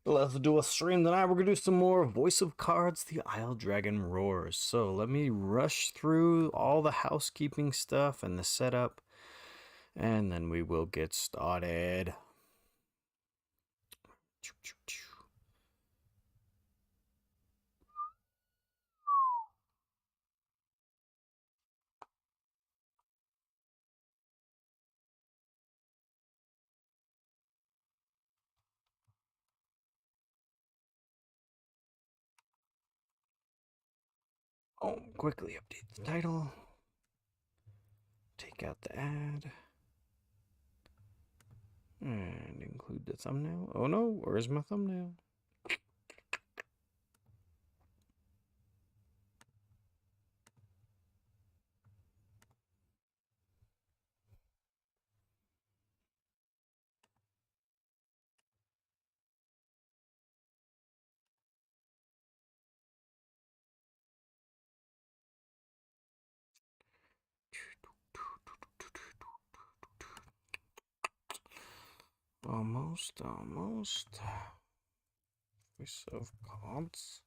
Let's do a stream tonight. We're gonna do some more Voice of Cards, The Isle Dragon Roars. So let me rush through all the housekeeping stuff and the setup, and then we will get started. Oh, quickly update the title. Take out the ad. And include the thumbnail. Oh no, where's my thumbnail? Almost. Voice of Cards.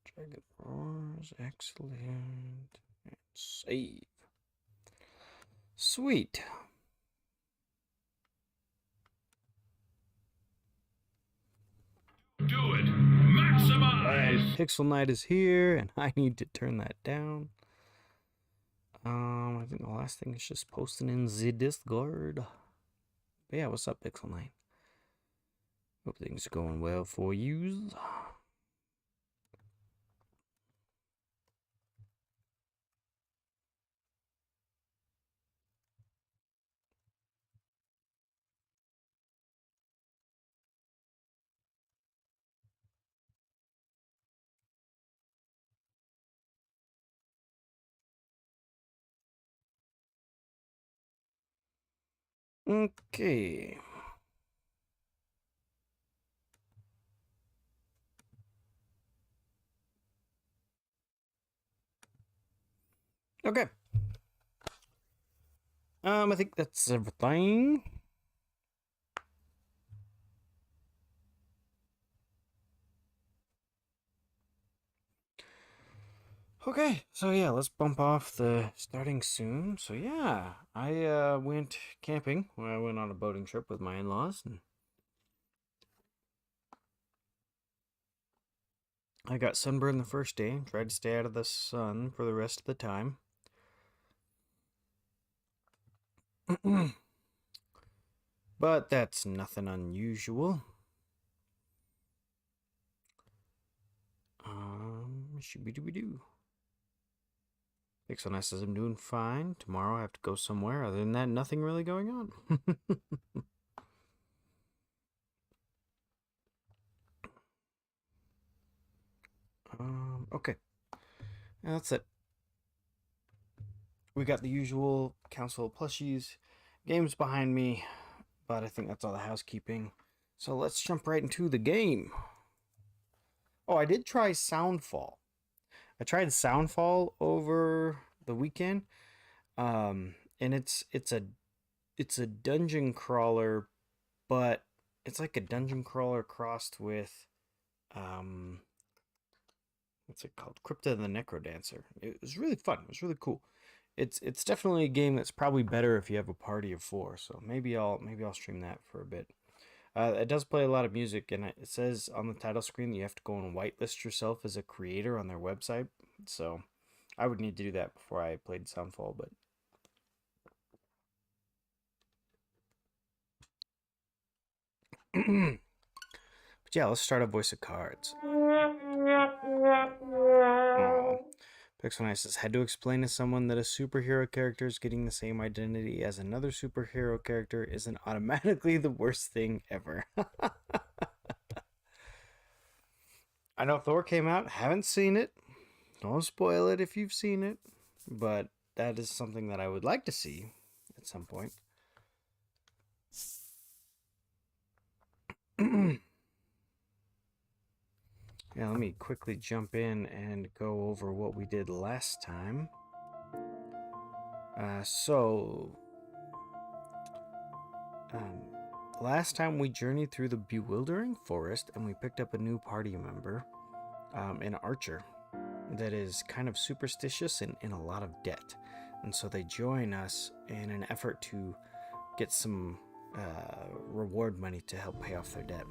Dragon Roars, excellent. And save. Sweet. Do it. Maximize. Pixel Knight is here, and I need to turn that down. I think the last thing is just posting in the Discord. But yeah, what's up, Pixel Knight? Hope things are going well for you. Okay. Okay. I think that's everything. Okay, so yeah, let's bump off the starting soon. So yeah, I went camping. I went on a boating trip with my in-laws, and I got sunburned the first day. Tried to stay out of the sun for the rest of the time. But that's nothing unusual. Shooby-dooby-doo. Pixel Nest says I'm doing fine. Tomorrow I have to go somewhere. Other than that, nothing really going on. Okay. Now that's it. We got the usual Council of Plushies games behind me, but I think that's all the housekeeping. So let's jump right into the game. Oh, I did try Soundfall. I tried Soundfall over the weekend, and it's a dungeon crawler, but it's like a dungeon crawler crossed with what's it called? Crypta the Necrodancer. It was really fun. It was really cool. It's definitely a game that's probably better if you have a party of 4. So maybe I'll stream that for a bit. It does play a lot of music, and it says on the title screen that you have to go and whitelist yourself as a creator on their website. So I would need to do that before I played Soundfall, but but yeah, let's start a Voice of Cards. Oh. Pixel says, had to explain to someone that a superhero character is getting the same identity as another superhero character isn't automatically the worst thing ever. I know Thor came out, haven't seen it. Don't spoil it if you've seen it, but that is something that I would like to see at some point. Yeah, let me quickly jump in and go over what we did last time. last time we journeyed through the bewildering forest and we picked up a new party member, an archer, that is kind of superstitious and in a lot of debt. And so they join us in an effort to get some reward money to help pay off their debt.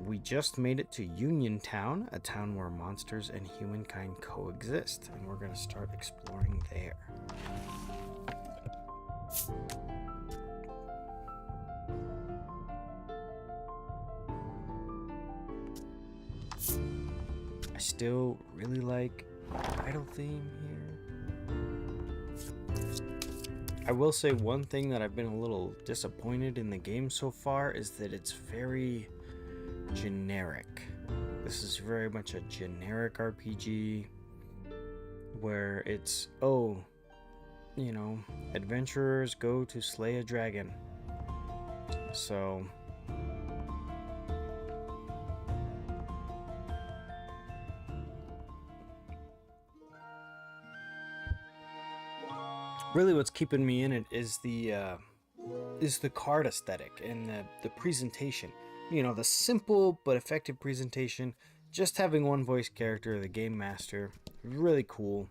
We just made it to Union Town, a town where monsters and humankind coexist, and we're going to start exploring there. I still really like the idle theme here. I will say one thing that I've been a little disappointed in the game so far is that it's very generic. This is very much a generic RPG where it's, adventurers go to slay a dragon. So really what's keeping me in it is the card aesthetic and the presentation. The simple but effective presentation. Just having one voice character, the game master, really cool.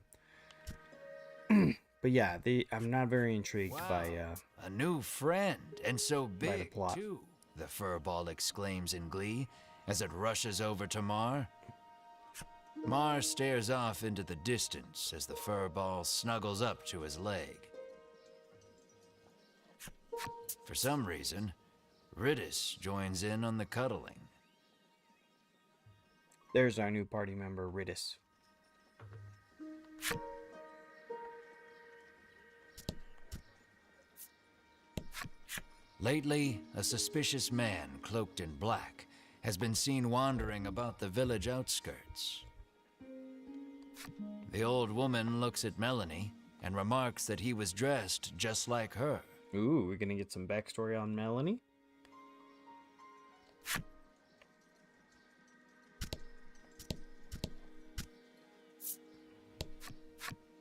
But yeah, I'm not very intrigued by a new friend, and so the big plot. too, the furball exclaims in glee as it rushes over to Mar. Mar stares off into the distance as the furball snuggles up to his leg. For some reason, Riddis joins in on the cuddling. There's our new party member, Riddis. Lately, a suspicious man cloaked in black has been seen wandering about the village outskirts. The old woman looks at Melanie and remarks that he was dressed just like her. Ooh, we're gonna get some backstory on Melanie.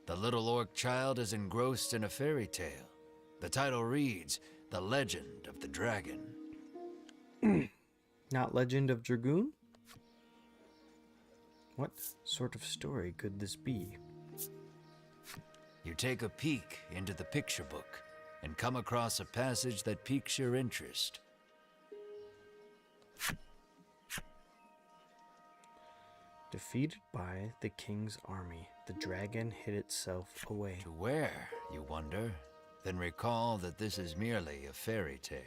The little orc child is engrossed in a fairy tale. The title reads, The Legend of the Dragon. Not Legend of Dragoon? What sort of story could this be? You take a peek into the picture book and come across a passage that piques your interest. Defeated by the king's army, the dragon hid itself away. To where, you wonder? Then recall that this is merely a fairy tale.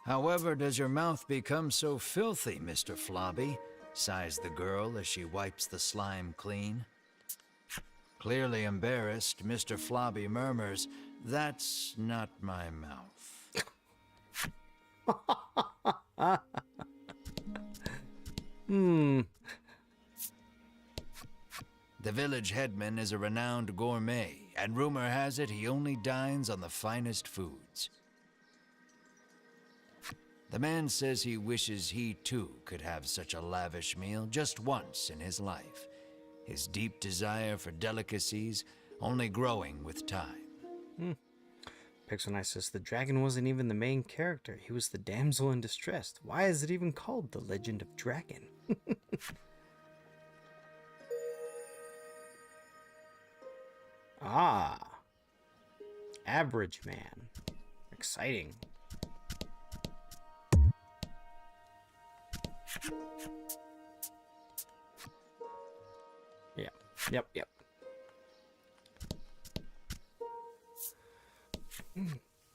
However, does your mouth become so filthy, Mr. Flobby? Sighs the girl as she wipes the slime clean. Clearly embarrassed, Mr. Flobby murmurs, That's not my mouth. The village headman is a renowned gourmet, and rumor has it he only dines on the finest foods. The man says he wishes he too could have such a lavish meal just once in his life, his deep desire for delicacies only growing with time. Pixel says the dragon wasn't even the main character. He was the damsel in distress. Why is it even called The Legend of Dragon? Ah. Average man. Exciting. Yep.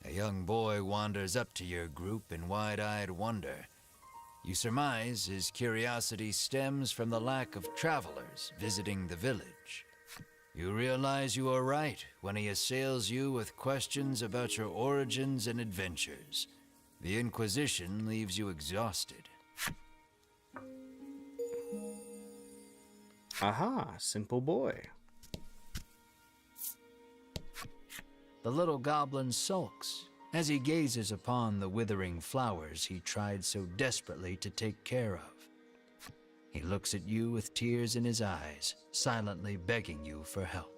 A young boy wanders up to your group in wide-eyed wonder. You surmise his curiosity stems from the lack of travelers visiting the village. You realize you are right when he assails you with questions about your origins and adventures. The Inquisition leaves you exhausted. Aha, simple boy. The little goblin sulks as he gazes upon the withering flowers he tried so desperately to take care of. He looks at you with tears in his eyes, silently begging you for help.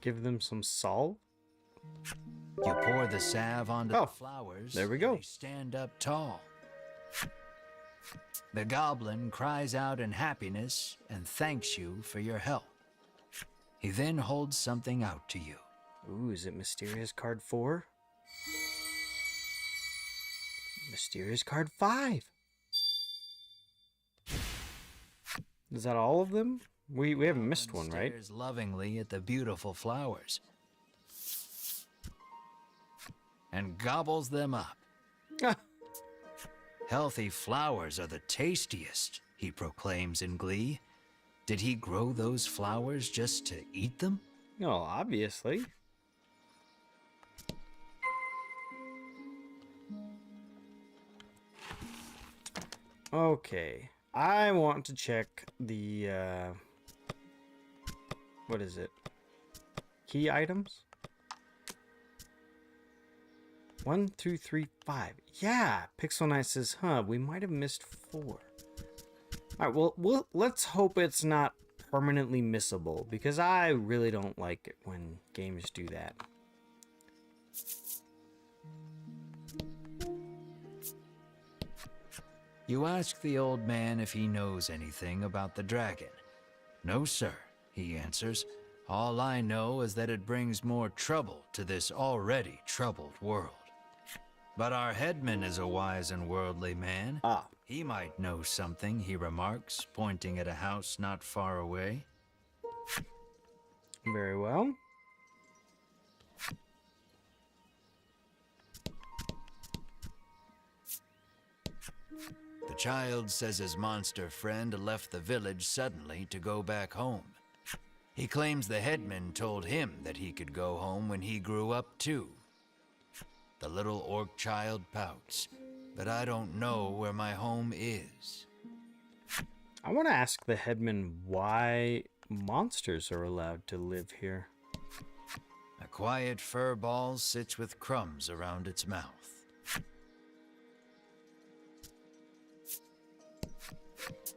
Give them some salt? You pour the salve onto the flowers. There we go. And they stand up tall. The goblin cries out in happiness and thanks you for your help. He then holds something out to you. Ooh, is it Mysterious Card 4? Mysterious Card 5. Is that all of them? We haven't missed one, right? Stares lovingly at the beautiful flowers and gobbles them up. Healthy flowers are the tastiest, he proclaims in glee. Did he grow those flowers just to eat them? No, obviously. Okay, I want to check the, what is it? Key items? 1, 2, 3, 5. Yeah, Pixel Knight says, we might have missed 4. Alright, well, let's hope it's not permanently missable, because I really don't like it when games do that. You ask the old man if he knows anything about the dragon. No, sir, he answers. All I know is that it brings more trouble to this already troubled world. But our headman is a wise and worldly man. He might know something, he remarks, pointing at a house not far away. Very well. The child says his monster friend left the village suddenly to go back home. He claims the headman told him that he could go home when he grew up too. The little orc child pouts, but I don't know where my home is. I want to ask the headman why monsters are allowed to live here. A quiet fur ball sits with crumbs around its mouth.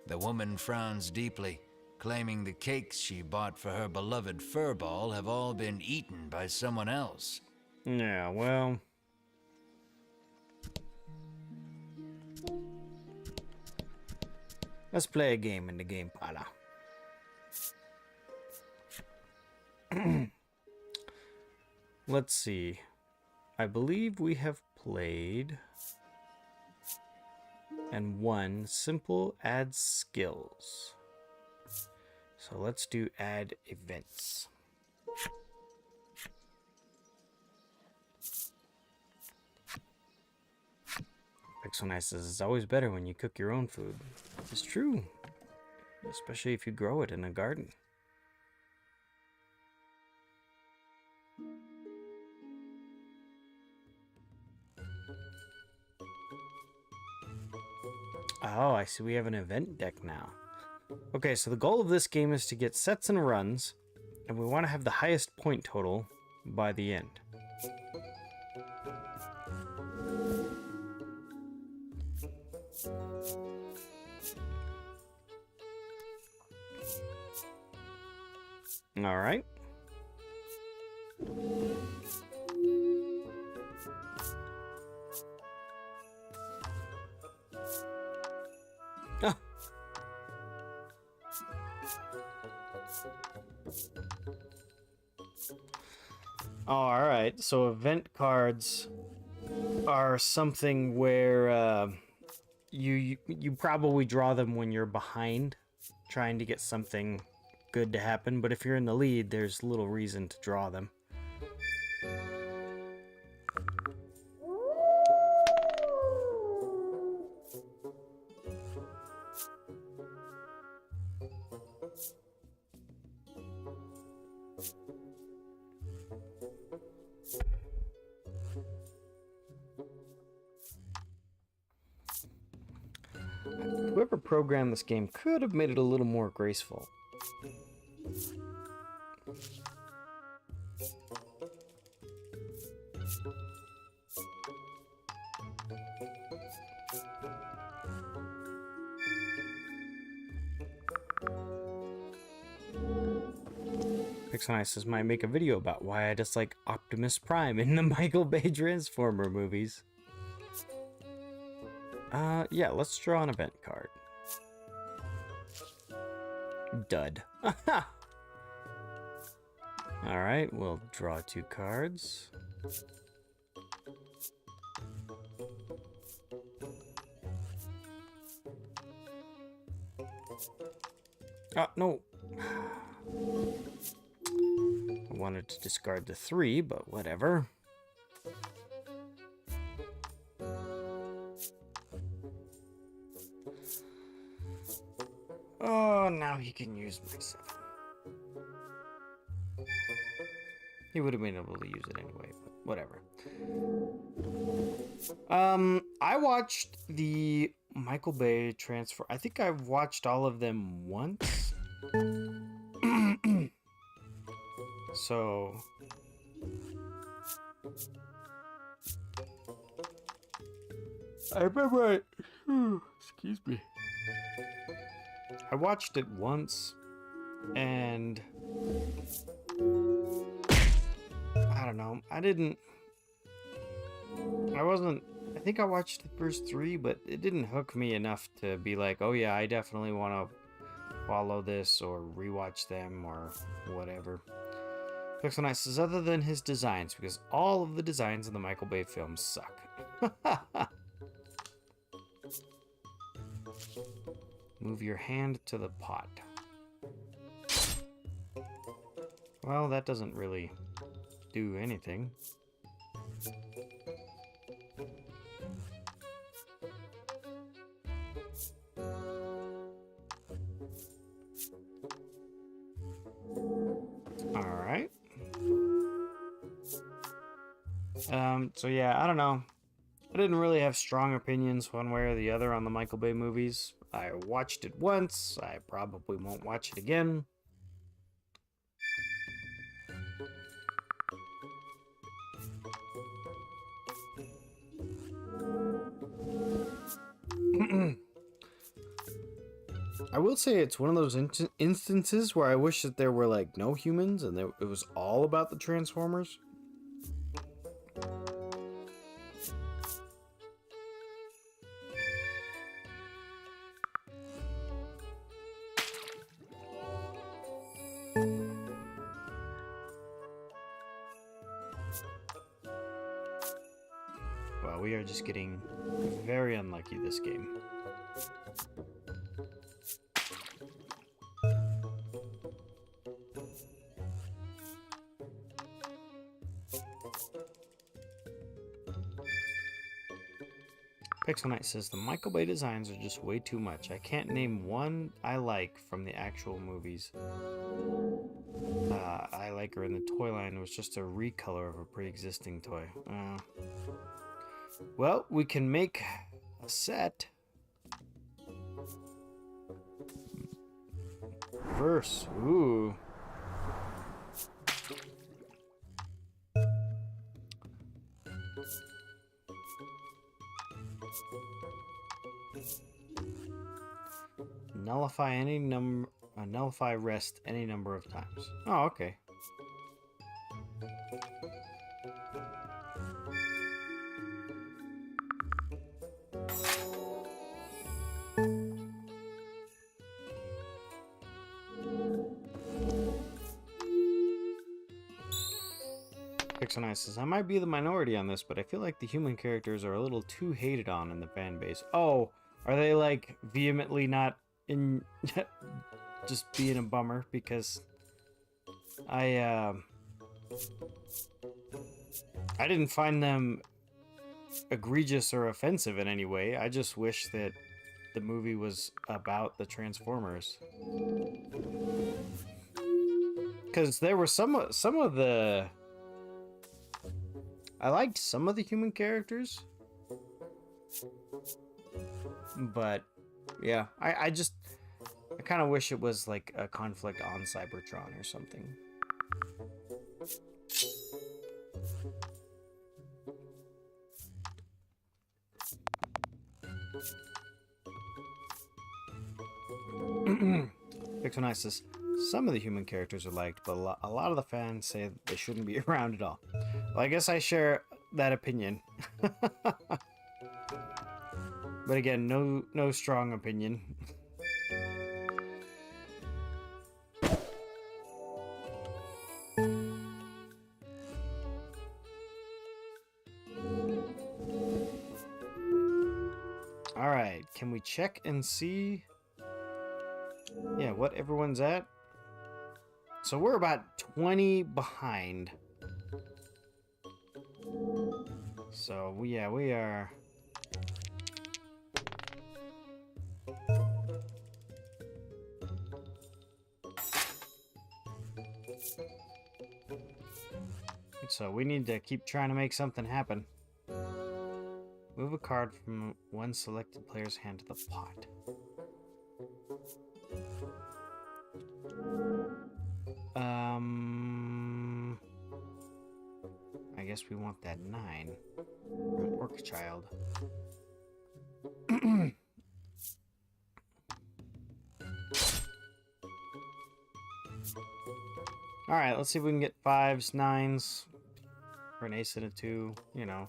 The woman frowns deeply, claiming the cakes she bought for her beloved fur ball have all been eaten by someone else. Yeah, well... let's play a game in the game parlor. Let's see. I believe we have played and won simple add skills. So let's do add events. Pixel Knight says it's always better when you cook your own food. It's true, especially if you grow it in a garden. Oh, I see we have an event deck now. Okay, so the goal of this game is to get sets and runs, and we want to have the highest point total by the end. All right. Ah. All right. So event cards are something where you probably draw them when you're behind, trying to get something good to happen, but if you're in the lead, there's little reason to draw them. Whoever programmed this game could have made it a little more graceful. Pixonisis might make a video about why I dislike Optimus Prime in the Michael Bay Transformer movies. Yeah, let's draw an event card. Dud. Alright, we'll draw 2 cards. No. I wanted to discard the 3, but whatever. Oh, now he can use my 7. He would have been able to use it anyway, but whatever. I watched the Michael Bay transfer. I think I've watched all of them once. So I remember excuse me. I watched it once and I don't know. I think I watched the first 3, but it didn't hook me enough to be like, oh yeah, I definitely want to follow this or rewatch them or whatever. Pixel says, other than his designs, because all of the designs in the Michael Bay films suck. Move your hand to the pot. Well, that doesn't really do anything. Alright. So yeah, I don't know. I didn't really have strong opinions one way or the other on the Michael Bay movies. I watched it once. I probably won't watch it again. I will say it's one of those instances where I wish that there were like no humans and it was all about the Transformers. Well, we are just getting very unlucky this game. Pixel Knight says, the Michael Bay designs are just way too much. I can't name one I like from the actual movies. I Like Her in the toy line was just a recolor of a pre-existing toy. Well, we can make a set. Verse. Ooh. Nullify any number. Nullify rest any number of times. Oh, okay. Pixel says, I might be the minority on this, but I feel like the human characters are a little too hated on in the fan base. Oh, are they like vehemently not in just being a bummer? Because I didn't find them egregious or offensive in any way. I just wish that the movie was about the Transformers. Because there were some of the... I liked some of the human characters. But, yeah. I kind of wish it was like a conflict on Cybertron or something. Pixonisis. Some of the human characters are liked, but a lot of the fans say that they shouldn't be around at all. Well, I guess I share that opinion. But again, no strong opinion. All right, can we check and see? Yeah, what everyone's at? So we're about 20 behind. So we are. So we need to keep trying to make something happen. Move a card from one selected player's hand to the pot. I guess we want that 9. An orc child. Alright, let's see if we can get 5s, 9s. Or an ace and a 2, you know.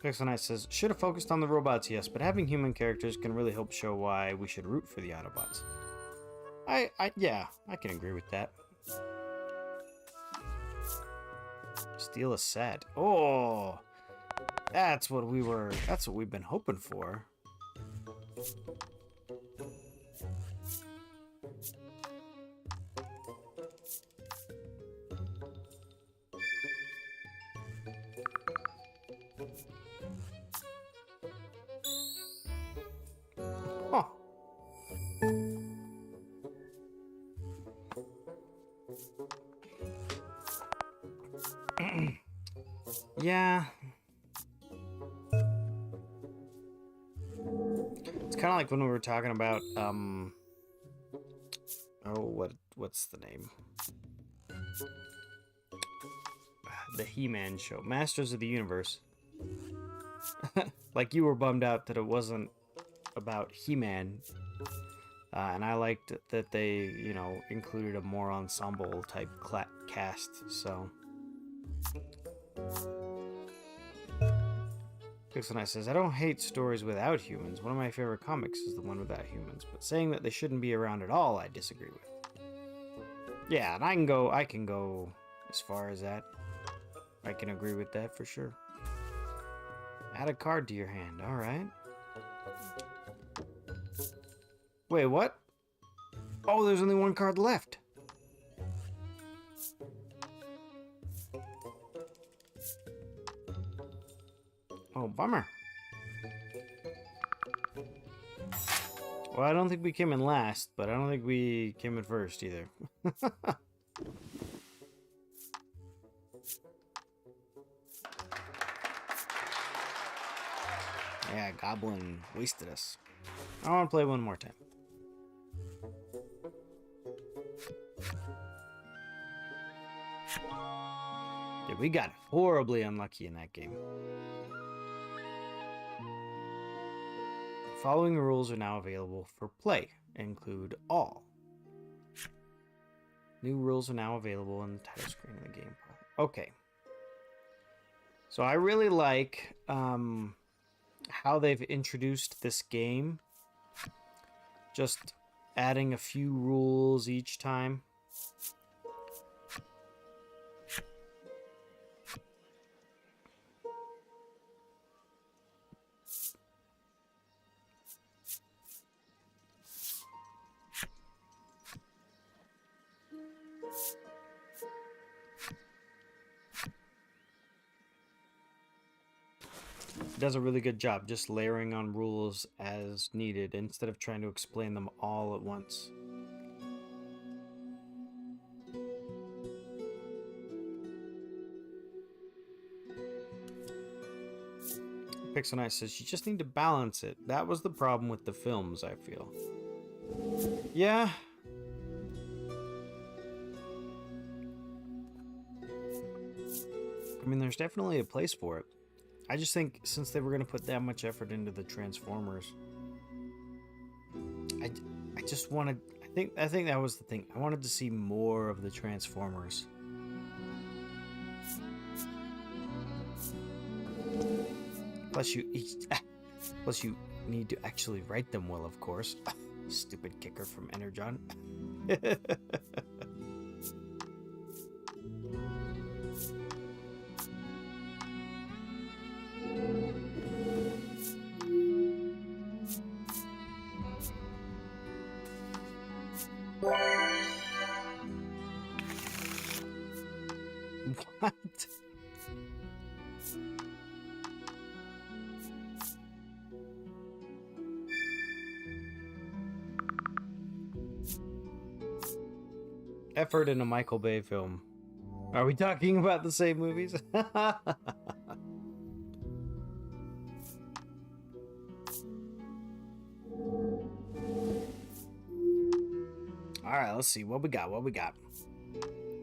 Pixel Knight says, should have focused on the robots, yes, but having human characters can really help show why we should root for the Autobots. Yeah, I can agree with that. Steal a set. Oh, that's what we've been hoping for. Huh. Yeah. It's kind of like when we were talking about, what's the name? The He-Man show, Masters of the Universe. Like you were bummed out that it wasn't about He-Man, and I liked that they, you know, included a more ensemble type cast, so. Pixel Knight says, I don't hate stories without humans. One of my favorite comics is the one without humans, but saying that they shouldn't be around at all, I disagree with. Yeah, and I can go as far as that. I can agree with that for sure. Add a card to your hand, alright. Wait, what? Oh, there's only one card left. Oh, bummer. Well, I don't think we came in last, but I don't think we came in first either. Yeah, Goblin wasted us. I want to play one more time. Yeah, we got horribly unlucky in that game. The following rules are now available for play. Include all. New rules are now available in the title screen of the game. Okay. So I really like how they've introduced this game. Just adding a few rules each time. Does a really good job just layering on rules as needed instead of trying to explain them all at once. Pixel Knight says you just need to balance it. That was the problem with the films, I feel. Yeah. I mean, there's definitely a place for it. I just think since they were going to put that much effort into the Transformers, I just wanted. I think that was the thing. I wanted to see more of the Transformers. Plus, you need to actually write them well, of course. Stupid kicker from Energon. What? Effort in a Michael Bay film. Are we talking about the same movies? Alright, let's see. What we got?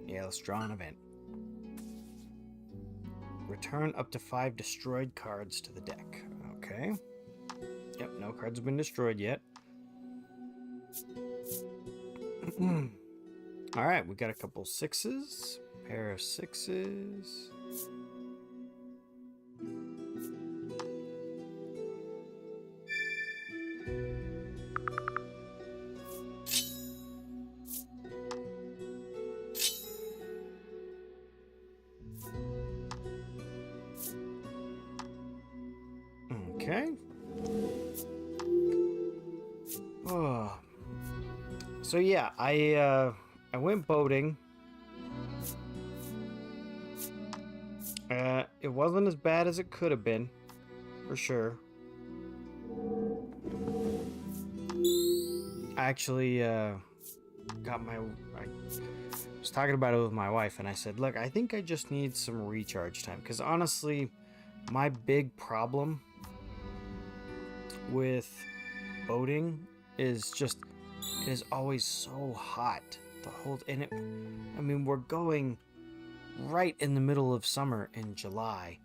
Yeah, let's draw an event. Return up to 5 destroyed cards to the deck. Okay. Yep, no cards have been destroyed yet. Alright, we got a couple 6s. Pair of 6s. Okay. Oh. So yeah, I went boating. It wasn't as bad as it could have been, for sure. I actually got my. I was talking about it with my wife, and I said, "Look, I think I just need some recharge time, because honestly, my big problem with boating is just it is always so hot the whole and it I mean we're going right in the middle of summer in July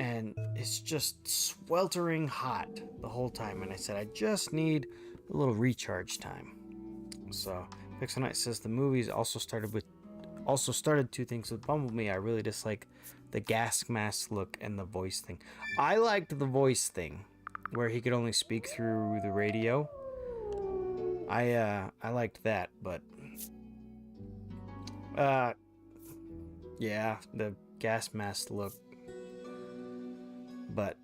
and it's just sweltering hot the whole time, and I said I just need a little recharge time. So Pixel says the movies also started two things with Bumblebee. I really dislike the gas mask look and the voice thing. I liked the voice thing where he could only speak through the radio. I liked that, but yeah, the gas mask look. But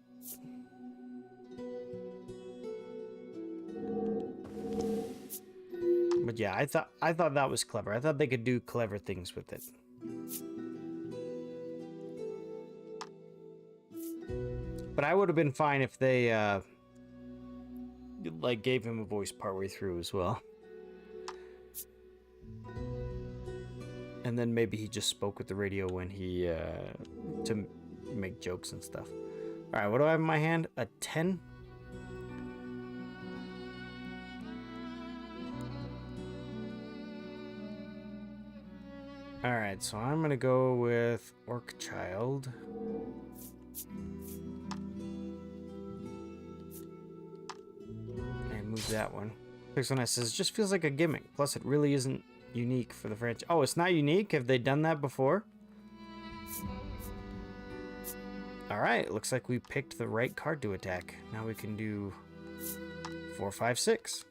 yeah, I thought that was clever. I thought they could do clever things with it. But I would have been fine if they like gave him a voice partway through as well. And then maybe he just spoke with the radio when he to make jokes and stuff. All right, what do I have in my hand? A 10. All right, so I'm gonna go with Orc Child. And move that one. Pixel says, just feels like a gimmick. Plus, it really isn't unique for the franchise. Oh, it's not unique? Have they done that before? Alright, looks like we picked the right card to attack. Now we can do 4, 5, 6.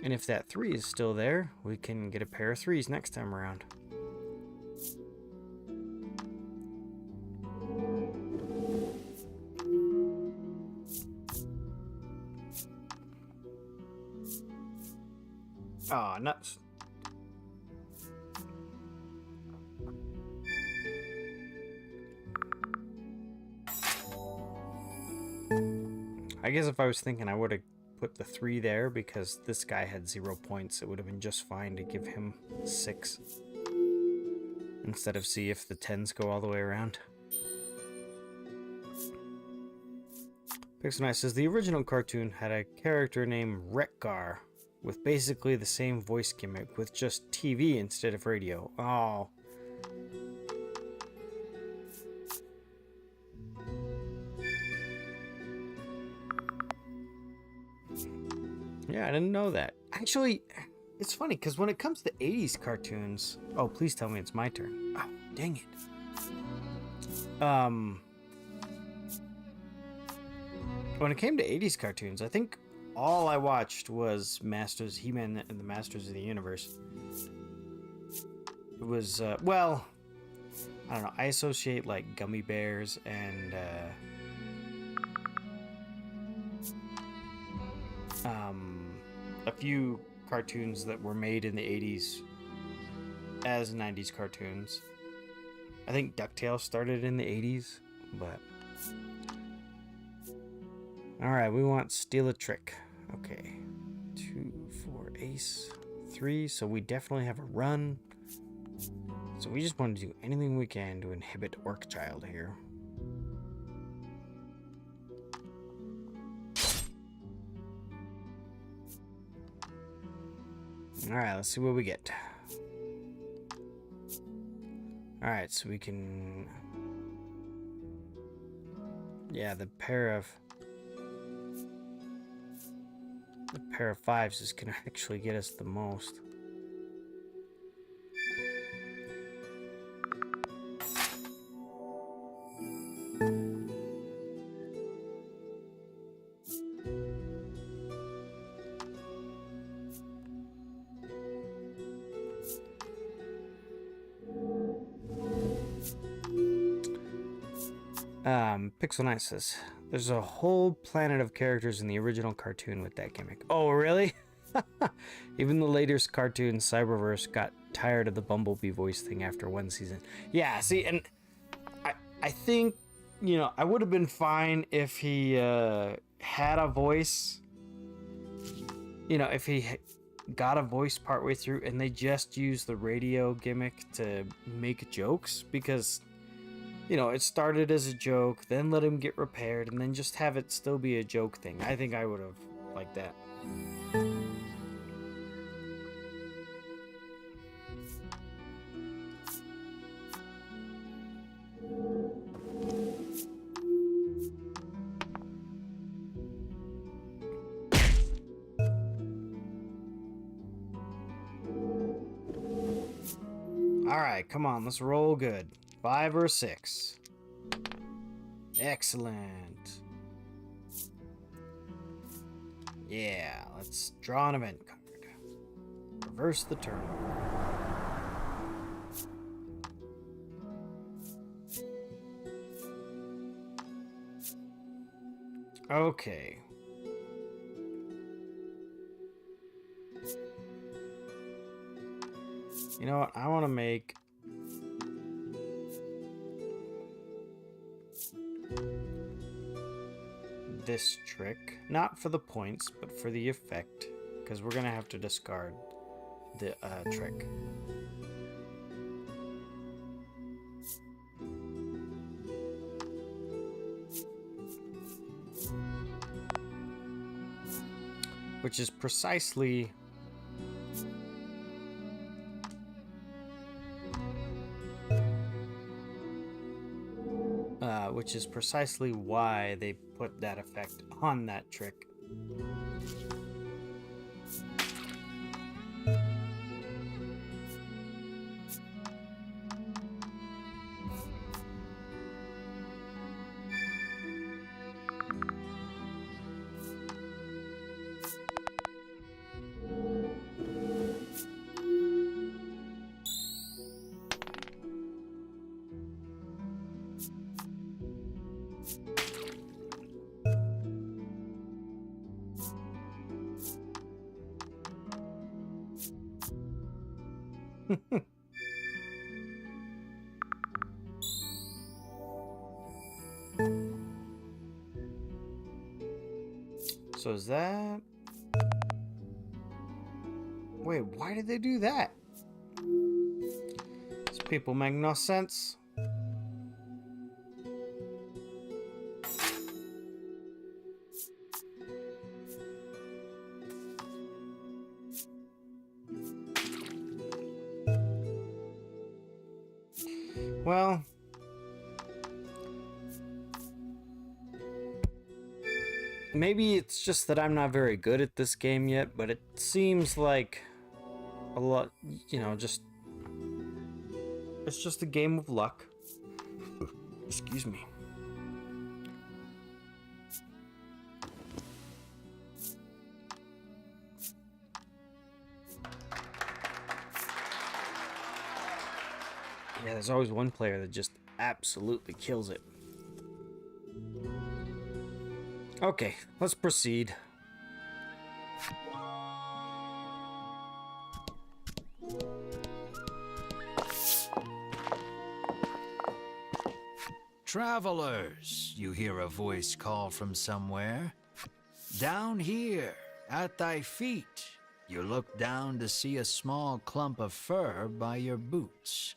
And if that 3 is still there, we can get a pair of 3s next time around. Aw, nuts. I guess if I was thinking I would have put the 3 there because this guy had 0 points, it would have been just fine to give him 6 instead of see if the 10s go all the way around. Pixel says the original cartoon had a character named Wreck-Gar with basically the same voice gimmick with just TV instead of radio. Oh. Yeah, I didn't know that. Actually, it's funny because when it comes to 80s cartoons... Oh, please tell me it's my turn. Oh, dang it. When it came to 80s cartoons, I think all I watched was He-Man and the Masters of the Universe. It was, well, I don't know. I associate like Gummy Bears and a few cartoons that were made in the 80s as 90s cartoons. I think DuckTales started in the 80s, but... Alright, we want Steal a Trick. Okay. 2, 4, ace, 3, so we definitely have a run. So we just want to do anything we can to inhibit Orc Child here. Alright, let's see what we get. Alright, so we can... Yeah, the pair of 5s is gonna actually get us the most. Pixel Knight says, there's a whole planet of characters in the original cartoon with that gimmick. Oh, really? Even the latest cartoon, Cyberverse, got tired of the Bumblebee voice thing after one season. Yeah, see, and I think, you know, I would have been fine if he had a voice. You know, if he got a voice partway through and they just used the radio gimmick to make jokes, because... You know, it started as a joke, then let him get repaired, and then just have it still be a joke thing. I think I would have liked that. Alright, come on, let's roll good. 5 or 6. Excellent. Yeah, let's draw an event card. Reverse the turn. Okay. You know what? I want to make... this trick, not for the points, but for the effect, because we're gonna have to discard the trick. Which is precisely why they put that effect on that trick. So is that... Wait, why did they do that? These people make no sense. Well, maybe it's just that I'm not very good at this game yet, but it seems like a lot, just it's just a game of luck. Excuse me. Yeah, there's always one player that just absolutely kills it. Okay, let's proceed. Travelers, you hear a voice call from somewhere. Down here, at thy feet, you look down to see a small clump of fur by your boots.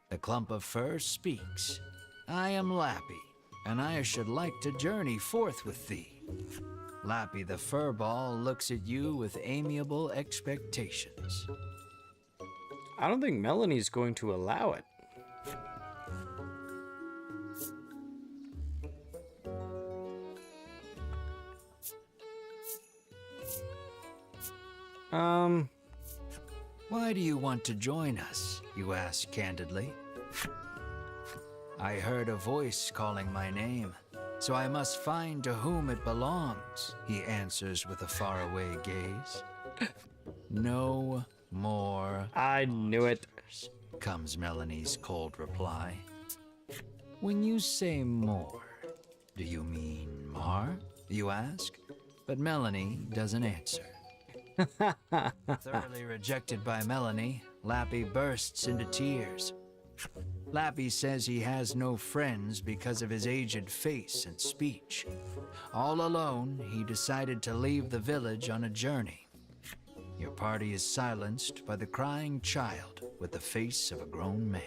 The clump of fur speaks. I am Lappy, and I should like to journey forth with thee. Lappy the furball looks at you with amiable expectations. I don't think Melanie's going to allow it. Why do you want to join us? You ask candidly. I heard a voice calling my name, so I must find to whom it belongs, he answers with a faraway gaze. No more. I knew it. Comes Melanie's cold reply. When you say more, do you mean Mar? You ask, but Melanie doesn't answer. Thoroughly rejected by Melanie, Lappy bursts into tears. Lappy says he has no friends because of his aged face and speech. All alone, he decided to leave the village on a journey. Your party is silenced by the crying child with the face of a grown man.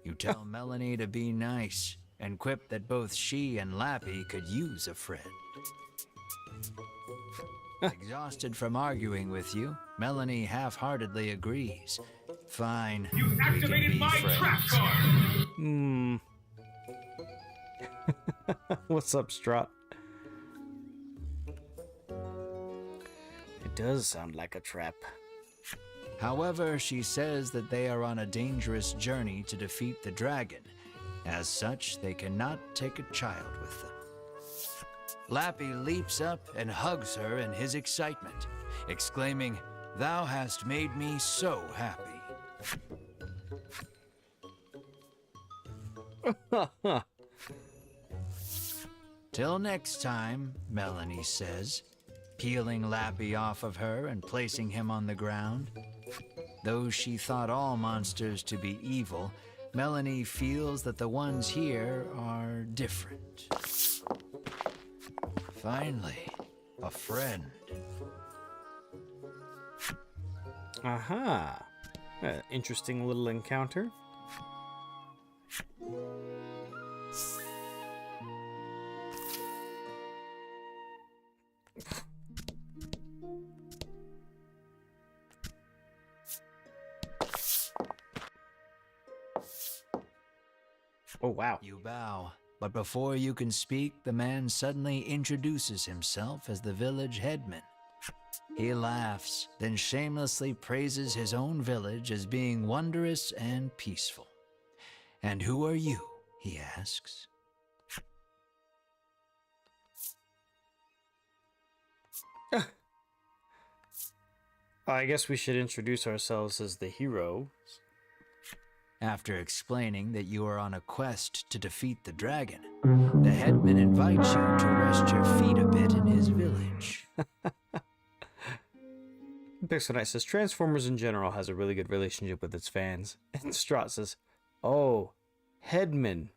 You tell Melanie to be nice and quip that both she and Lappy could use a friend. Exhausted from arguing with you, Melanie half-heartedly agrees. Fine. You activated my trap card! What's up, Strut? It does sound like a trap. However, she says that they are on a dangerous journey to defeat the dragon. As such, they cannot take a child with them. Lappy leaps up and hugs her in his excitement, exclaiming, "Thou hast made me so happy." Till next time, Melanie says, peeling Lappy off of her and placing him on the ground. Though she thought all monsters to be evil, Melanie feels that the ones here are different. Finally, a friend. Aha. Interesting little encounter. Oh, wow. You bow, but before you can speak, the man suddenly introduces himself as the village headman. He laughs, then shamelessly praises his own village as being wondrous and peaceful. "And who are you?" he asks. I guess we should introduce ourselves as the hero. After explaining that you are on a quest to defeat the dragon, the headman invites you to rest your feet a bit in his village. Pixelnight says Transformers in general has a really good relationship with its fans. And Straught says, "Oh, headman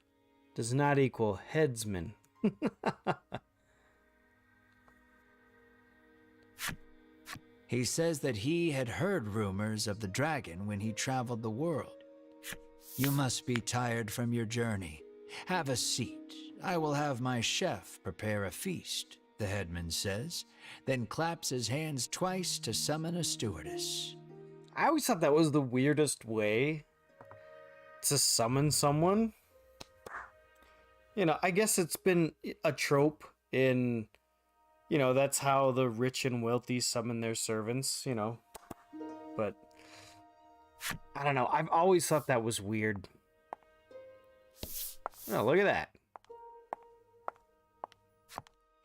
does not equal headsman." He says that he had heard rumors of the dragon when he traveled the world. "You must be tired from your journey. Have a seat. I will have my chef prepare a feast," the headman says, then claps his hands twice to summon a stewardess. I always thought that was the weirdest way to summon someone. You know, I guess it's been a trope in, you know, that's how the rich and wealthy summon their servants, you know. But I don't know. I've always thought that was weird. Oh, look at that.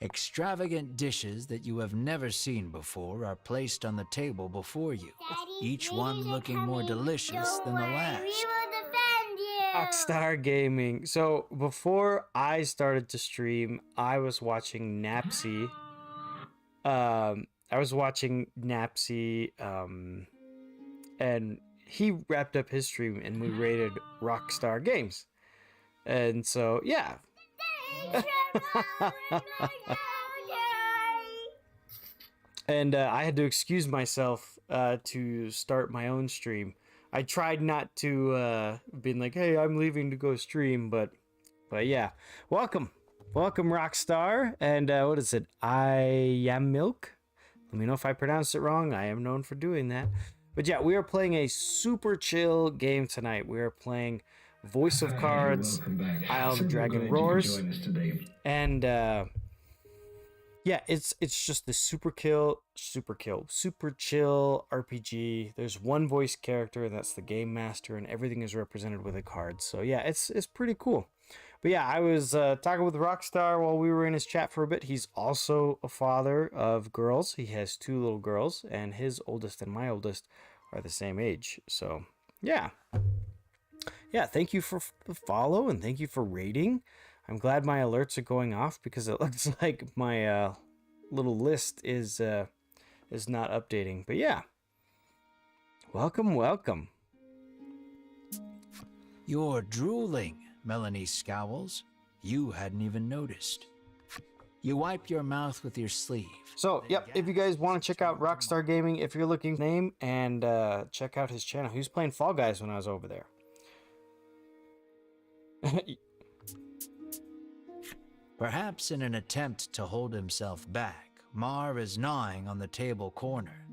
Extravagant dishes that you have never seen before are placed on the table before you, each one looking more delicious than the last. We will defend you. Rockstar Gaming. So before I started to stream, I was watching Napsy. And he wrapped up his stream and we rated Rockstar Games. And so, yeah. And I had to excuse myself to start my own stream. I tried not to be like, hey, I'm leaving to go stream, but yeah. Welcome Rockstar. And what is it? I am Milk. Let me know if I pronounced it wrong. I am known for doing that. But yeah, we are playing a super chill game tonight. We are playing Voice of Cards, Isle of the Dragon Roars, and yeah, it's just the super chill RPG. There's one voice character, and that's the game master, and everything is represented with a card. So yeah, it's pretty cool. But yeah, I was talking with Rockstar while we were in his chat for a bit. He's also a father of girls. He has 2 little girls, and his oldest and my oldest are the same age. So yeah. Yeah, thank you for the follow, and thank you for rating. I'm glad my alerts are going off because it looks like my little list is not updating. But yeah, welcome. You're drooling, Melanie scowls. You hadn't even noticed. You wipe your mouth with your sleeve. So, yep, if you guys want to check out Rockstar Gaming, if you're looking for name, and check out his channel. He was playing Fall Guys when I was over there. Perhaps in an attempt to hold himself back, Mar is gnawing on the table corner.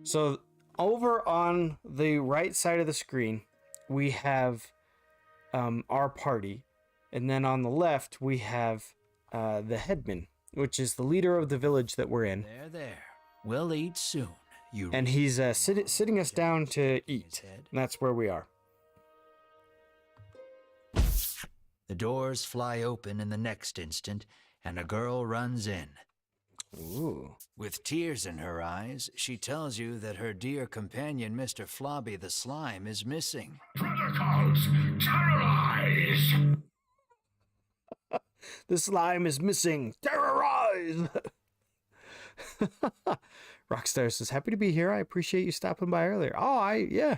So, over on the right side of the screen, we have our party. And then on the left, we have the headman, which is the leader of the village that we're in. There. We'll eat soon. And he's sitting us down to eat. And that's where we are. The doors fly open in the next instant, and a girl runs in. Ooh. With tears in her eyes, she tells you that her dear companion, Mr. Flobby the Slime, is missing. Protocols, terrorize! The slime is missing. Terrorize! Rockstar says, happy to be here. I appreciate you stopping by earlier. Oh, yeah.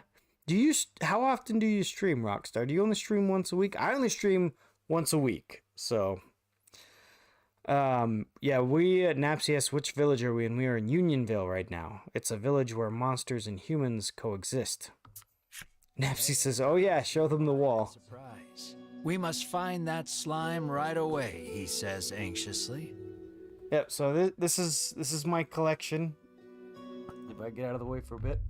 How often do you stream, Rockstar? Do you only stream once a week? I only stream once a week. So, yeah, we at Napsy asked, which village are we in? We are in Unionville right now. It's a village where monsters and humans coexist. Napsy says, oh yeah, show them the wall. Surprise. We must find that slime right away, he says anxiously. Yep, so this is my collection. If I get out of the way for a bit.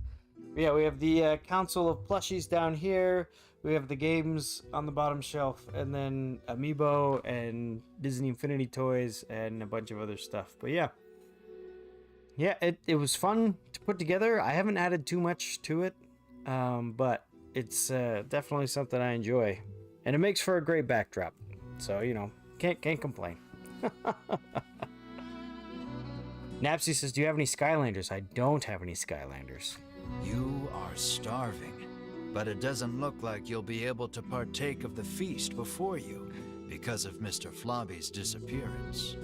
Yeah, we have the Council of Plushies down here. We have the games on the bottom shelf, and then Amiibo and Disney Infinity toys and a bunch of other stuff. But yeah. Yeah, it was fun to put together. I haven't added too much to it, but it's definitely something I enjoy. And it makes for a great backdrop. So, you know, can't complain. Napsy says, do you have any Skylanders? I don't have any Skylanders. You are starving, but it doesn't look like you'll be able to partake of the feast before you because of Mr. Flobby's disappearance.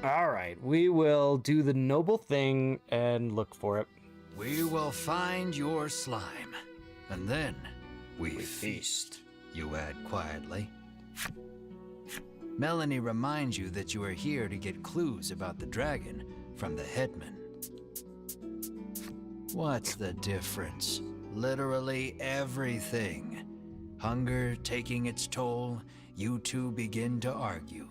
All right, we will do the noble thing and look for it. We will find your slime, and then we feast, you add quietly. Melanie reminds you that you are here to get clues about the dragon from the headman. What's the difference? Literally everything. Hunger taking its toll, you two begin to argue.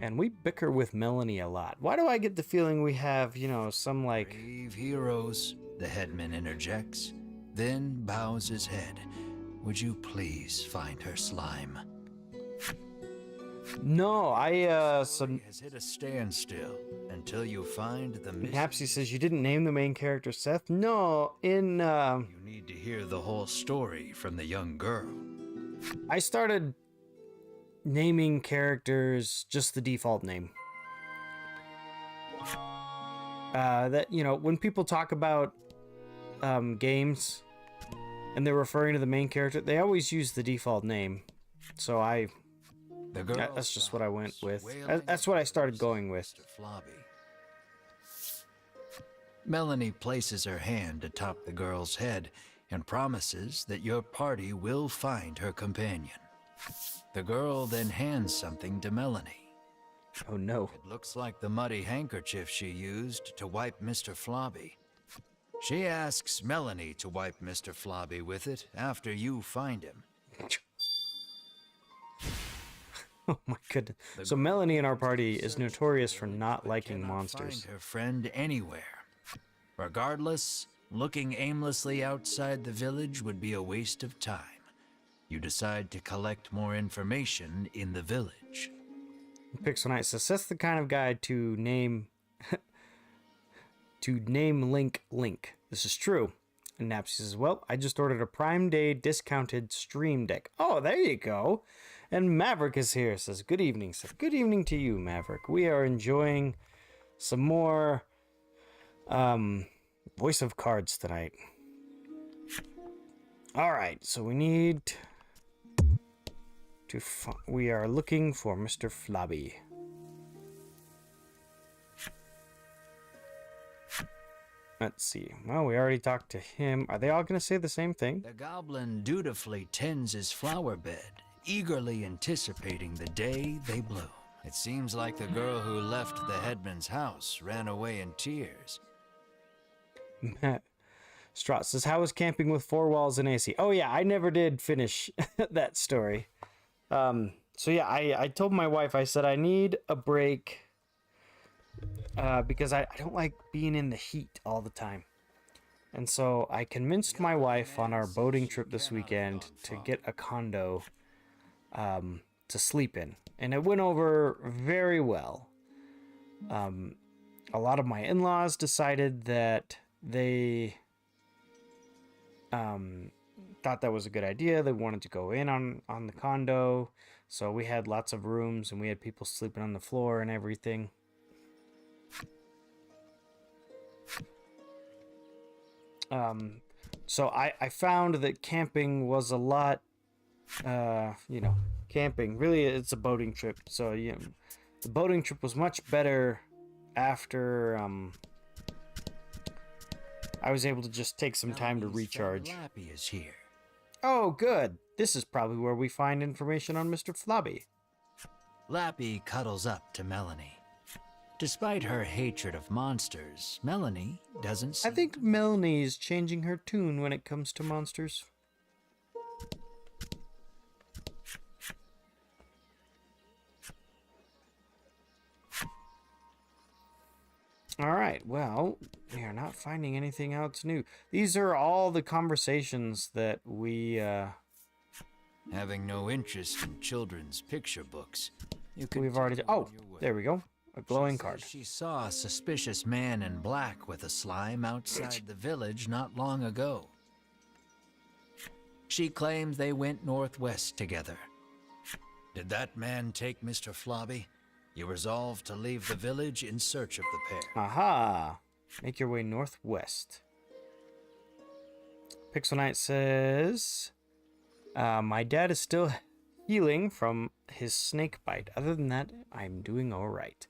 And we bicker with Melanie a lot. Why do I get the feeling we have, some like... Brave heroes, the headman interjects, then bows his head. Would you please find her, Slime? No, Story has hit a standstill until you find the missing... Napsy says you didn't name the main character, Seth. No, You need to hear the whole story from the young girl. I started naming characters just the default name. When people talk about games and they're referring to the main character, they always use the default name. So that's just what I went with. That's what I started going with. Melanie places her hand atop the girl's head and promises that your party will find her companion. The girl then hands something to Melanie. Oh no. It looks like the muddy handkerchief she used to wipe Mr. Flobby. She asks Melanie to wipe Mr. Flobby with it after you find him. Oh my goodness. So Melanie in our party is notorious for not liking monsters. Find her friend anywhere. Regardless, looking aimlessly outside the village would be a waste of time. You decide to collect more information in the village. Pixel Knight says that's the kind of guy to name Link. This is true. And Napsy says, well, I just ordered a Prime Day discounted Stream Deck. Oh, there you go. And Maverick is here. Says, good evening, Seth. Good evening to you, Maverick. We are enjoying some more Voice of Cards tonight. All right, so we need to... we are looking for Mr. Flobby. Let's see. Well, we already talked to him. Are they all going to say the same thing? The goblin dutifully tends his flower bed, eagerly anticipating the day they bloom. It seems like the girl who left the headman's house ran away in tears. Strauss says, how was camping with 4 walls and AC? Oh yeah, I never did finish that story. So yeah, I told my wife, I said I need a break because I don't like being in the heat all the time. And so I convinced my wife on our boating trip this weekend to get a condo to sleep in. And it went over very well. A lot of my in-laws decided that they thought that was a good idea. They wanted to go in on the condo. So we had lots of rooms and we had people sleeping on the floor and everything. So I found that camping was a lot, camping, really it's a boating trip. So, the boating trip was much better after, I was able to just take some time to recharge. Lappy is here. Oh, good. This is probably where we find information on Mr. Flobby. Lappy cuddles up to Melanie. Despite her hatred of monsters, Melanie doesn't I think Melanie is changing her tune when it comes to monsters. Alright, well, we are not finding anything else new. These are all the conversations that we, Having no interest in children's picture books, we've already... Oh, there we go. A glowing card. She saw a suspicious man in black with a slime outside the village not long ago. She claimed they went northwest together. Did that man take Mr. Flobby? You resolved to leave the village in search of the pair. Aha! Make your way northwest. Pixel Knight says, my dad is still healing from his snake bite. Other than that, I'm doing alright.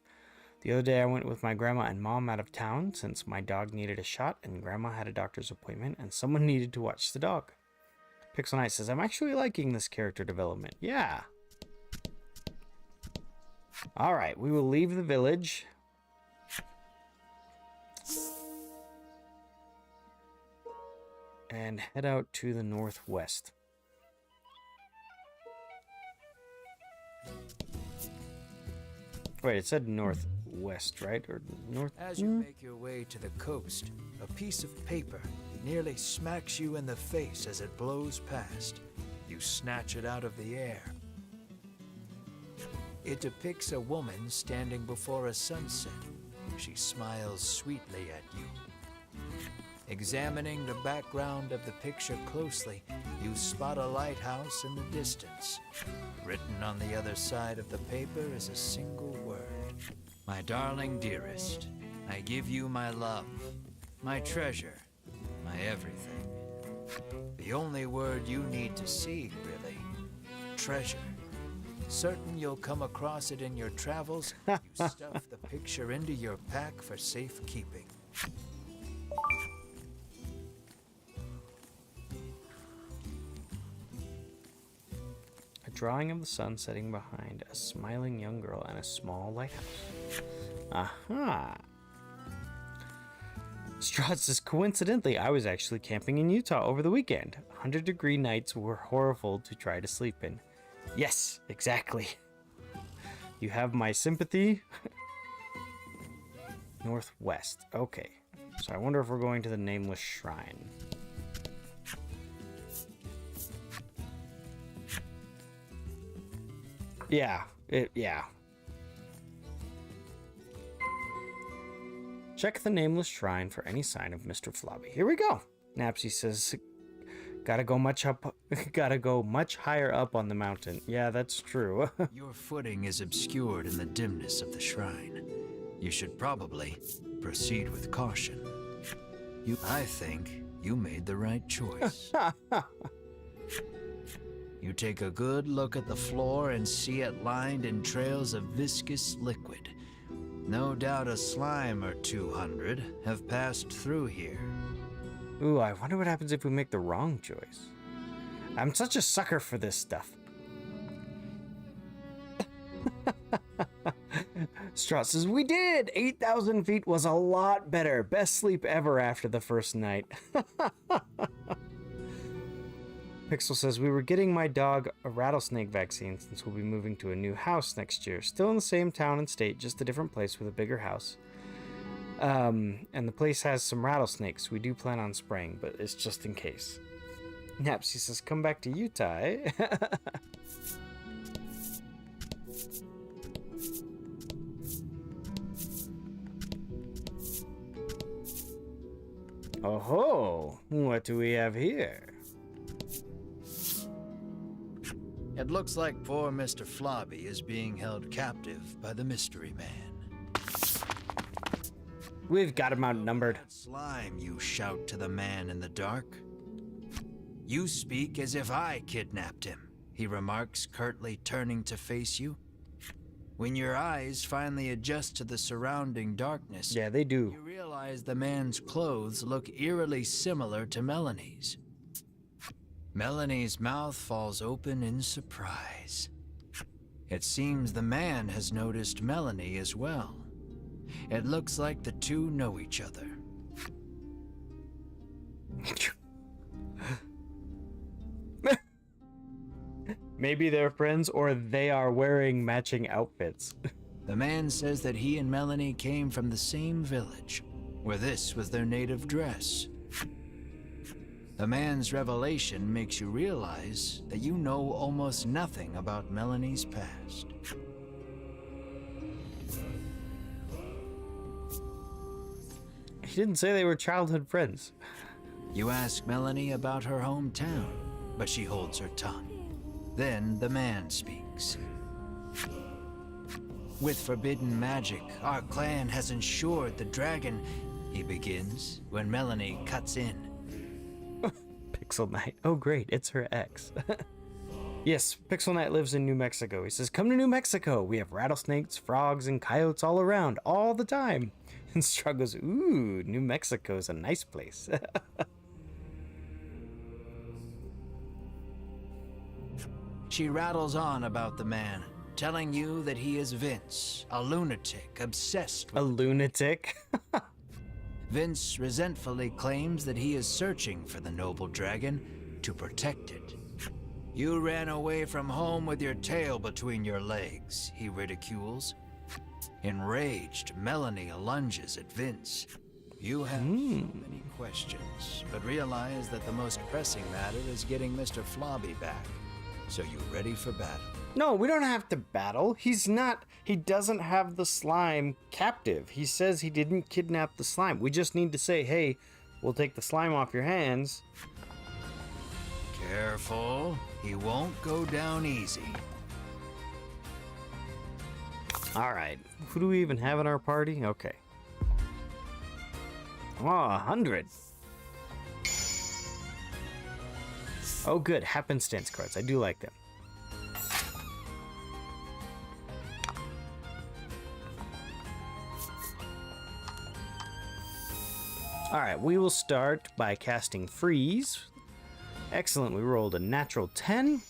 The other day I went with my grandma and mom out of town since my dog needed a shot and grandma had a doctor's appointment and someone needed to watch the dog. Pixel Knight says, I'm actually liking this character development. Yeah. Alright, we will leave the village. And head out to the northwest. Wait, it said northwest, right? Or north? As you make your way to the coast, a piece of paper nearly smacks you in the face as it blows past. You snatch it out of the air. It depicts a woman standing before a sunset. She smiles sweetly at you. Examining the background of the picture closely, you spot a lighthouse in the distance. Written on the other side of the paper is a single word. My darling dearest, I give you my love, my treasure, my everything. The only word you need to see, really. Treasure. Certain you'll come across it in your travels, you stuff the picture into your pack for safekeeping. A drawing of the sun setting behind a smiling young girl and a small lighthouse. Aha! Strahd says, coincidentally, I was actually camping in Utah over the weekend. 100-degree nights were horrible to try to sleep in. Yes, exactly. You have my sympathy. Northwest. Okay. So I wonder if we're going to the Nameless Shrine. Yeah. Yeah. Check the Nameless Shrine for any sign of Mr. Flobby. Here we go. Napsy says, gotta go much higher up on the mountain. Yeah, that's true. Your footing is obscured in the dimness of the shrine. You should probably proceed with caution. I think you made the right choice. You take a good look at the floor and see it lined in trails of viscous liquid. No doubt a slime or 200 have passed through here. Ooh, I wonder what happens if we make the wrong choice. I'm such a sucker for this stuff. Strauss says, we did! 8,000 feet was a lot better. Best sleep ever after the first night. Pixel says, we were getting my dog a rattlesnake vaccine since we'll be moving to a new house next year. Still in the same town and state, just a different place with a bigger house. And the place has some rattlesnakes. We do plan on spraying, but it's just in case. Napsy says, come back to Utah, eh? Oh ho! What do we have here? It looks like poor Mr. Flobby is being held captive by the Mystery Man. We've got him outnumbered. Slime, you shout to the man in the dark. You speak as if I kidnapped him, he remarks, curtly turning to face you. When your eyes finally adjust to the surrounding darkness, Yeah, they do. you realize the man's clothes look eerily similar to Melanie's. Melanie's mouth falls open in surprise. It seems the man has noticed Melanie as well. It looks like the two know each other. Maybe they're friends or they are wearing matching outfits. The man says that he and Melanie came from the same village, where this was their native dress. The man's revelation makes you realize that you know almost nothing about Melanie's past. He didn't say they were childhood friends. You ask Melanie about her hometown, but she holds her tongue. Then the man speaks. With forbidden magic, our clan has ensured the dragon, he begins, when Melanie cuts in. Pixel Knight. Oh great, it's her ex. Yes, Pixel Knight lives in New Mexico. He says, come to New Mexico. We have rattlesnakes, frogs, and coyotes all around, all the time. And Strahd goes, ooh, New Mexico's a nice place. She rattles on about the man, telling you that he is Vince, a lunatic obsessed with... A lunatic? Vince resentfully claims that he is searching for the noble dragon to protect it. You ran away from home with your tail between your legs, he ridicules. Enraged, Melanie lunges at Vince. You have so many questions, but realize that the most pressing matter is getting Mr. Flobby back. So you ready for battle? No, we don't have to battle. He doesn't have the slime captive. He says he didn't kidnap the slime. We just need to say, hey, we'll take the slime off your hands. Careful, he won't go down easy. All right, who do we even have in our party? Okay. Oh, 100. Oh, good. Happenstance cards. I do like them. All right, we will start by casting Freeze. Excellent. We rolled a natural 10.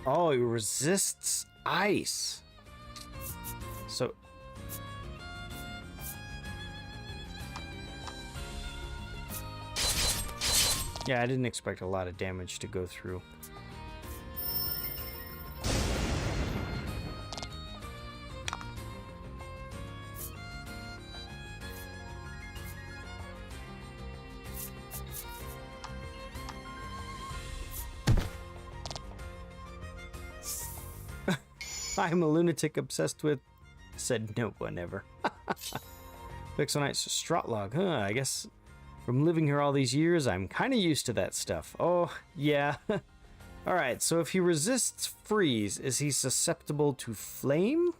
Oh, it resists ice. So... yeah, I didn't expect a lot of damage to go through. I'm a lunatic obsessed with... said no one ever. Pixelnight's Strautlog, huh? I guess from living here all these years, I'm kind of used to that stuff. Oh, yeah. Alright, so if he resists freeze, is he susceptible to flame?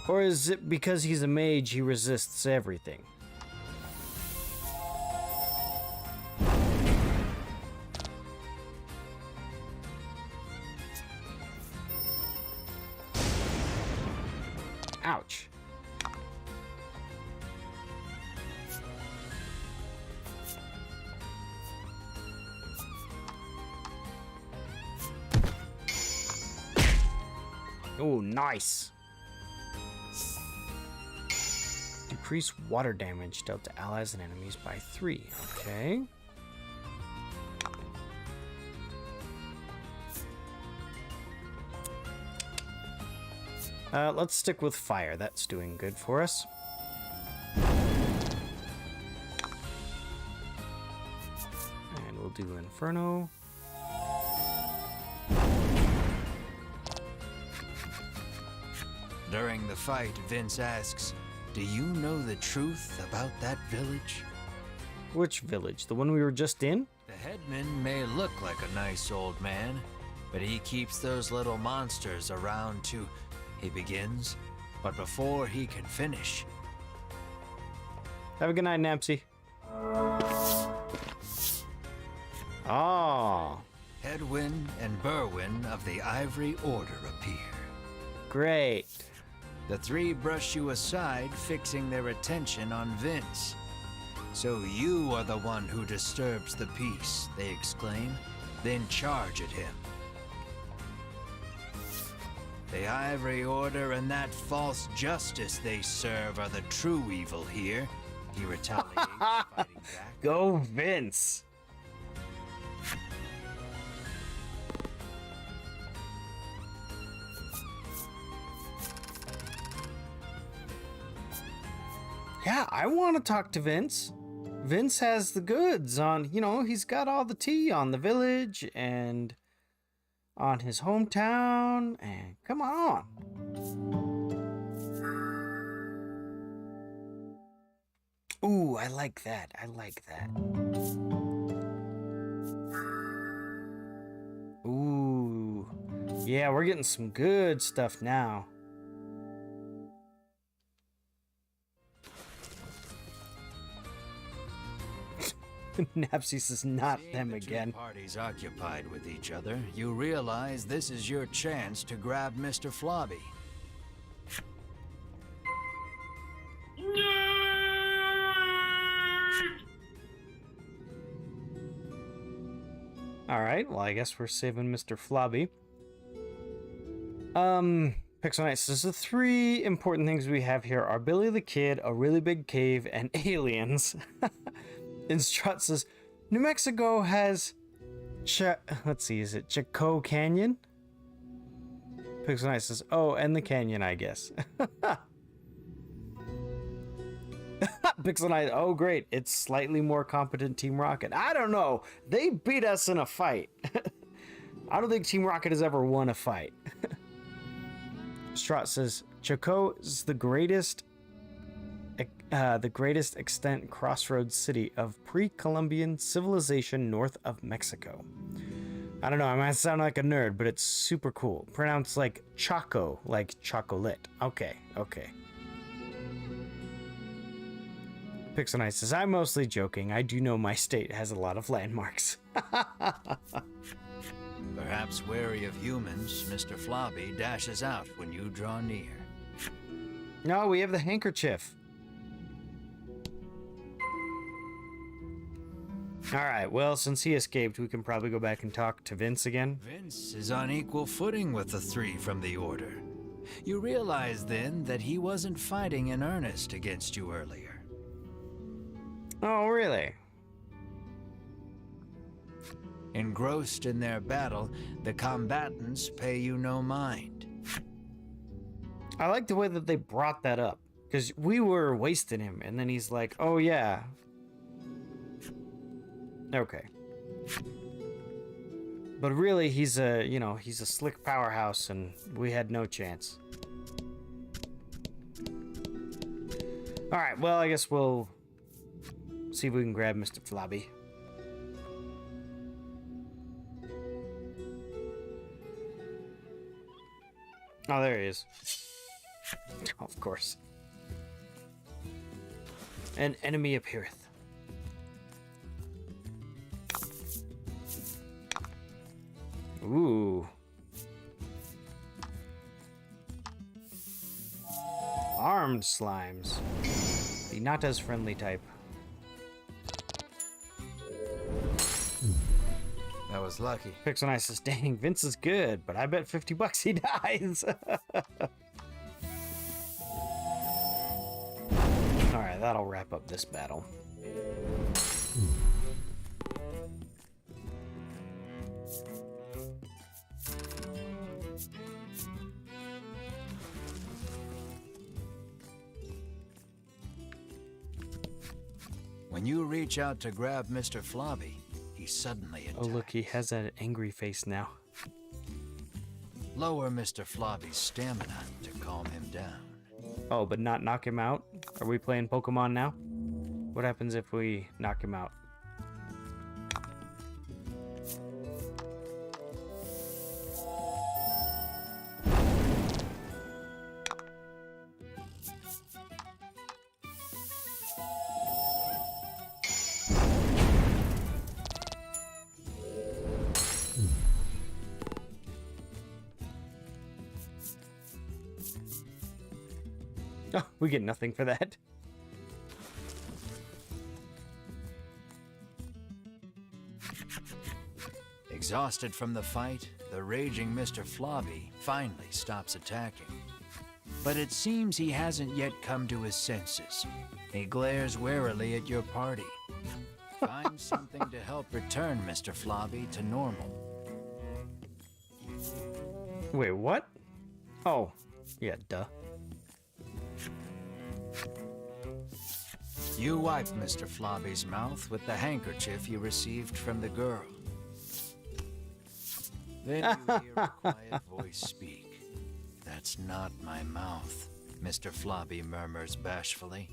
Or is it because he's a mage, he resists everything? Ouch. Oh, nice. Decrease water damage dealt to allies and enemies by 3. Okay. Let's stick with fire. That's doing good for us. And we'll do Inferno. During the fight, Vince asks, "Do you know the truth about that village?" Which village? The one we were just in? The headman may look like a nice old man, but he keeps those little monsters around to... He begins, but before he can finish... Have a good night, Napsy. Oh, Hedwyn and Berwyn of the Ivory Order appear. great. The three brush you aside, fixing their attention on Vince. "So you are the one who disturbs the peace," they exclaim, then charge at him. The Ivory Order and that false justice they serve are the true evil here. He retaliates, fighting back. Go, Vince. Yeah, I want to talk to Vince. Vince has the goods on, he's got all the tea on the village and on his hometown, and come on. Ooh, I like that. I like that. Ooh. Yeah, we're getting some good stuff now. Napsis is not Seeing them the again. two parties occupied with each other, you realize this is your chance to grab Mr. Flobby. Alright, well, I guess we're saving Mr. Flobby. Pixel Knight says the three important things we have here are Billy the Kid, a really big cave, and aliens. And Strut says, New Mexico has... let's see, is it Chaco Canyon? Pixel Knight says, oh, and the canyon, I guess. Pixel Knight, oh great, it's slightly more competent Team Rocket. I don't know, they beat us in a fight. I don't think Team Rocket has ever won a fight. Straught says, Chaco is the greatest extent crossroads city of pre-Columbian civilization north of Mexico. I don't know, I might sound like a nerd, but it's super cool. Pronounced like Choco, like chocolate. Okay. Pixel Knight says, I'm mostly joking. I do know my state has a lot of landmarks. Perhaps wary of humans, Mr. Flobby dashes out when you draw near. No, we have the handkerchief. Alright, well, since he escaped, we can probably go back and talk to Vince again. Vince is on equal footing with the three from the Order. You realize then that he wasn't fighting in earnest against you earlier. Oh, really? Engrossed in their battle, the combatants pay you no mind. I like the way that they brought that up, because we were wasting him, and then he's like, oh yeah. Okay. But really, he's a slick powerhouse, and we had no chance. Alright, well, I guess we'll see if we can grab Mr. Flobby. Oh, there he is. Of course. An enemy appeareth. Ooh. Armed slimes. The not as friendly type. That was lucky. Pixel Knight says, dang, Vince is good, but I bet $50 he dies. Alright, that'll wrap up this battle. When you reach out to grab Mr. Flobby, he suddenly attacks. Oh, look, he has an angry face now. Lower Mr. Flobby's stamina to calm him down. Oh, but not knock him out? Are we playing Pokemon now? What happens if we knock him out? Oh, we get nothing for that. Exhausted from the fight, the raging Mr. Flobby finally stops attacking. But it seems he hasn't yet come to his senses. He glares warily at your party. Find something to help return Mr. Flobby to normal. Wait, what? Oh, yeah, duh. You wipe Mr. Flobby's mouth with the handkerchief you received from the girl. Then you hear a quiet voice speak. That's not my mouth, Mr. Flobby murmurs bashfully.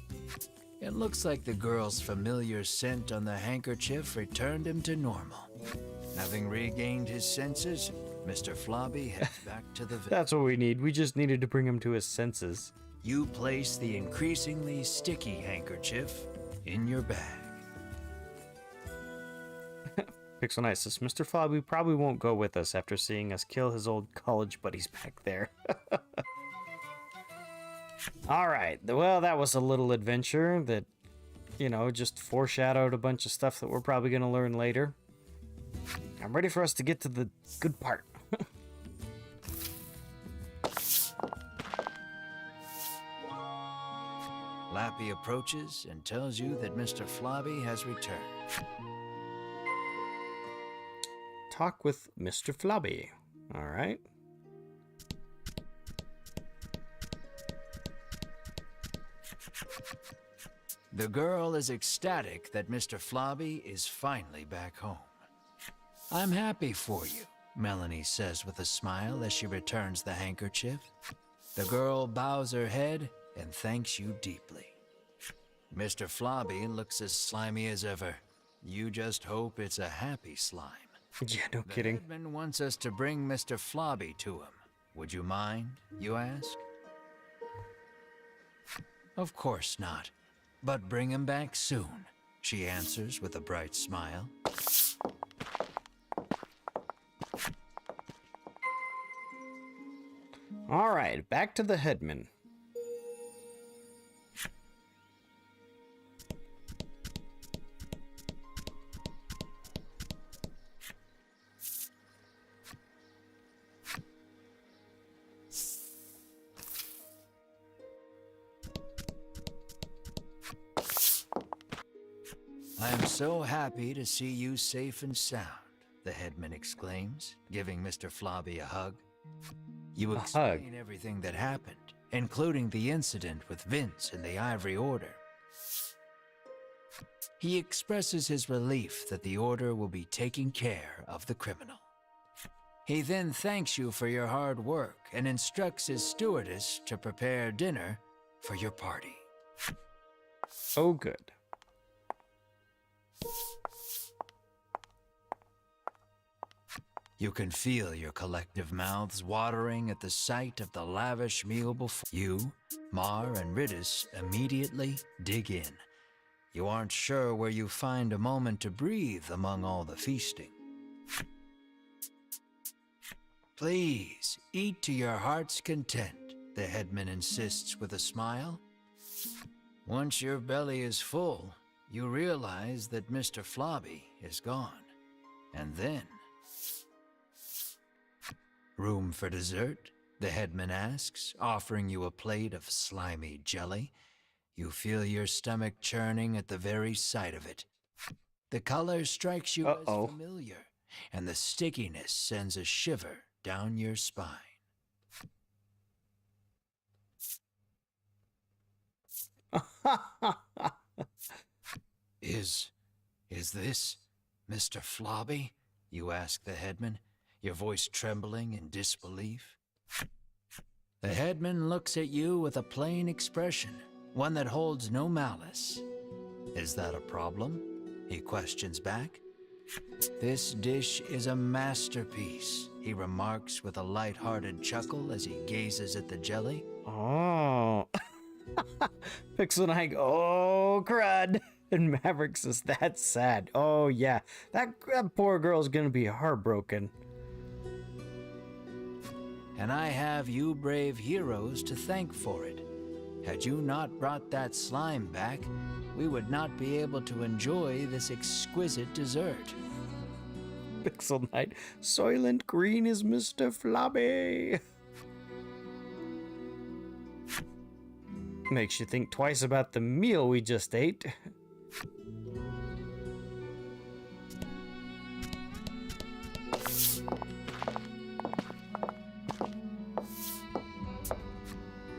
It looks like the girl's familiar scent on the handkerchief returned him to normal. Having regained his senses, Mr. Flobby heads back to the village. That's what we need. We just needed to bring him to his senses. You place the increasingly sticky handkerchief in your bag. Pixel Knight says, Mr. Flobby probably won't go with us after seeing us kill his old college buddies back there. Alright, well, that was a little adventure that, just foreshadowed a bunch of stuff that we're probably going to learn later. I'm ready for us to get to the good part. Lappy approaches and tells you that Mr. Flobby has returned. talk with Mr. Flobby. All right. The girl is ecstatic that Mr. Flobby is finally back home. I'm happy for you, Melanie says with a smile as she returns the handkerchief. The girl bows her head and thanks you deeply. Mr. Flobby looks as slimy as ever. You just hope it's a happy slime. Yeah, no kidding. The headman wants us to bring Mr. Flobby to him. Would you mind, you ask? Of course not. But bring him back soon, she answers with a bright smile. All right, back to the headman. I am so happy to see you safe and sound, the headman exclaims, giving Mr. Flobby a hug. You explain everything that happened, including the incident with Vince and the Ivory Order. He expresses his relief that the Order will be taking care of the criminal. He then thanks you for your hard work and instructs his stewardess to prepare dinner for your party. Oh, good. You can feel your collective mouths watering at the sight of the lavish meal before you. Mar and Ridis immediately dig in. You aren't sure where you find a moment to breathe among all the feasting. Please, eat to your heart's content, the headman insists with a smile. Once your belly is full, you realize that Mr. Flobby is gone. And then... Room for dessert? The headman asks, offering you a plate of slimy jelly. You feel your stomach churning at the very sight of it. The color strikes you as familiar, and the stickiness sends a shiver down your spine. Is this Mr. Flobby? You ask the headman, your voice trembling in disbelief. The headman looks at you with a plain expression, one that holds no malice. Is that a problem? He questions back. This dish is a masterpiece, he remarks with a light-hearted chuckle as he gazes at the jelly. Oh. Pixel Knight, oh, crud. And Maverick says, that's sad. Oh, yeah. That poor girl's gonna be heartbroken. And I have you brave heroes to thank for it. Had you not brought that slime back, we would not be able to enjoy this exquisite dessert. Pixel Knight, Soylent Green is Mr. Flobby. Makes you think twice about the meal we just ate.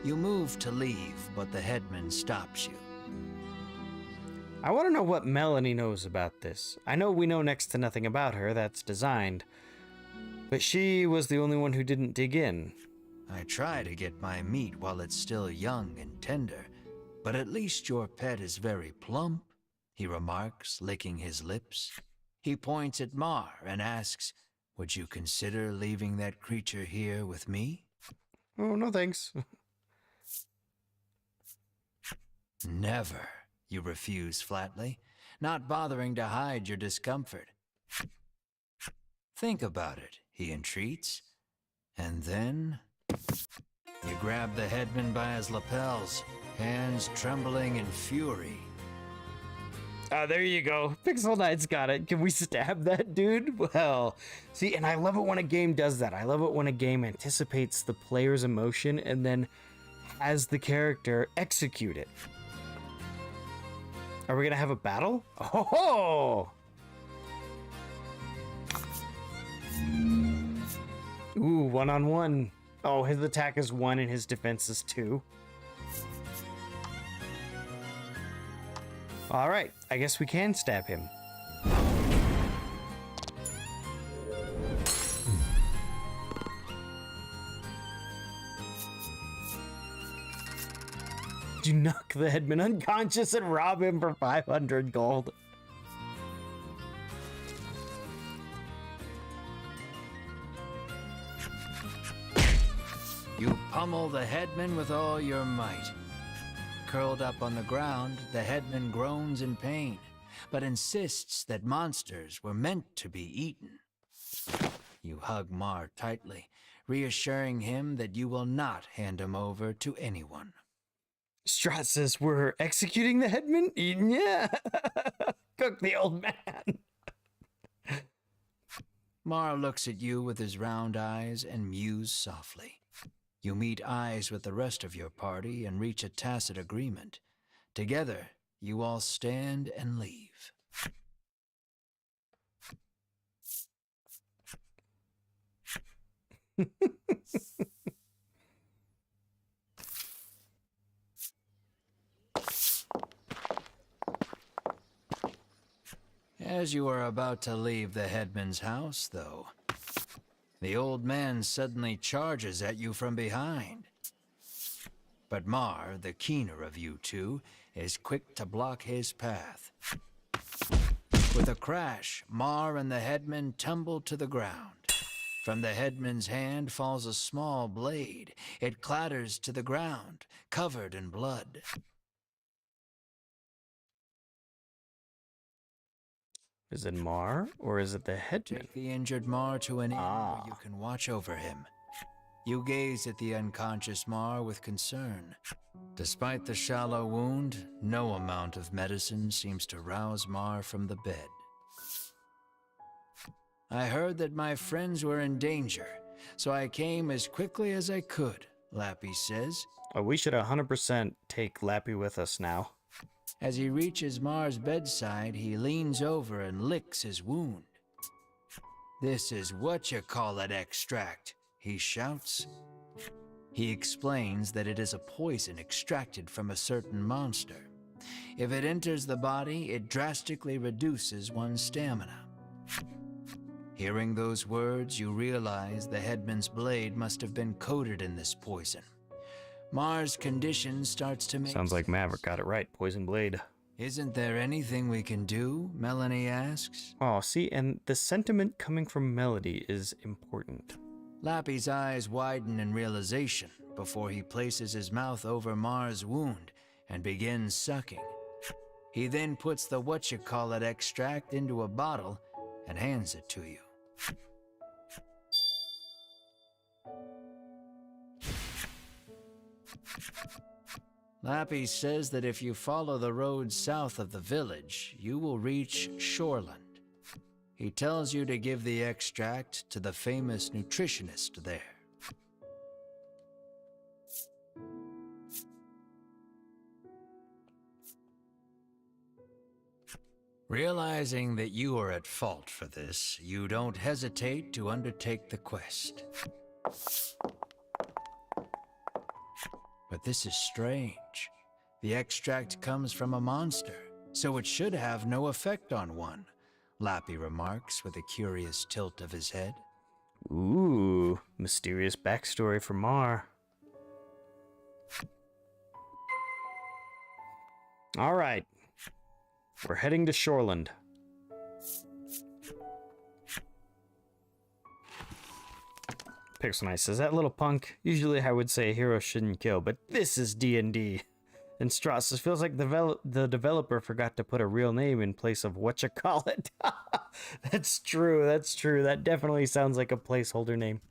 You move to leave, but the headman stops you. I want to know what Melanie knows about this. I know we know next to nothing about her, that's designed. But she was the only one who didn't dig in. I try to get my meat while it's still young and tender, but at least your pet is very plump, he remarks, licking his lips. He points at Mar and asks, would you consider leaving that creature here with me? Oh, no thanks. Never, you refuse flatly, not bothering to hide your discomfort. Think about it, he entreats. And then... you grab the headman by his lapels, hands trembling in fury. Ah, there you go. Pixel Knight's got it. Can we stab that dude? Well, see, and I love it when a game does that. I love it when a game anticipates the player's emotion and then has the character execute it. Are we gonna have a battle? Oh! Ooh, 1-on-1. Oh, his attack is 1 and his defense is 2. Alright, I guess we can stab him. You knock the headman unconscious and rob him for 500 gold. You pummel the headman with all your might. Curled up on the ground, the headman groans in pain, but insists that monsters were meant to be eaten. You hug Mar tightly, reassuring him that you will not hand him over to anyone. Strat says we're executing the headman? Yeah. Cook the old man. Mar looks at you with his round eyes and mews softly. You meet eyes with the rest of your party and reach a tacit agreement. Together, you all stand and leave. As you are about to leave the headman's house, though, the old man suddenly charges at you from behind. But Mar, the keener of you two, is quick to block his path. With a crash, Mar and the headman tumble to the ground. From the headman's hand falls a small blade. It clatters to the ground, covered in blood. Is it Mar or is it the headman? Take the injured Mar to an inn where you can watch over him. You gaze at the unconscious Mar with concern. Despite the shallow wound, no amount of medicine seems to rouse Mar from the bed. I heard that my friends were in danger, so I came as quickly as I could, Lappy says. Oh, we should 100% take Lappy with us now. As he reaches Mar's bedside, he leans over and licks his wound. This is what-you-call-it extract, he shouts. He explains that it is a poison extracted from a certain monster. If it enters the body, it drastically reduces one's stamina. Hearing those words, you realize the headman's blade must have been coated in this poison. Mar's condition starts to make Sounds like sense. Maverick got it right. Poison blade. Isn't there anything we can do? Melanie asks. Oh, see, and the sentiment coming from Melody is important. Lappy's eyes widen in realization before he places his mouth over Mar's wound and begins sucking. He then puts the what-you-call-it extract into a bottle and hands it to you. Lappy says that if you follow the road south of the village, you will reach Shoreland. He tells you to give the extract to the famous nutritionist there. Realizing that you are at fault for this, you don't hesitate to undertake the quest. But this is strange. The extract comes from a monster, so it should have no effect on one, Lappy remarks with a curious tilt of his head. Ooh, mysterious backstory for Mar. All right, we're heading to Shoreland. Pixel says, that little punk, usually I would say a hero shouldn't kill, but this is D&D. And Strauss says, feels like the developer forgot to put a real name in place of what-you-call-it. That's true, that's true. That definitely sounds like a placeholder name.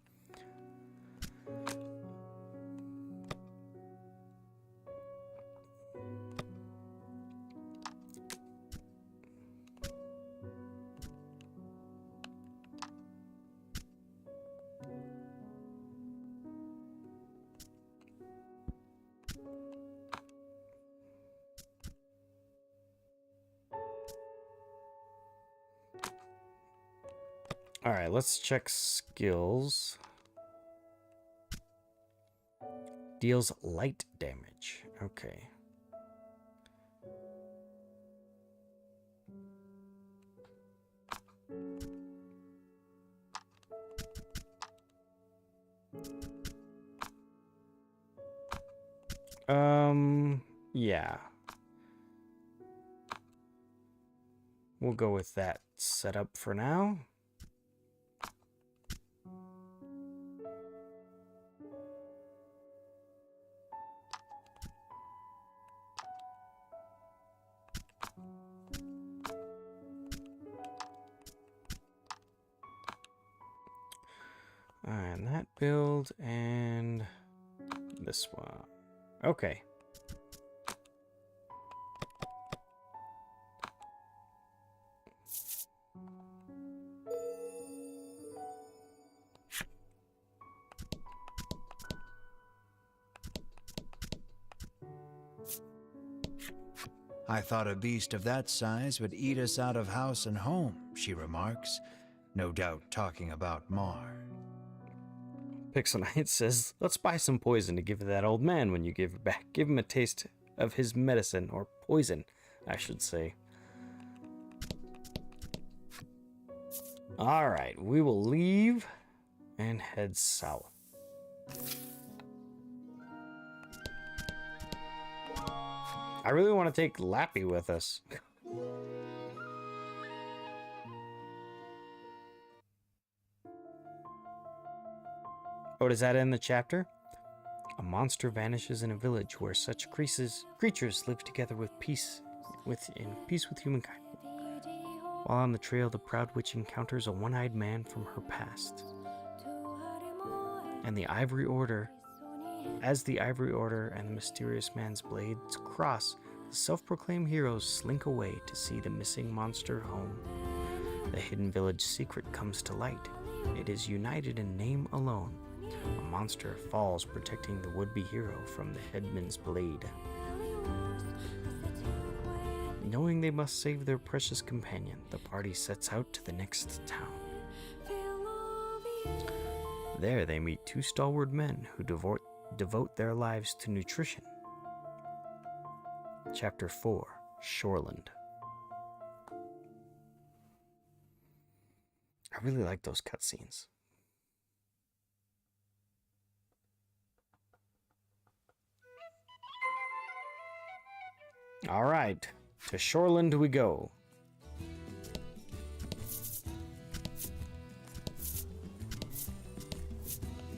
All right, let's check skills. Deals light damage. Okay. Yeah. We'll go with that setup for now. And that build and this one. Okay. I thought a beast of that size would eat us out of house and home, she remarks, no doubt talking about Mar. Pixelknight says, let's buy some poison to give to that old man when you give it back. Give him a taste of his medicine, or poison, I should say. Alright, we will leave and head south. I really want to take Lappy with us. Oh, does that end the chapter? A monster vanishes in a village where such creatures live together in peace with humankind. While on the trail, the Proud Witch encounters a one-eyed man from her past. And the Ivory Order, as the Ivory Order and the mysterious man's blades cross, the self-proclaimed heroes slink away to see the missing monster home. The hidden village secret comes to light. It is united in name alone. A monster falls protecting the would-be hero from the headman's blade. Knowing they must save their precious companion, the party sets out to the next town. There they meet two stalwart men who devote their lives to nutrition. Chapter 4, Shoreland. I really like those cutscenes. All right, to Shoreland we go.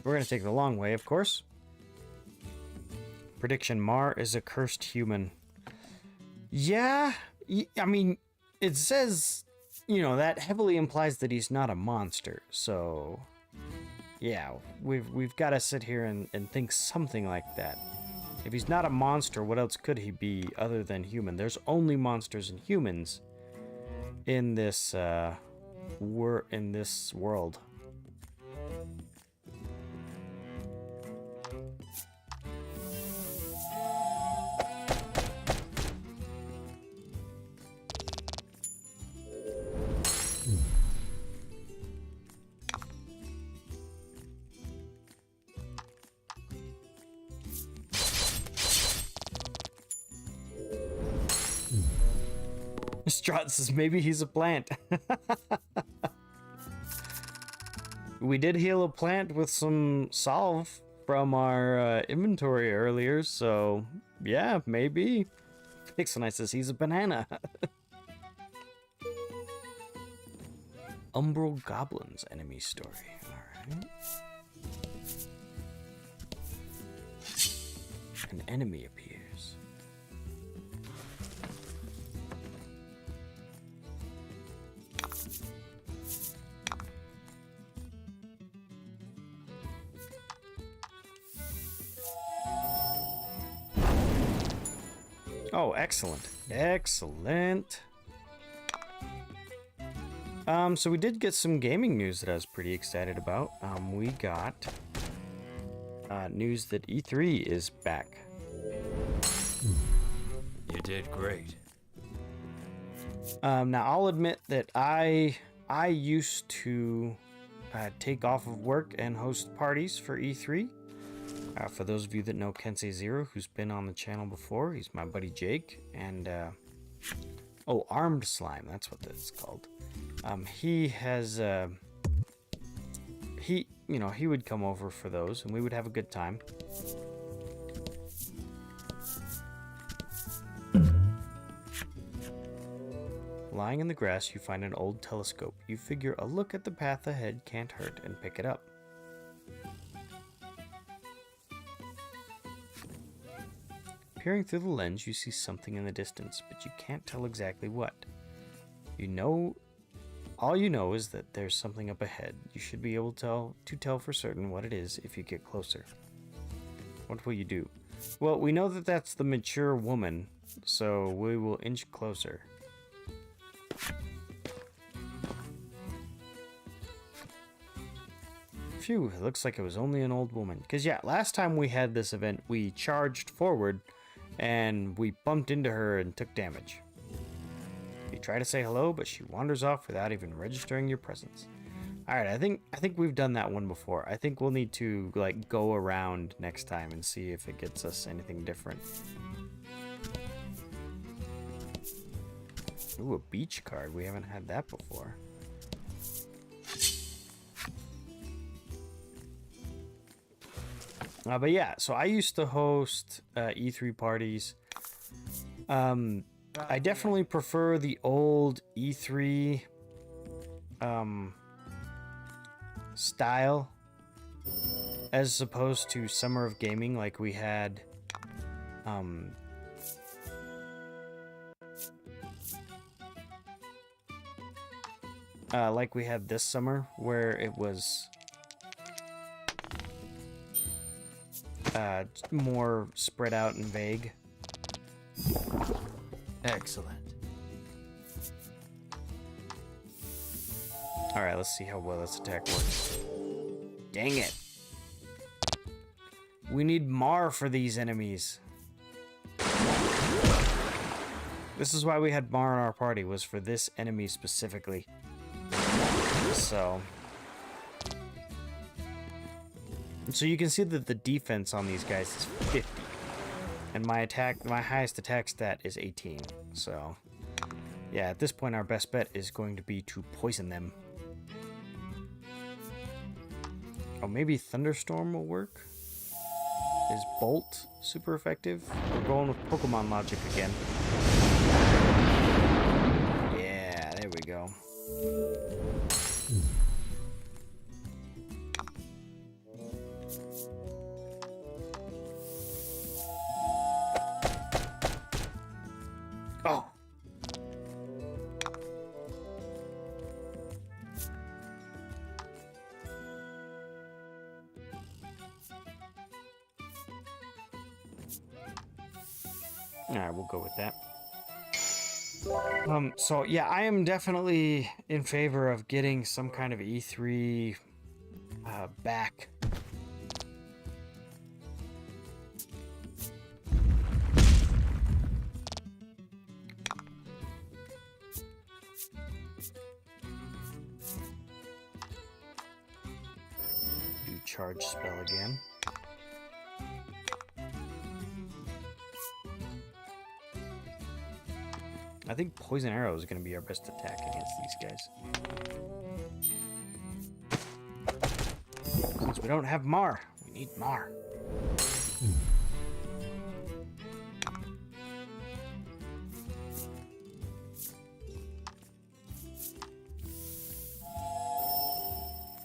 We're going to take the long way, of course. Prediction, Mar is a cursed human. Yeah, I mean, it says, that heavily implies that he's not a monster. So, yeah, we've got to sit here and think something like that. If he's not a monster, what else could he be other than human? There's only monsters and humans in this world. Strahd says maybe he's a plant. We did heal a plant with some salve from our inventory earlier, so yeah, maybe. Pixelknight says he's a banana. Umbral Goblins enemy story. Alright. An enemy appears. Oh, excellent. Excellent. So we did get some gaming news that I was pretty excited about. We got news that E3 is back. You did great. Now I'll admit that I I used to take off of work and host parties for E3. For those of you that know Kensei Zero, who's been on the channel before, he's my buddy Jake. And, oh, Armed Slime, that's what that's called. He has, he would come over for those, and we would have a good time. Lying in the grass, you find an old telescope. You figure a look at the path ahead can't hurt and pick it up. Peering through the lens, you see something in the distance, but you can't tell exactly what. All you know is that there's something up ahead. You should be able to tell for certain what it is if you get closer. What will you do? Well, we know that that's the mature woman, so we will inch closer. Phew, it looks like it was only an old woman. Because, yeah, last time we had this event, we charged forward, and we bumped into her and took damage. You try to say hello, but she wanders off without even registering your presence. Alright, I think we've done that one before. I think we'll need to, like, go around next time and see if it gets us anything different. Ooh, a beach card. We haven't had that before. But yeah, so I used to host E3 parties. I definitely prefer the old E3 style as opposed to Summer of Gaming like we had this summer, where it was more spread out and vague. Excellent. Alright, let's see how well this attack works. Dang it. We need Mar for these enemies. This is why we had Mar in our party, was for this enemy specifically. So you can see that the defense on these guys is 50. And my highest attack stat is 18. So yeah, at this point our best bet is going to be to poison them. Oh, maybe Thunderstorm will work? Is Bolt super effective? We're going with Pokemon logic again. Yeah, there we go. Oh! Alright, we'll go with that. So yeah, I am definitely in favor of getting some kind of E3 back. Do charge spell again. I think Poison Arrow is going to be our best attack against these guys. Since we don't have Mar, we need Mar.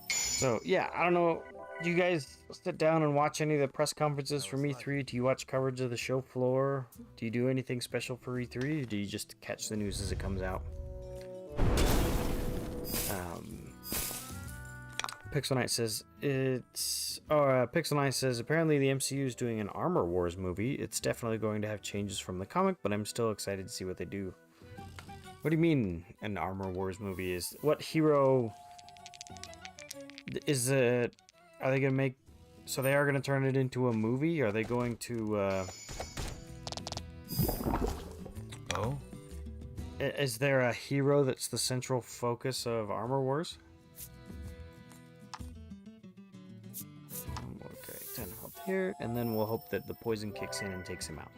So, yeah, I don't know. Do you guys sit down and watch any of the press conferences from E3? Do you watch coverage of the show floor? Do you do anything special for E3? Or do you just catch the news as it comes out? Pixel Knight says Pixel Knight says apparently the MCU is doing an Armor Wars movie. It's definitely going to have changes from the comic, but I'm still excited to see what they do. What do you mean an Armor Wars movie? Is what hero is it? Are they gonna make? So they are gonna turn it into a movie? Are they going to? Oh. Is there a hero that's the central focus of Armor Wars? Okay, 10 health here, and then we'll hope that the poison kicks in and takes him out.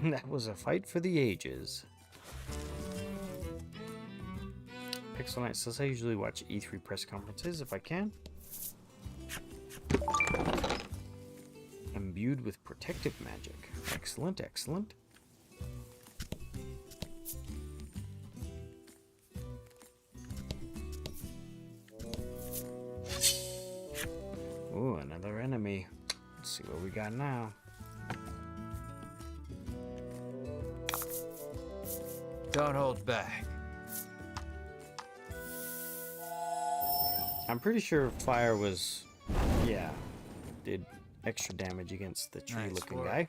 That was a fight for the ages. Pixel Knight says I usually watch E3 press conferences if I can. Imbued with protective magic. Excellent, excellent. Ooh, another enemy. Let's see what we got now. Don't hold back. I'm pretty sure fire was, yeah, did extra damage against the tree-looking guy.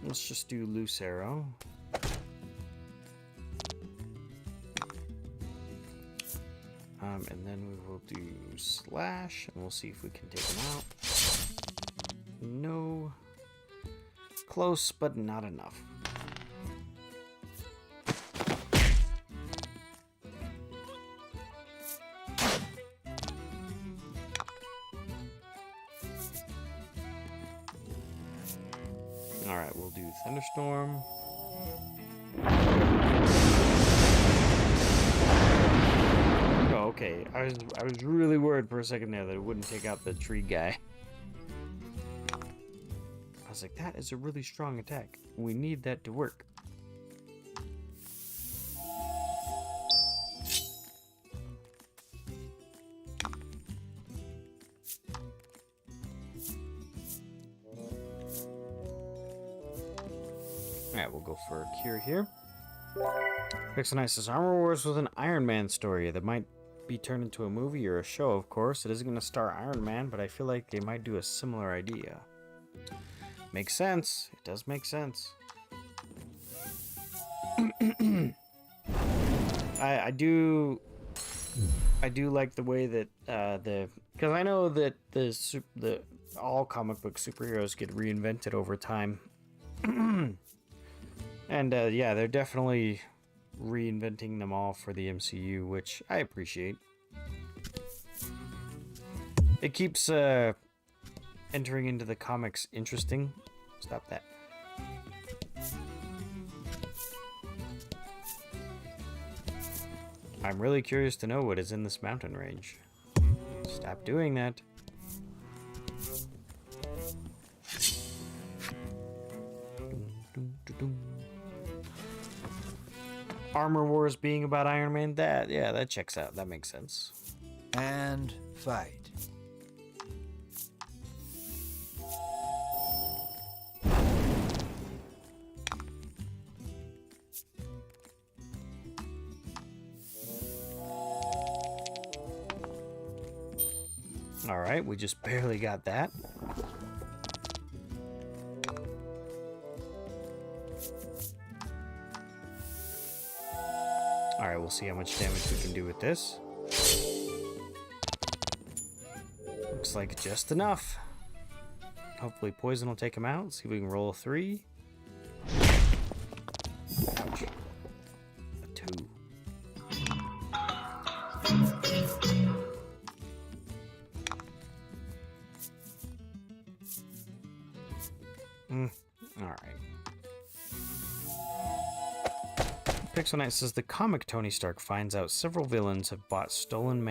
Let's just do loose arrow. And then we will do slash, and we'll see if we can take him out. No. Close, but not enough. Alright, we'll do thunderstorm. Oh, okay. I was really worried for a second there that it wouldn't take out the tree guy. I was like, that is a really strong attack. We need that to work. Alright, we'll go for a cure here. Pixel says Armor Wars was an Iron Man story that might be turned into a movie or a show, of course. It isn't going to star Iron Man, but I feel like they might do a similar idea. Makes sense. It does make sense. I do like the way that because I know that the all comic book superheroes get reinvented over time. And yeah, they're definitely reinventing them all for the MCU, which I appreciate. It keeps entering into the comics interesting. Stop that. I'm really curious to know what is in this mountain range. Stop doing that. Armor Wars being about Iron Man, that checks out. That makes sense. And fight. Alright, we just barely got that. Alright, we'll see how much damage we can do with this. Looks like just enough. Hopefully poison will take him out. See if we can roll a 3. Ouch. A 2. Alright. Pixel Knight says the comic Tony Stark finds out several villains have bought stolen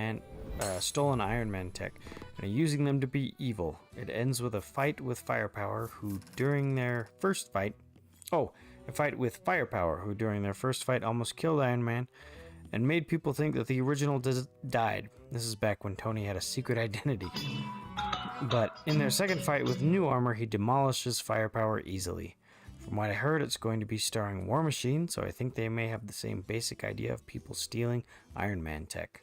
Iron Man tech and are using them to be evil. It ends with a fight with Firepower, who during their first fight almost killed Iron Man and made people think that the original died. This is back when Tony had a secret identity. But in their second fight with new armor, he demolishes Firepower easily. From what I heard, it's going to be starring War Machine, so I think they may have the same basic idea of people stealing Iron Man tech.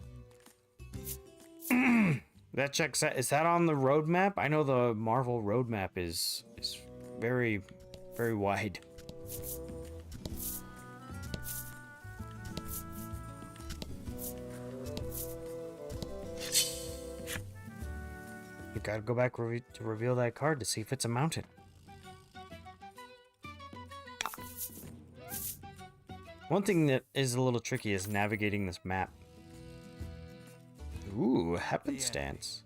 That checks out. Is that on the roadmap? I know the Marvel roadmap is very, very wide. You gotta go back to reveal that card to see if it's a mountain. One thing that is a little tricky is navigating this map. Ooh, happenstance.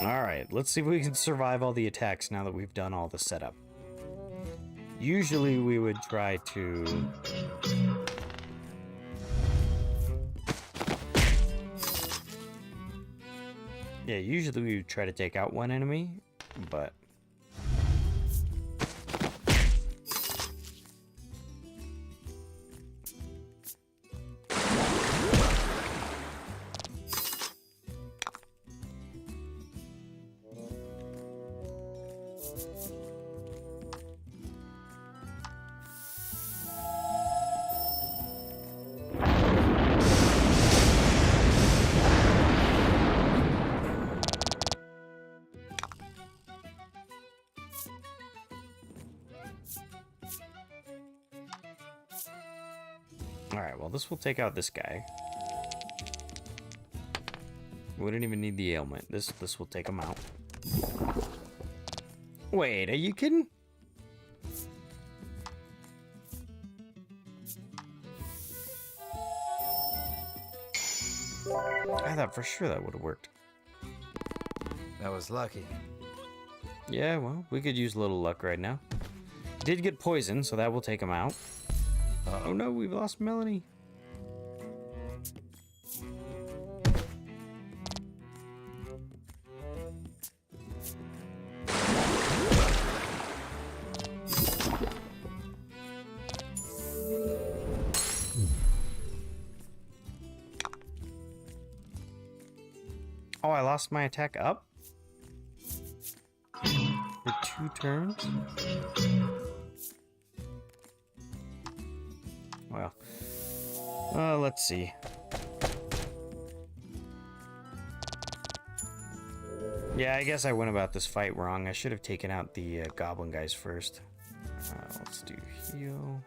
Alright, let's see if we can survive all the attacks now that we've done all the setup. Usually we would try to... Yeah, usually we would try to take out one enemy, but... Alright, well this will take out this guy. We wouldn't even need the ailment. This will take him out. Wait, are you kidding? I thought for sure that would have worked. That was lucky. Yeah, well, we could use a little luck right now. Did get poisoned, so that will take him out. Oh no, we've lost Melanie. Oh, I lost my attack up? For 2 turns? Well, let's see. Yeah, I guess I went about this fight wrong. I should have taken out the goblin guys first. Let's do heal.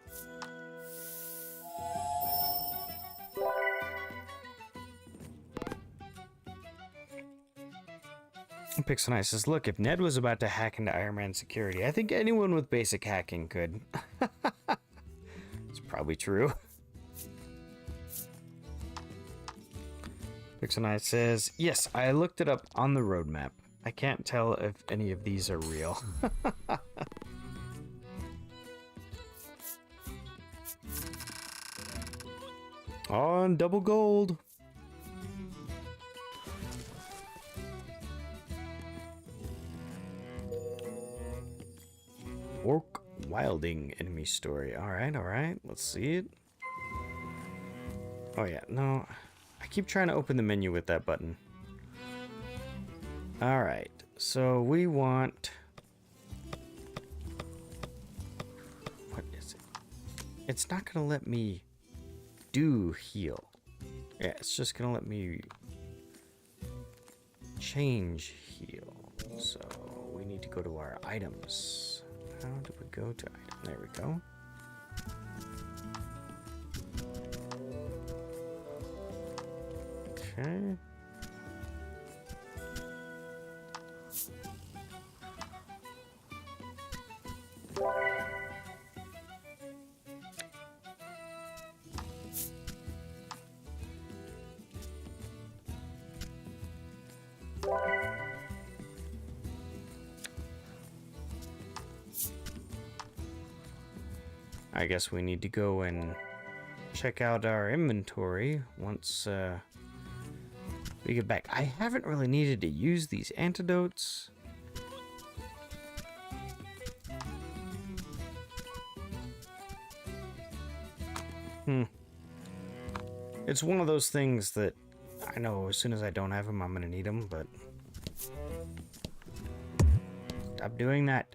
Pixelnice says, look, if Ned was about to hack into Iron Man's security, I think anyone with basic hacking could. It's probably true. Pixelnice says, yes, I looked it up on the roadmap. I can't tell if any of these are real. On double gold. Orc Wilding enemy story. Alright, let's see it. Oh yeah, no. I keep trying to open the menu with that button. Alright, so we want... What is it? It's not gonna let me do heal. Yeah, it's just gonna let me change heal. So we need to go to our items. How do we go to item? There we go. Okay. I guess we need to go and check out our inventory once we get back. I haven't really needed to use these antidotes. It's one of those things that I know as soon as I don't have them, I'm gonna need them, but stop doing that.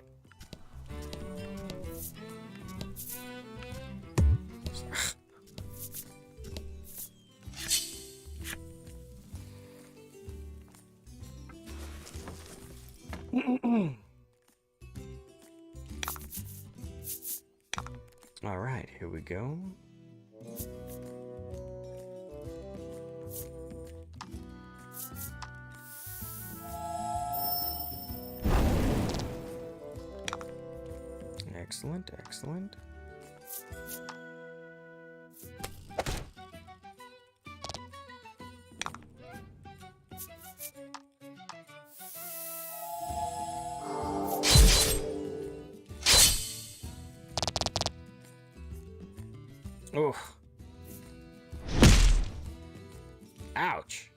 All right, here we go. Excellent, excellent. Oh. Ouch.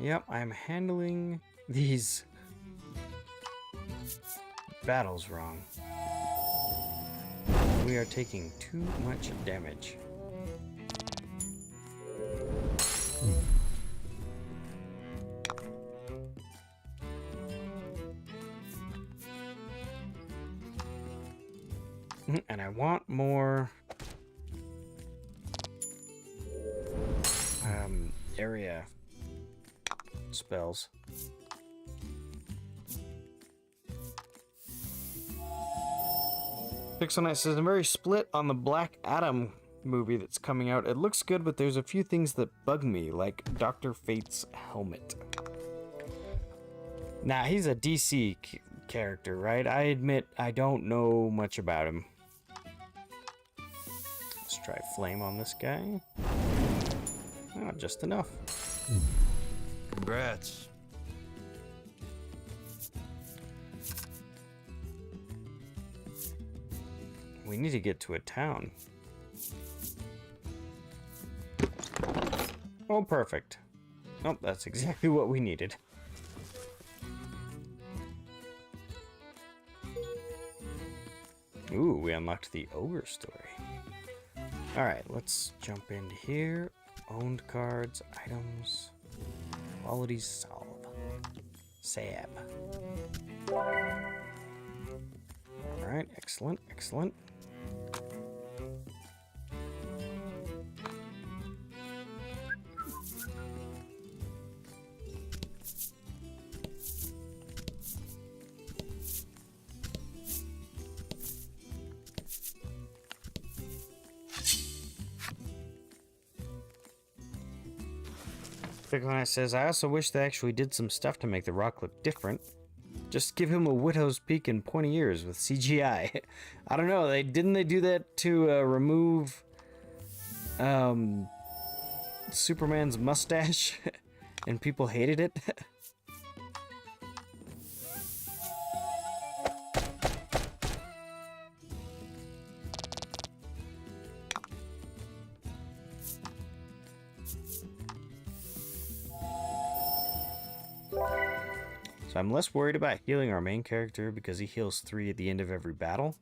Yep, I'm handling these battles wrong. We are taking too much damage. And I want more area spells. Pixel says, I'm very split on the Black Adam movie that's coming out. It looks good, but there's a few things that bug me, like Dr. Fate's helmet. Nah, he's a DC character, right? I admit I don't know much about him. Let's try flame on this guy. Oh, just enough. Congrats. We need to get to a town. Oh, perfect. Oh, that's exactly what we needed. Ooh, we unlocked the ogre story. Alright, let's jump into here. Owned cards, items, qualities, solve. Sab. Alright, excellent, excellent. Pickle says, I also wish they actually did some stuff to make the rock look different. Just give him a widow's peak and pointy ears with CGI. I don't know, didn't they do that to remove Superman's mustache and people hated it? So I'm less worried about healing our main character because he heals 3 at the end of every battle.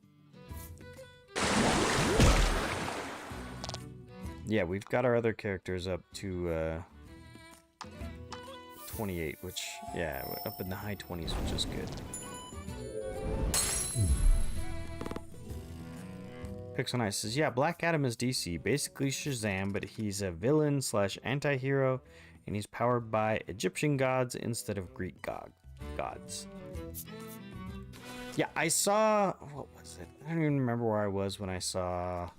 Yeah, we've got our other characters up to 28, which, yeah, up in the high 20s, which is good. Pixel says, yeah, Black Adam is DC, basically Shazam, but he's a villain slash anti-hero, and he's powered by Egyptian gods instead of Greek gods. Yeah, I saw... What was it? I don't even remember where I was when I saw...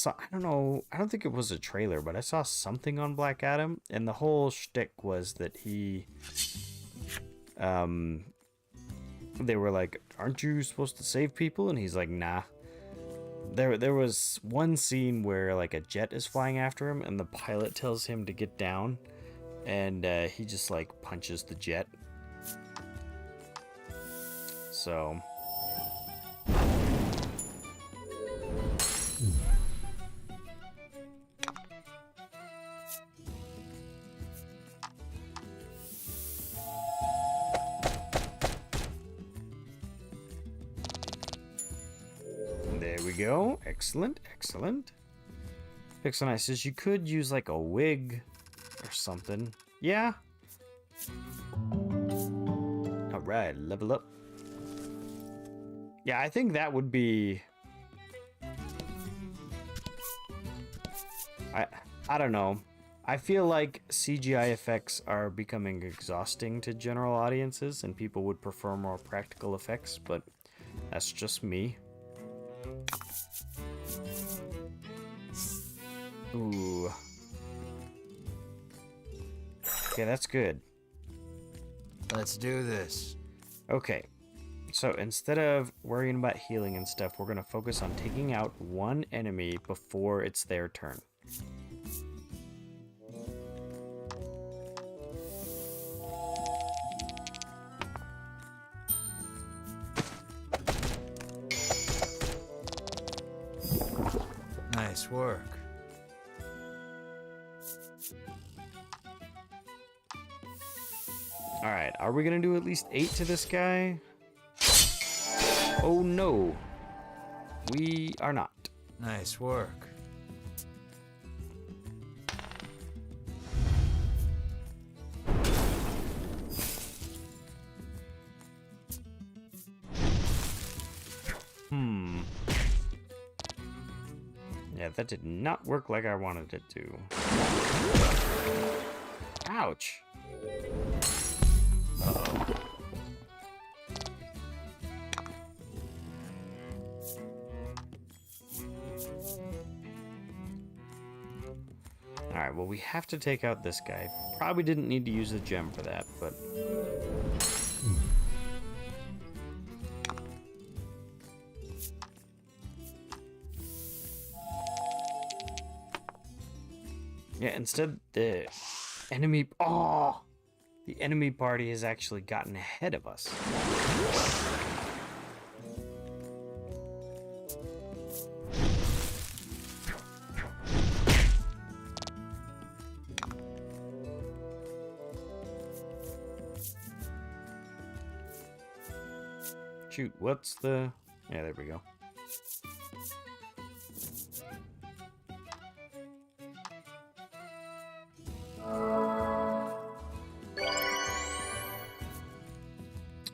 I don't know. I don't think it was a trailer, but I saw something on Black Adam, and the whole shtick was that he... They were like, aren't you supposed to save people? And he's like, nah. There was one scene where like a jet is flying after him, and the pilot tells him to get down. And he just like punches the jet. So we go. Excellent, excellent. Pixelnice says you could use like a wig or something. Yeah. Alright, level up. Yeah, I think that would be... I don't know. I feel like CGI effects are becoming exhausting to general audiences and people would prefer more practical effects, but that's just me. Ooh. Okay, that's good. Let's do this. Okay. So instead of worrying about healing and stuff, we're going to focus on taking out one enemy before it's their turn. Nice work. Alright, are we going to do at least 8 to this guy? Oh no. We are not. Nice work. Yeah, that did not work like I wanted it to. Ouch. Uh-oh. Alright, well, we have to take out this guy. Probably didn't need to use the gem for that, but... Yeah, instead, the enemy... Oh! The enemy party has actually gotten ahead of us. Shoot, what's the... Yeah, there we go.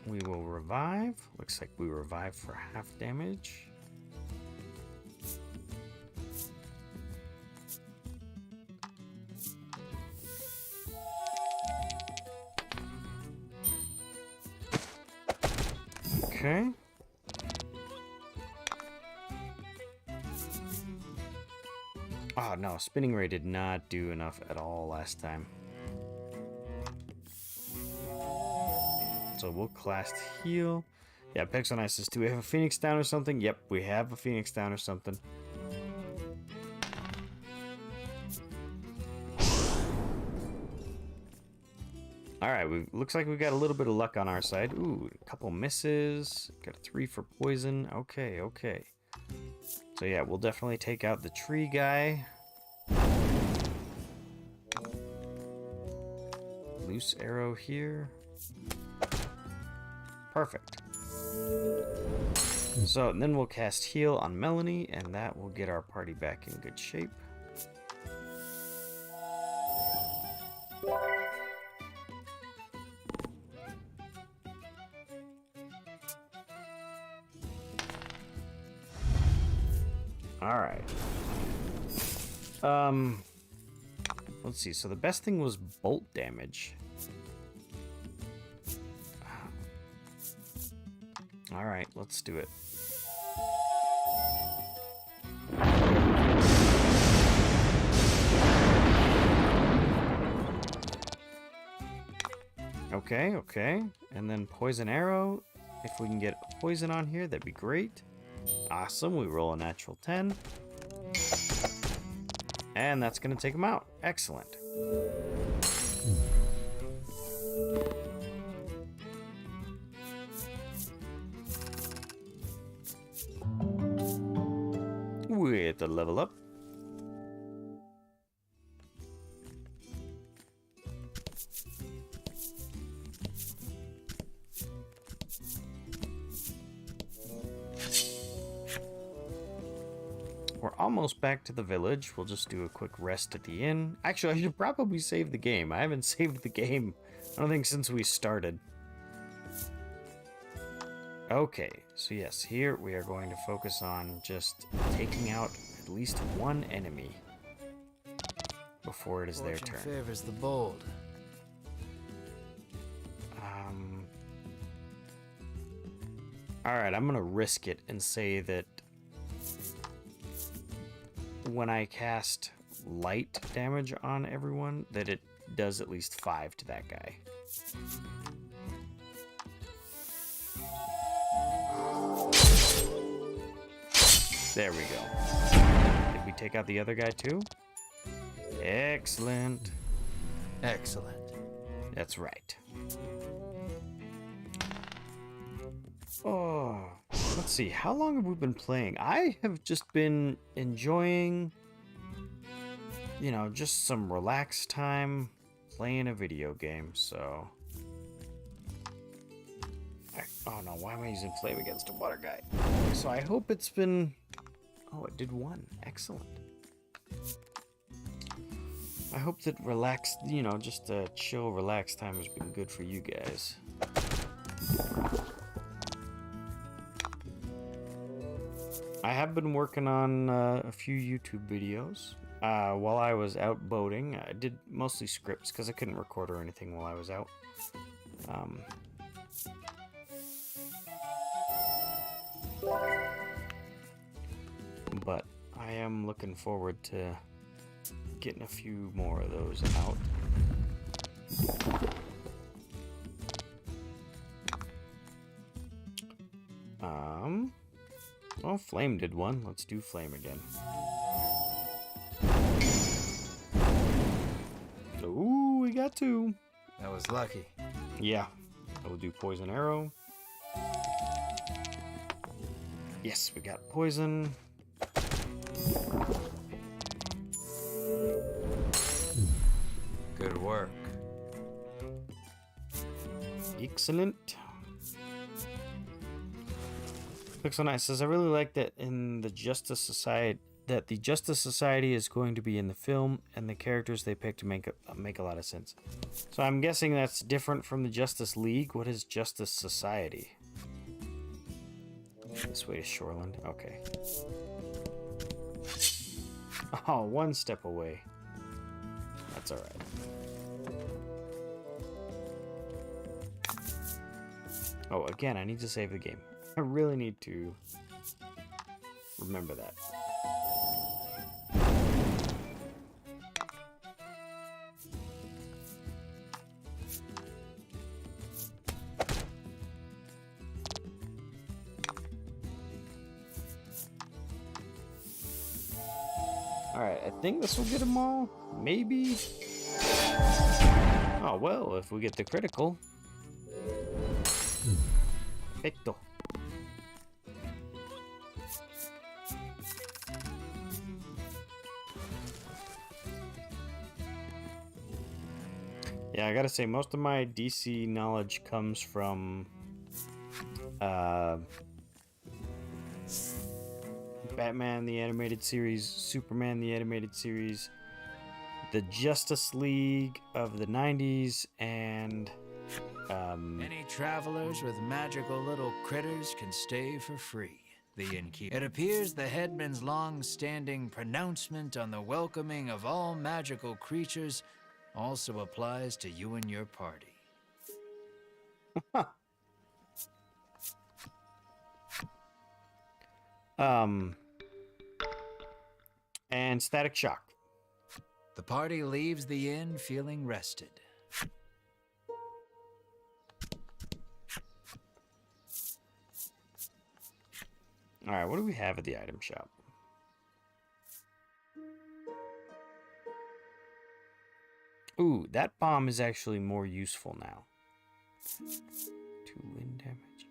We will revive. Looks like we revive for half damage. Okay. Oh no, spinning ray did not do enough at all last time. So we'll class heal. Yeah, Pixelnice says, do we have a Phoenix down or something? Yep, we have a Phoenix down or something. Alright, looks like we got a little bit of luck on our side. Ooh, a couple misses. Got a 3 for poison. Okay, okay. So yeah, we'll definitely take out the tree guy. Loose arrow here. Perfect. So and then we'll cast heal on Melanie, and that will get our party back in good shape. All right. Let's see. So the best thing was bolt damage. All right, let's do it. Okay, okay. And then poison arrow. If we can get poison on here, that'd be great. Awesome, we roll a natural 10. And that's gonna take him out. Excellent. With the level up. We're almost back to the village. We'll just do a quick rest at the inn. Actually, I should probably save the game. I haven't saved the game, I don't think, since we started. Okay, so yes, here we are going to focus on just taking out at least one enemy before it is their turn. Favors the bold. Alright, I'm gonna risk it and say that when I cast light damage on everyone, that it does at least 5 to that guy. There we go. Did we take out the other guy too? Excellent. Excellent. That's right. Oh, let's see. How long have we been playing? I have just been enjoying, you know, just some relaxed time playing a video game, so... oh no, why am I using Flame against a water guy? So I hope it's been... oh, it did 1. Excellent. I hope that relaxed, you know, just a chill, relaxed time has been good for you guys. I have been working on a few YouTube videos while I was out boating. I did mostly scripts because I couldn't record or anything while I was out. But I am looking forward to getting a few more of those out. Well, Flame did 1. Let's do Flame again. Ooh, we got 2. That was lucky. Yeah. We'll do Poison Arrow. Yes, we got Poison. Good work. Excellent. Looks so nice. Says I really like that in the Justice Society, that the Justice Society is going to be in the film, and the characters they picked make a lot of sense. So I'm guessing that's different from the Justice League. What is Justice Society? This way to Shoreland. Okay. Oh, 1 step away. That's all right. Oh, again, I need to save the game. I really need to remember that. Alright, I think this will get them all. Maybe. Oh, well, if we get the critical. Perfecto. Yeah, I gotta say, most of my DC knowledge comes from Batman the Animated Series, Superman the Animated Series, the Justice League of the 90s, and Any travelers with magical little critters can stay for free. The innkeeper. It appears the headman's long-standing pronouncement on the welcoming of all magical creatures also applies to you and your party. And Static Shock. The party leaves the inn feeling rested. Alright, what do we have at the item shop? Ooh, that bomb is actually more useful now. 2 wind damage.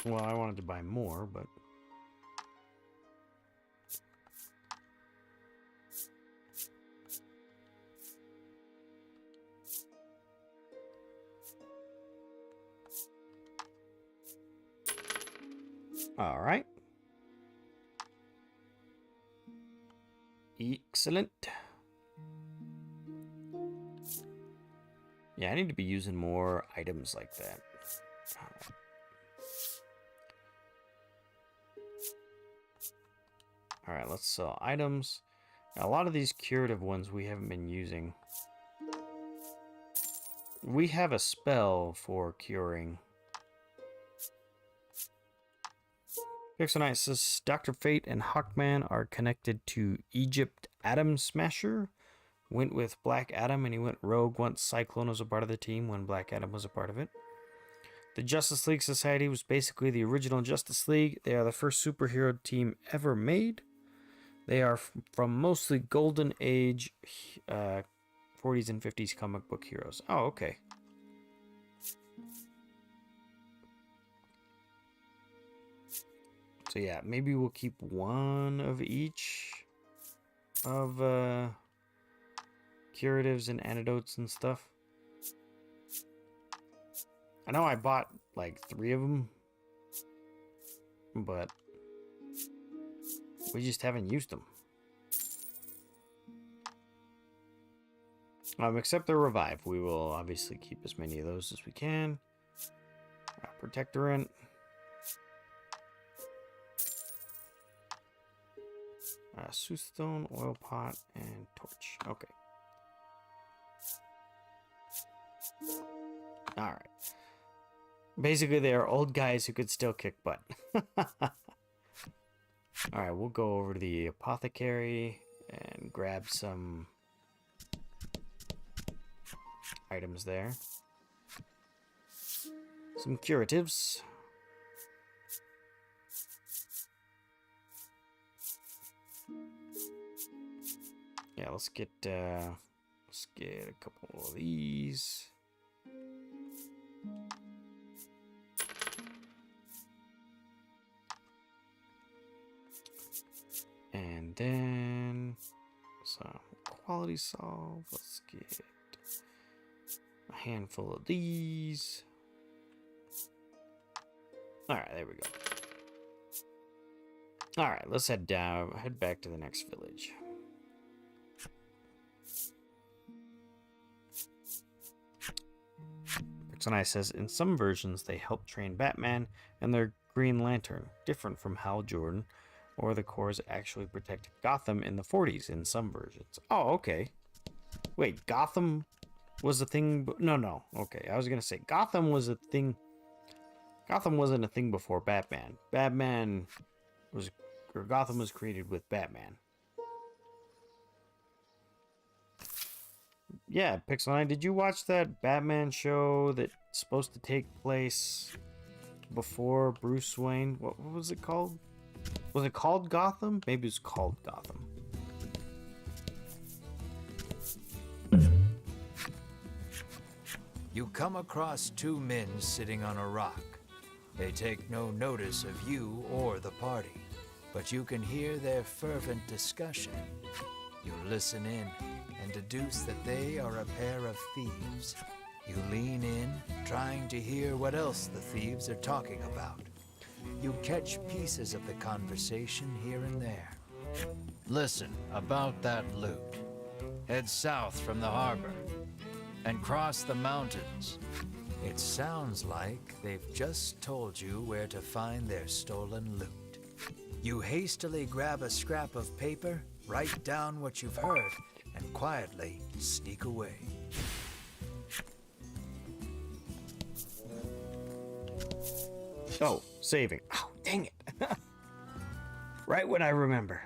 Well, I wanted to buy more, but... All right. Excellent. Yeah, I need to be using more items like that. All right, let's sell items. Now, a lot of these curative ones we haven't been using. We have a spell for curing. Pixelnight says Dr. Fate and Hawkman are connected to Egypt Atom Smasher. Went with Black Adam and he went rogue once Cyclone was a part of the team when Black Adam was a part of it. The Justice League Society was basically the original Justice League. They are the first superhero team ever made. They are from mostly Golden Age 40s and 50s comic book heroes. Oh, okay. So yeah, maybe we'll keep one of each of curatives and antidotes and stuff. I know I bought like 3 of them, but we just haven't used them. Except the revive. We will obviously keep as many of those as we can. Protectorant. Soothstone, oil pot, and torch. Okay. Alright. Basically, they are old guys who could still kick butt. Alright, we'll go over to the apothecary and grab some items there. Some curatives. Yeah, let's get a couple of these. And then some quality solve. Let's get a handful of these. All right, there we go. All right, let's head back to the next village. Pixelnight says, in some versions, they help train Batman and their Green Lantern, different from Hal Jordan, or the Corps actually protected Gotham in the 40s in some versions. Oh, okay. Wait, Gotham was a thing? No. Okay, I was going to say, Gotham was a thing. Gotham wasn't a thing before Batman. Gotham was created with Batman. Yeah, Pixel9, did you watch that Batman show that's supposed to take place before Bruce Wayne? What was it called? Was it called Gotham? Maybe it was called Gotham. You come across 2 men sitting on a rock. They take no notice of you or the party, but you can hear their fervent discussion. You listen in and deduce that they are a pair of thieves. You lean in, trying to hear what else the thieves are talking about. You catch pieces of the conversation here and there. Listen about that loot. Head south from the harbor and cross the mountains. It sounds like they've just told you where to find their stolen loot. You hastily grab a scrap of paper, write down what you've heard, and quietly sneak away. Oh, saving. Oh, dang it. Right when I remember.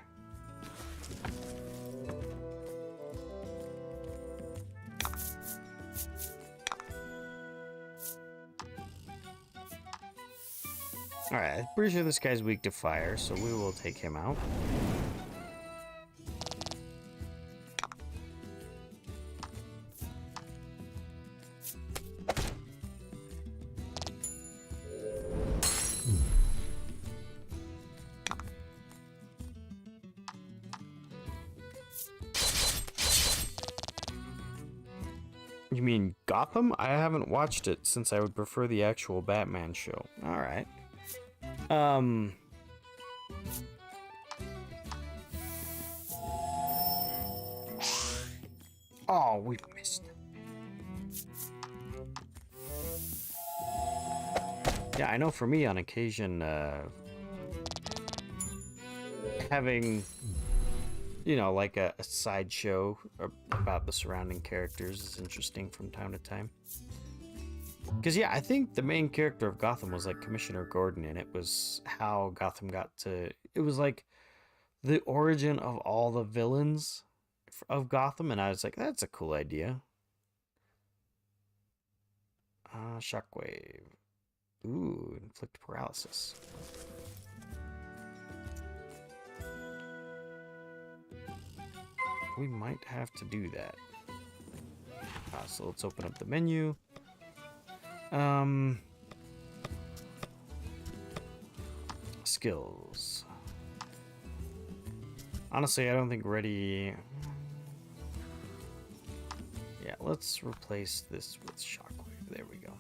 Alright, I'm pretty sure this guy's weak to fire, so we will take him out. You mean Gotham? I haven't watched it since I would prefer the actual Batman show. Alright. Oh, we missed. Yeah, I know for me on occasion, having, you know, like a sideshow about the surrounding characters is interesting from time to time. Because, yeah, I think the main character of Gotham was like Commissioner Gordon, and it was how Gotham got to. It was like the origin of all the villains of Gotham, and I was like, that's a cool idea. Shockwave. Ooh, inflict paralysis. We might have to do that. So let's open up the menu. Skills. Honestly, I don't think ready. Yeah, let's replace this with Shockwave. There we go.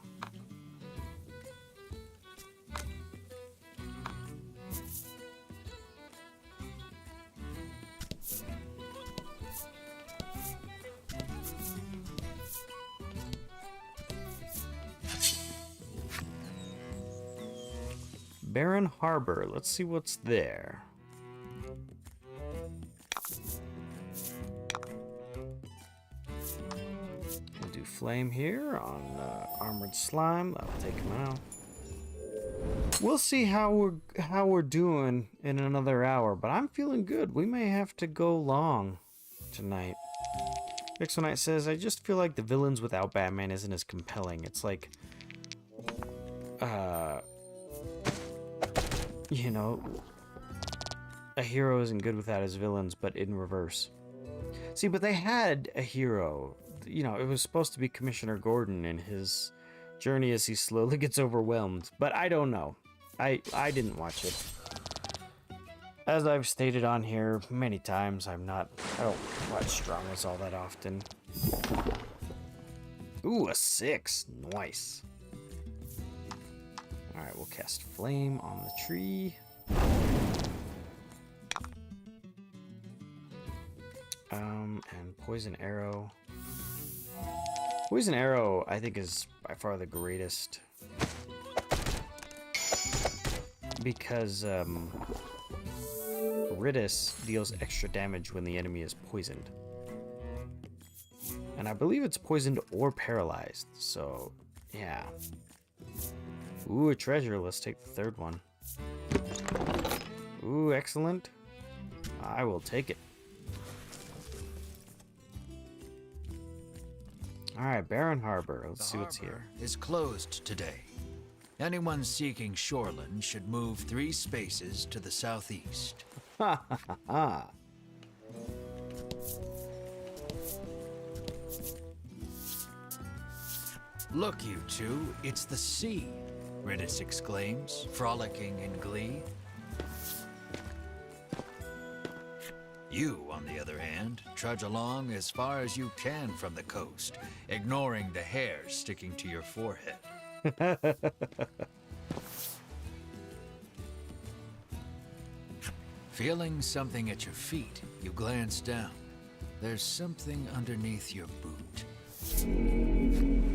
Barren Harbor. Let's see what's there. We'll do flame here on armored slime. That'll take him out. We'll see how we're doing in another hour, but I'm feeling good. We may have to go long tonight. Pixel says, I just feel like the villains without Batman isn't as compelling. It's like, you know, a hero isn't good without his villains, but in reverse. See, but they had a hero. You know, it was supposed to be Commissioner Gordon and his journey as he slowly gets overwhelmed. But I don't know. I didn't watch it. As I've stated on here many times, I don't watch dramas all that often. Ooh, a 6. Nice. Alright, we'll cast Flame on the tree. And Poison Arrow. Poison Arrow, I think, is by far the greatest. Because, Ridis deals extra damage when the enemy is poisoned. And I believe it's poisoned or paralyzed, so, yeah. Ooh, a treasure. Let's take the third one. Ooh, excellent. I will take it. Alright, Barren Harbor. Let's see what's here. Is closed today. Anyone seeking shoreland should move 3 spaces to the southeast. Ha ha ha ha. Look, you two, it's the sea, Ridis exclaims, frolicking in glee. You, on the other hand, trudge along as far as you can from the coast, ignoring the hair sticking to your forehead. Feeling something at your feet, you glance down. There's something underneath your boot.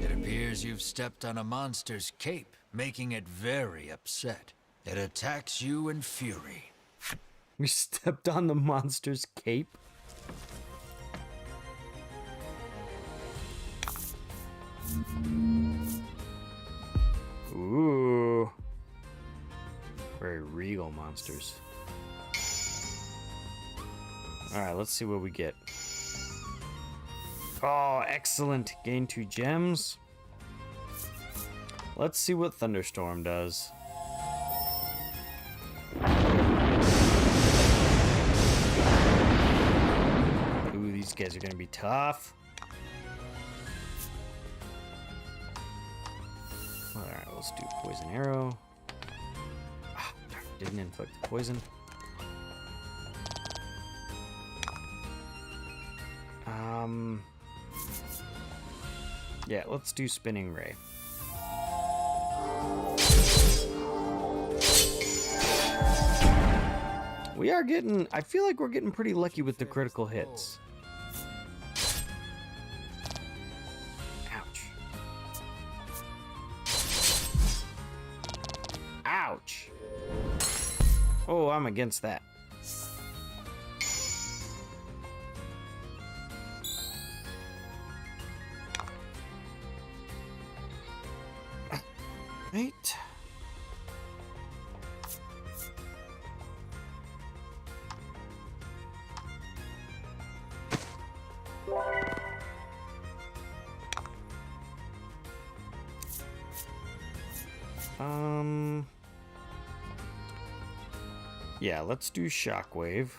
It appears you've stepped on a monster's cape, making it very upset. It attacks you in fury. We stepped on the monster's cape. Ooh. Very regal monsters. Alright, let's see what we get. Oh, excellent. Gain 2 gems. Let's see what Thunderstorm does. Ooh, these guys are gonna be tough. Alright, let's do Poison Arrow. Ah, didn't inflict the poison. Yeah, let's do Spinning Ray. We are getting... I feel like we're getting pretty lucky with the critical hits. Ouch. Ouch. Oh, I'm against that. Right. Yeah, let's do Shockwave.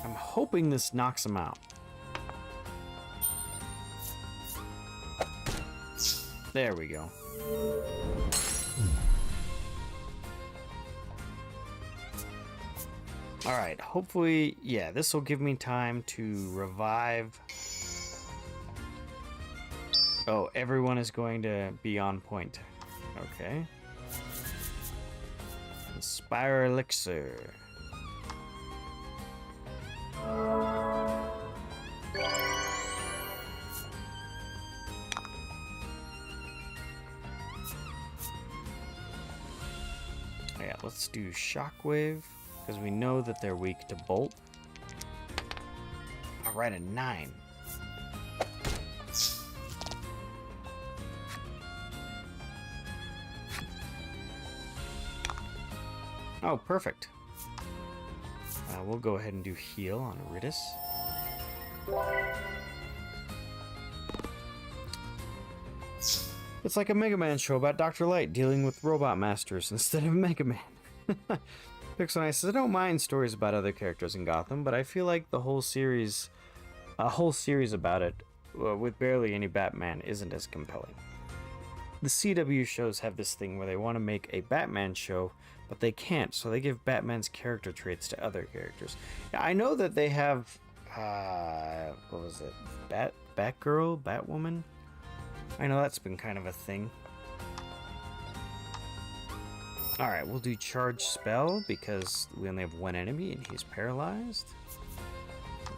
I'm hoping this knocks him out. There we go. Alright, hopefully, yeah, this will give me time to revive. Oh, everyone is going to be on point. Okay. Inspire Elixir. Yeah, let's do Shockwave, because we know that they're weak to Bolt. Alright, a 9. Oh, perfect. We'll go ahead and do heal on Aridus. It's like a Mega Man show about Dr. Light dealing with robot masters instead of Mega Man. Pixel says, I don't mind stories about other characters in Gotham, but I feel like a whole series about it, with barely any Batman, isn't as compelling. The CW shows have this thing where they want to make a Batman show, but they can't, so they give Batman's character traits to other characters. Now, I know that they have, what was it, Batgirl, Batwoman? I know that's been kind of a thing. Alright, we'll do Charge Spell, because we only have one enemy and he's paralyzed.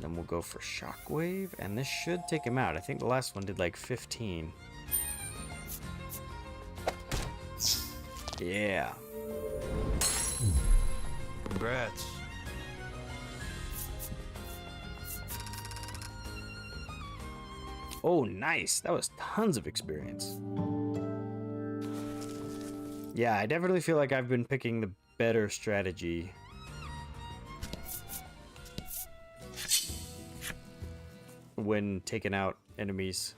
Then we'll go for Shockwave, and this should take him out. I think the last one did like 15. Yeah. Congrats. Oh, nice. That was tons of experience. Yeah, I definitely feel like I've been picking the better strategy. When taking out enemies.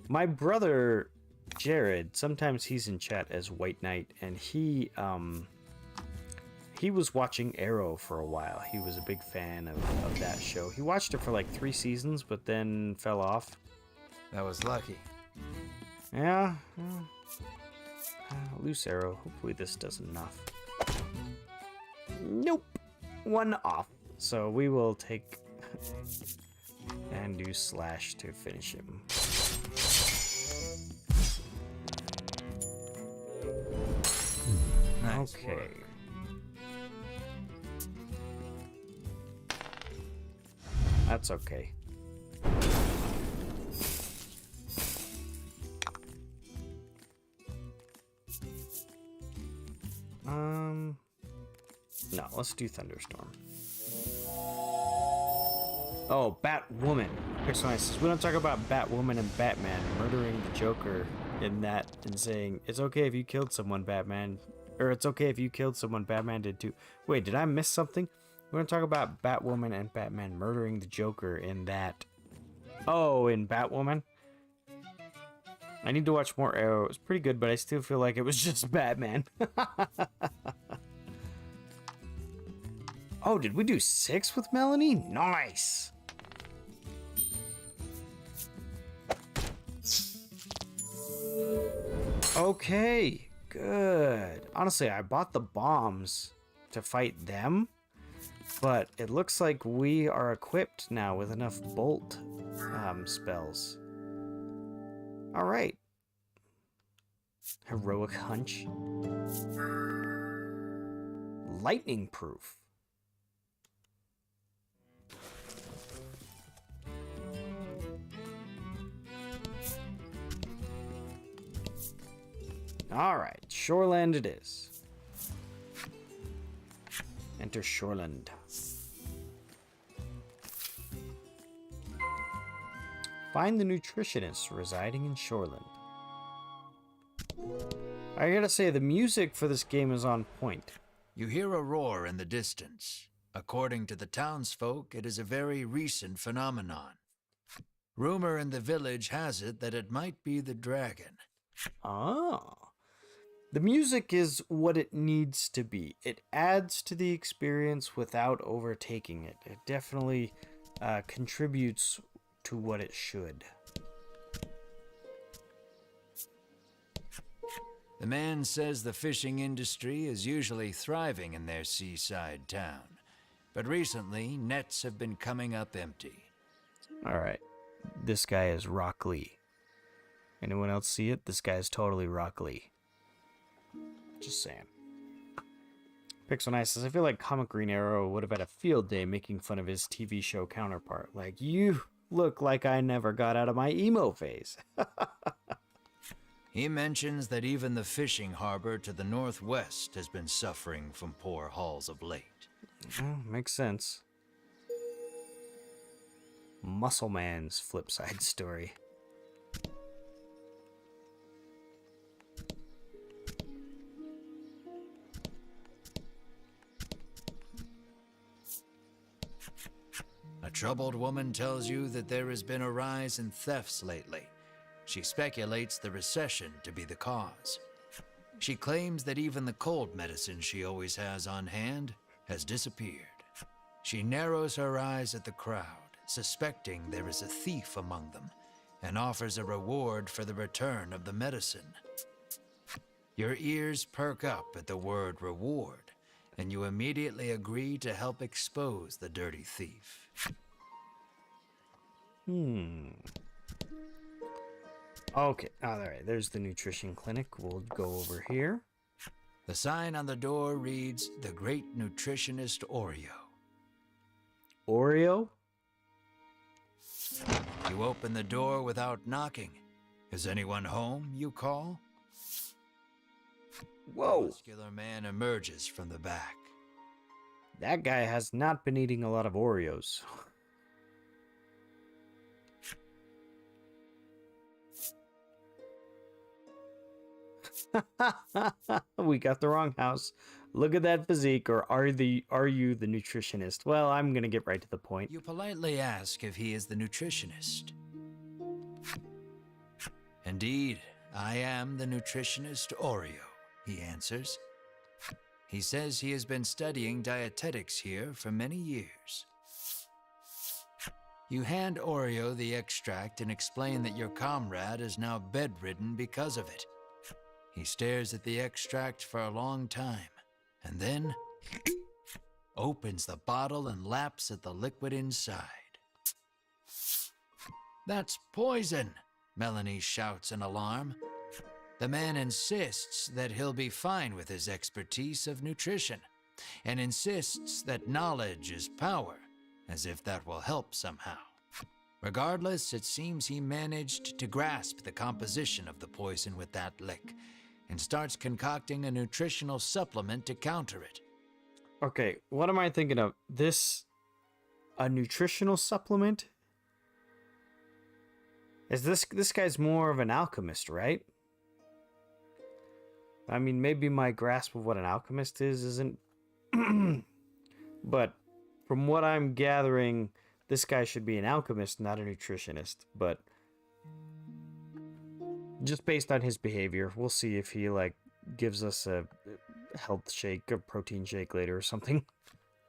My brother, Jared, sometimes he's in chat as White Knight, and he was watching Arrow for a while. He was a big fan of that show. He watched it for like 3 seasons, but then fell off. That was lucky. Yeah. Loose arrow. Hopefully this does enough. Nope. 1 off. So we will take and do slash to finish him. Nice Okay. work. That's okay. No, let's do Thunderstorm. Oh, Batwoman. Pixel says, we don't talk about Batwoman and Batman murdering the Joker in that and saying, it's okay if you killed someone, Batman. Or it's okay if you killed someone, Batman did too. Wait, did I miss something? We're going to talk about Batwoman and Batman murdering the Joker in that. Oh, in Batwoman? I need to watch more Arrow. It was pretty good, but I still feel like it was just Batman. Oh, did we do 6 with Melanie? Nice! Okay, good. Honestly, I bought the bombs to fight them, but it looks like we are equipped now with enough bolt spells. Alright. Heroic Hunch. Lightning proof. Alright, Shoreland it is. Enter Shoreland. Find the nutritionist residing in Shoreland. I gotta say, the music for this game is on point. You hear a roar in the distance. According to the townsfolk, it is a very recent phenomenon. Rumor in the village has it that it might be the dragon. Ah. The music is what it needs to be. It adds to the experience without overtaking it. It definitely contributes to what it should. The man says the fishing industry is usually thriving in their seaside town, but recently nets have been coming up empty. Alright, this guy is Rock Lee. Anyone else see it? This guy is totally Rock Lee. Just saying. Pixel Nice says, I feel like Comic Green Arrow would have had a field day making fun of his TV show counterpart. Like, you look like I never got out of my emo phase. He mentions that even the fishing harbor to the northwest has been suffering from poor hauls of late. Makes sense. Muscle Man's flip side story. A troubled woman tells you that there has been a rise in thefts lately. She speculates the recession to be the cause. She claims that even the cold medicine she always has on hand has disappeared. She narrows her eyes at the crowd, suspecting there is a thief among them, and offers a reward for the return of the medicine. Your ears perk up at the word reward, and you immediately agree to help expose the dirty thief. Okay, alright, there's the nutrition clinic. We'll go over here. The sign on the door reads, The Great Nutritionist Oreo. Oreo? You open the door without knocking. Is anyone home, you call? A Whoa! muscular man emerges from the back. That guy has not been eating a lot of Oreos. We got the wrong house. Look at that physique, or are you the nutritionist? Well, I'm gonna get right to the point. You politely ask if he is the nutritionist. Indeed, I am the nutritionist Oreo, he answers. He says he has been studying dietetics here for many years. You hand Oreo the extract and explain that your comrade is now bedridden because of it. He stares at the extract for a long time, and then opens the bottle and laps at the liquid inside. That's poison, Melanie shouts in alarm. The man insists that he'll be fine with his expertise of nutrition, and insists that knowledge is power, as if that will help somehow. Regardless, it seems he managed to grasp the composition of the poison with that lick, and starts concocting a nutritional supplement to counter it. Okay, what am I thinking of? This a nutritional supplement? Is this guy's more of an alchemist, right? I mean, maybe my grasp of what an alchemist isn't but from what I'm gathering, this guy should be an alchemist, not a nutritionist, but just based on his behavior, we'll see if he gives us a health shake, a protein shake later or something.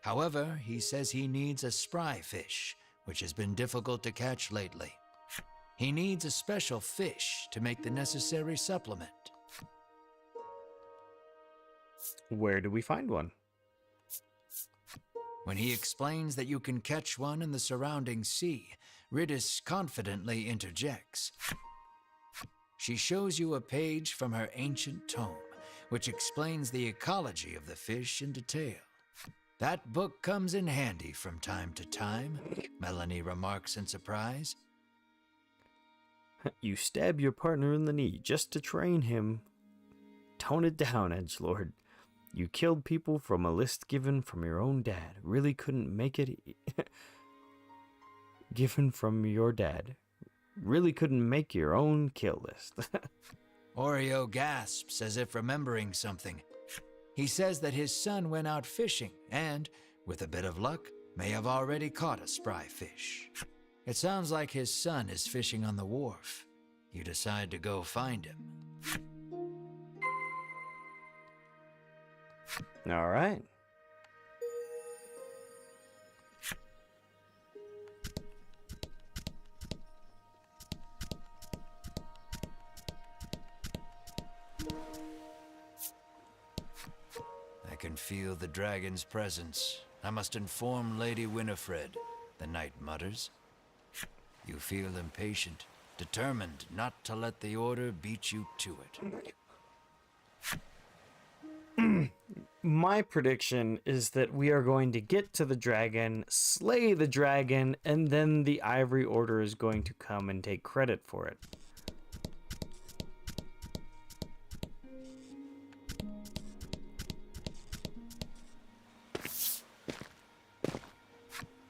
However, he says he needs a spry fish, which has been difficult to catch lately. He needs a special fish to make the necessary supplement. Where do we find one? When he explains that you can catch one in the surrounding sea, Ridis confidently interjects. She shows you a page from her ancient tome, which explains the ecology of the fish in detail. That book comes in handy from time to time, Melanie remarks in surprise. You stab your partner in the knee just to train him. Tone it down, edgelord. You killed people from a list given from your own dad. Really couldn't make it... given from your dad. Really couldn't make your own kill list. Oreo gasps as if remembering something. He says that his son went out fishing and, with a bit of luck, may have already caught a spry fish. It sounds like his son is fishing on the wharf. You decide to go find him. All right. I can feel the dragon's presence. I must inform Lady Winifred, the knight mutters. You feel impatient, determined not to let the order beat you to it. My prediction is that we are going to get to the dragon, slay the dragon, and then the Ivory Order is going to come and take credit for it.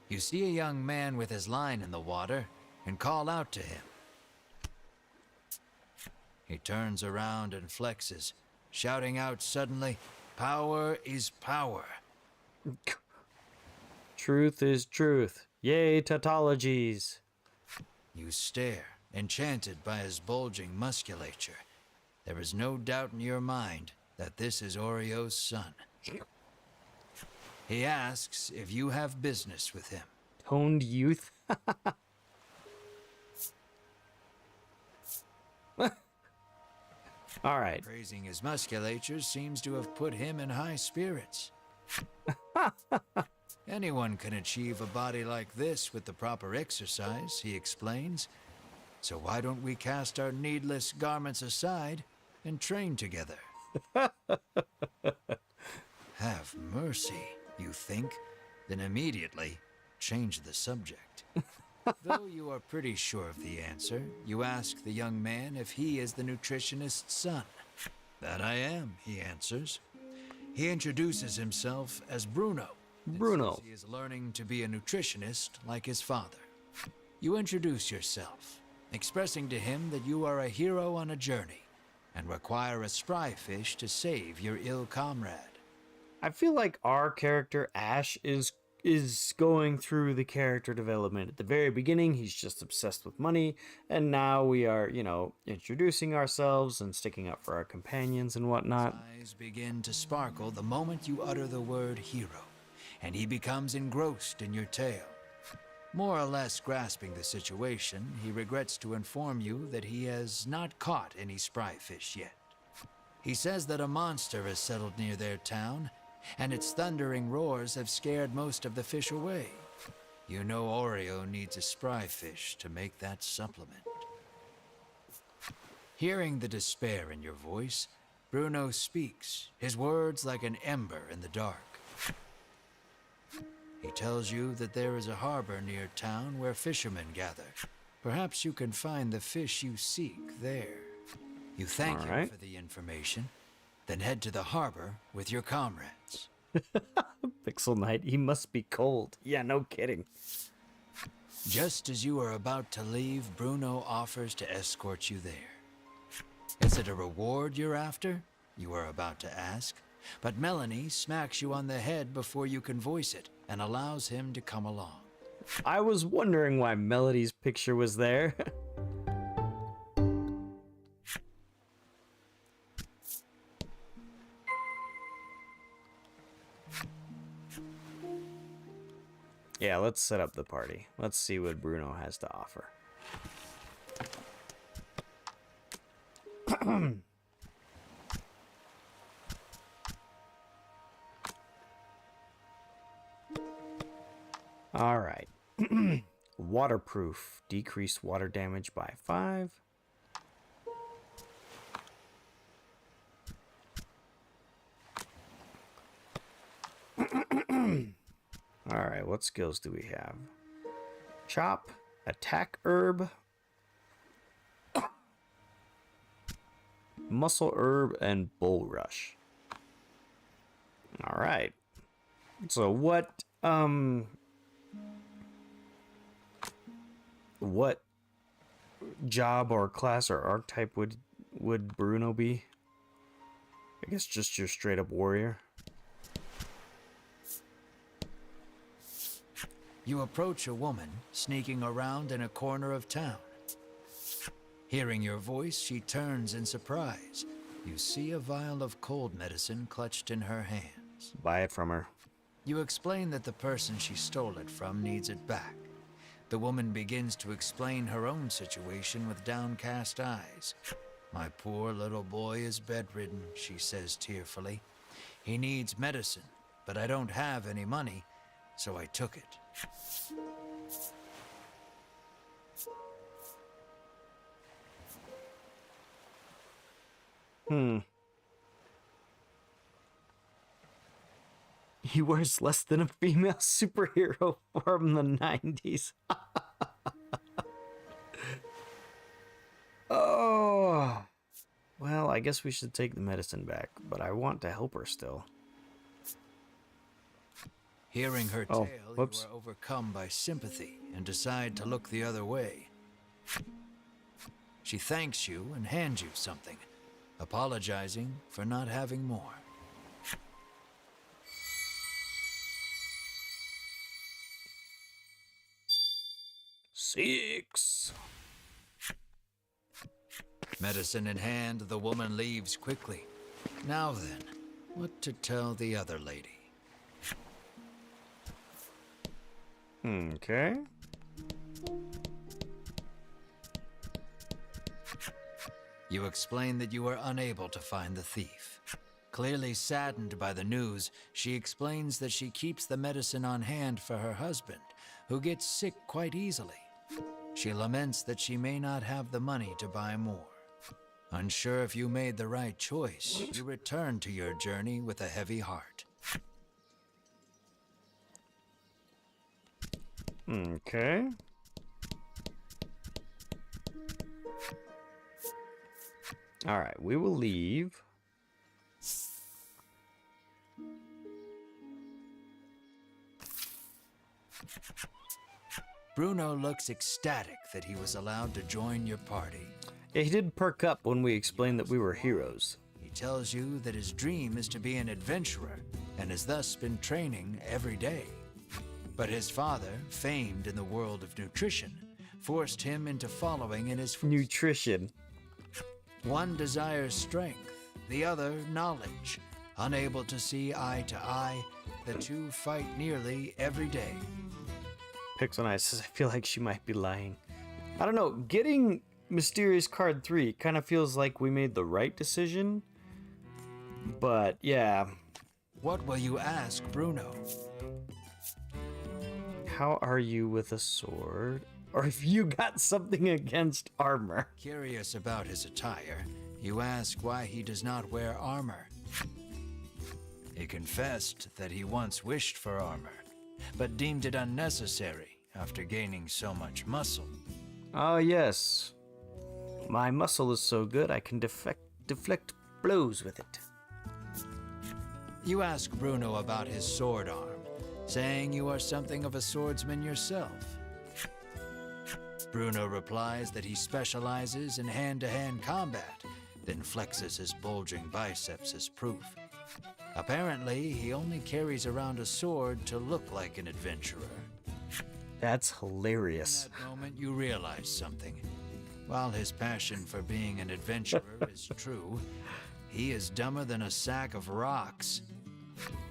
You see a young man with his line in the water and call out to him. He turns around and flexes, shouting out suddenly, "Power is power." Truth is truth. Yay, tautologies. You stare, enchanted by his bulging musculature. There is no doubt in your mind that this is Oreo's son. He asks if you have business with him. Toned youth. All right. Praising his musculature seems to have put him in high spirits. Anyone can achieve a body like this with the proper exercise, he explains. So why don't we cast our needless garments aside and train together? Have mercy, you think, then immediately change the subject. Though you are pretty sure of the answer, you ask the young man if he is the nutritionist's son. That I am, he answers. He introduces himself as Bruno. Bruno. He is learning to be a nutritionist like his father. You introduce yourself, expressing to him that you are a hero on a journey and require a spry fish to save your ill comrade. I feel like our character, Ash, is going through the character development. At the very beginning, he's just obsessed with money, and now we are, introducing ourselves and sticking up for our companions and whatnot. His eyes begin to sparkle the moment you utter the word hero, and he becomes engrossed in your tale. More or less grasping the situation, he regrets to inform you that he has not caught any spry fish yet. He says that a monster has settled near their town, and its thundering roars have scared most of the fish away. You know Oreo needs a spry fish to make that supplement. Hearing the despair in your voice, Bruno speaks, his words like an ember in the dark. He tells you that there is a harbor near town where fishermen gather. Perhaps you can find the fish you seek there. You thank him for the information, then head to the harbor with your comrades. Pixel Knight, he must be cold. Yeah, no kidding. Just as you are about to leave, Bruno offers to escort you there. Is it a reward you're after? You are about to ask. But Melanie smacks you on the head before you can voice it and allows him to come along. I was wondering why Melody's picture was there. Yeah, let's set up the party. Let's see what Bruno has to offer. All right. Waterproof. Decrease water damage by 5. Alright, what skills do we have? Chop, attack herb, muscle herb, and bull rush. Alright. So what job or class or archetype would Bruno be? I guess just your straight up warrior. You approach a woman sneaking around in a corner of town. Hearing your voice, she turns in surprise. You see a vial of cold medicine clutched in her hands. Buy it from her. You explain that the person she stole it from needs it back. The woman begins to explain her own situation with downcast eyes. My poor little boy is bedridden, she says tearfully. He needs medicine, but I don't have any money, so I took it. He wears less than a female superhero from the 90s. Oh. Well, I guess we should take the medicine back, but I want to help her still. Hearing her Oh, tale, whoops. you are overcome by sympathy and decide to look the other way. She thanks you and hands you something, apologizing for not having more. Six. Medicine in hand, the woman leaves quickly. Now then, what to tell the other lady? Okay. You explain that you are unable to find the thief. Clearly saddened by the news, she explains that she keeps the medicine on hand for her husband, who gets sick quite easily. She laments that she may not have the money to buy more. Unsure if you made the right choice, you return to your journey with a heavy heart. Okay. All right, we will leave. Bruno looks ecstatic that he was allowed to join your party. Yeah, he did perk up when we explained that we were heroes. He tells you that his dream is to be an adventurer and has thus been training every day. But his father, famed in the world of nutrition, forced him into following in his footsteps. Nutrition. One desires strength, the other knowledge. Unable to see eye to eye, the two fight nearly every day. Pixel Knight says, I feel like she might be lying. I don't know, getting Mysterious Card 3 kind of feels like we made the right decision. But, yeah. What will you ask Bruno? How are you with a sword? Or if you got something against armor. Curious about his attire, you ask why he does not wear armor. He confessed that he once wished for armor, but deemed it unnecessary after gaining so much muscle. Oh, yes. My muscle is so good I can deflect blows with it. You ask Bruno about his sword arm, saying you are something of a swordsman yourself. Bruno replies that he specializes in hand-to-hand combat, then flexes his bulging biceps as proof. Apparently, he only carries around a sword to look like an adventurer. That's hilarious. In that moment, you realize something. While his passion for being an adventurer is true, he is dumber than a sack of rocks.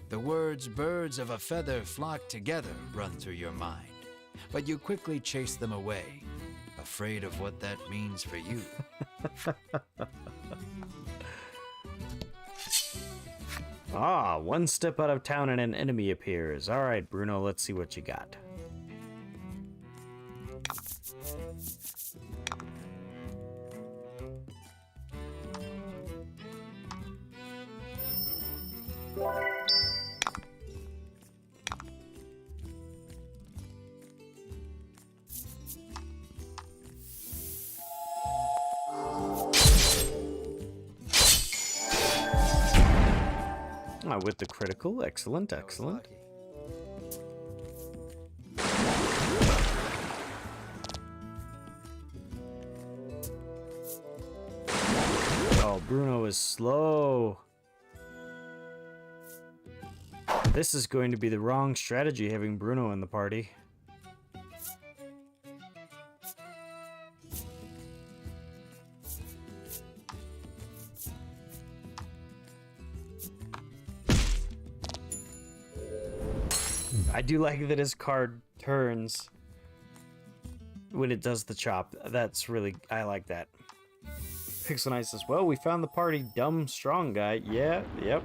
The words "birds of a feather flock together" run through your mind, but you quickly chase them away, afraid of what that means for you. Ah, one step out of town and an enemy appears. All right, Bruno, let's see what you got. with the critical. Excellent, excellent. Oh, Bruno is slow. This is going to be the wrong strategy, having Bruno in the party. I do like that his card turns when it does the chop. That's really, I like that. Pixel Knight says, well, we found the party dumb strong guy. Yeah, yep.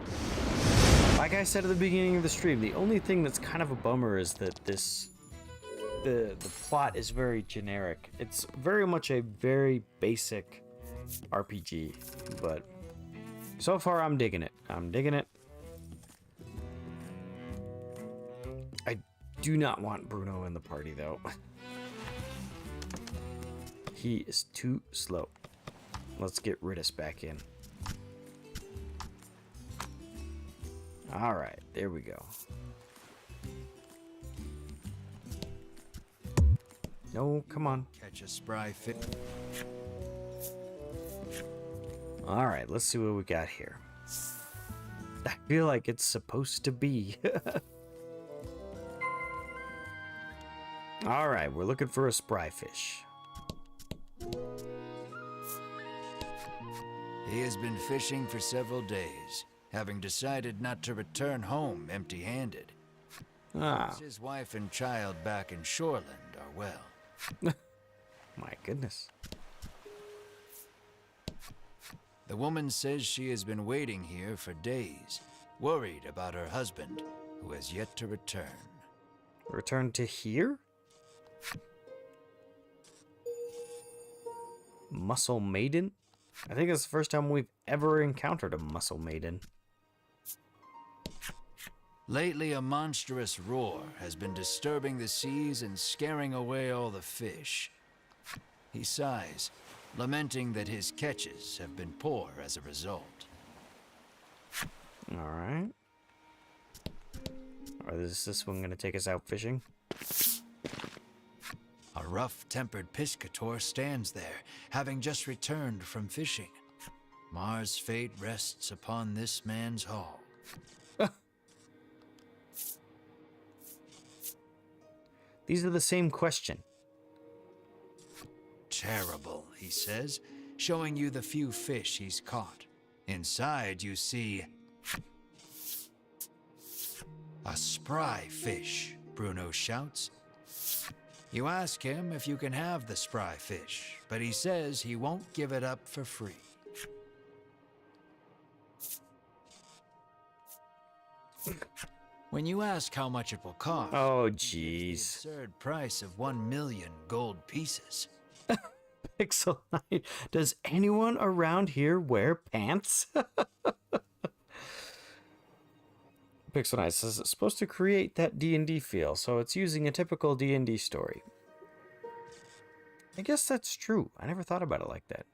Like I said at the beginning of the stream, the only thing that's kind of a bummer is that the plot is very generic. It's very much a very basic RPG, but so far I'm digging it. I'm digging it. I do not want Bruno in the party though. He is too slow. Let's get Ridus back in. Alright, there we go. No, come on. Catch a spry fish. Alright, let's see what we got here. I feel like it's supposed to be. Alright, we're looking for a spry fish. He has been fishing for several days, having decided not to return home empty-handed. Ah, His wife and child back in Shoreland are well. my goodness. The woman says she has been waiting here for days, worried about her husband, who has yet to return. Return to here? Muscle Maiden? I think it's the first time we've ever encountered a Muscle Maiden. Lately, a monstrous roar has been disturbing the seas and scaring away all the fish. He sighs, lamenting that his catches have been poor as a result. Alright. Or is this one going to take us out fishing? A rough-tempered piscator stands there, having just returned from fishing. Mars' fate rests upon this man's haul. These are the same question. Terrible, he says, showing you the few fish he's caught. Inside, you see a spry fish, Bruno shouts. You ask him if you can have the spry fish, but he says he won't give it up for free. When you ask how much it will cost, Oh, the jeez. absurd price of 1,000,000 gold pieces. Pixel Knight, does anyone around here wear pants? Pixel Knight says it's supposed to create that D&D feel, so it's using a typical D&D story. I guess that's true. I never thought about it like that.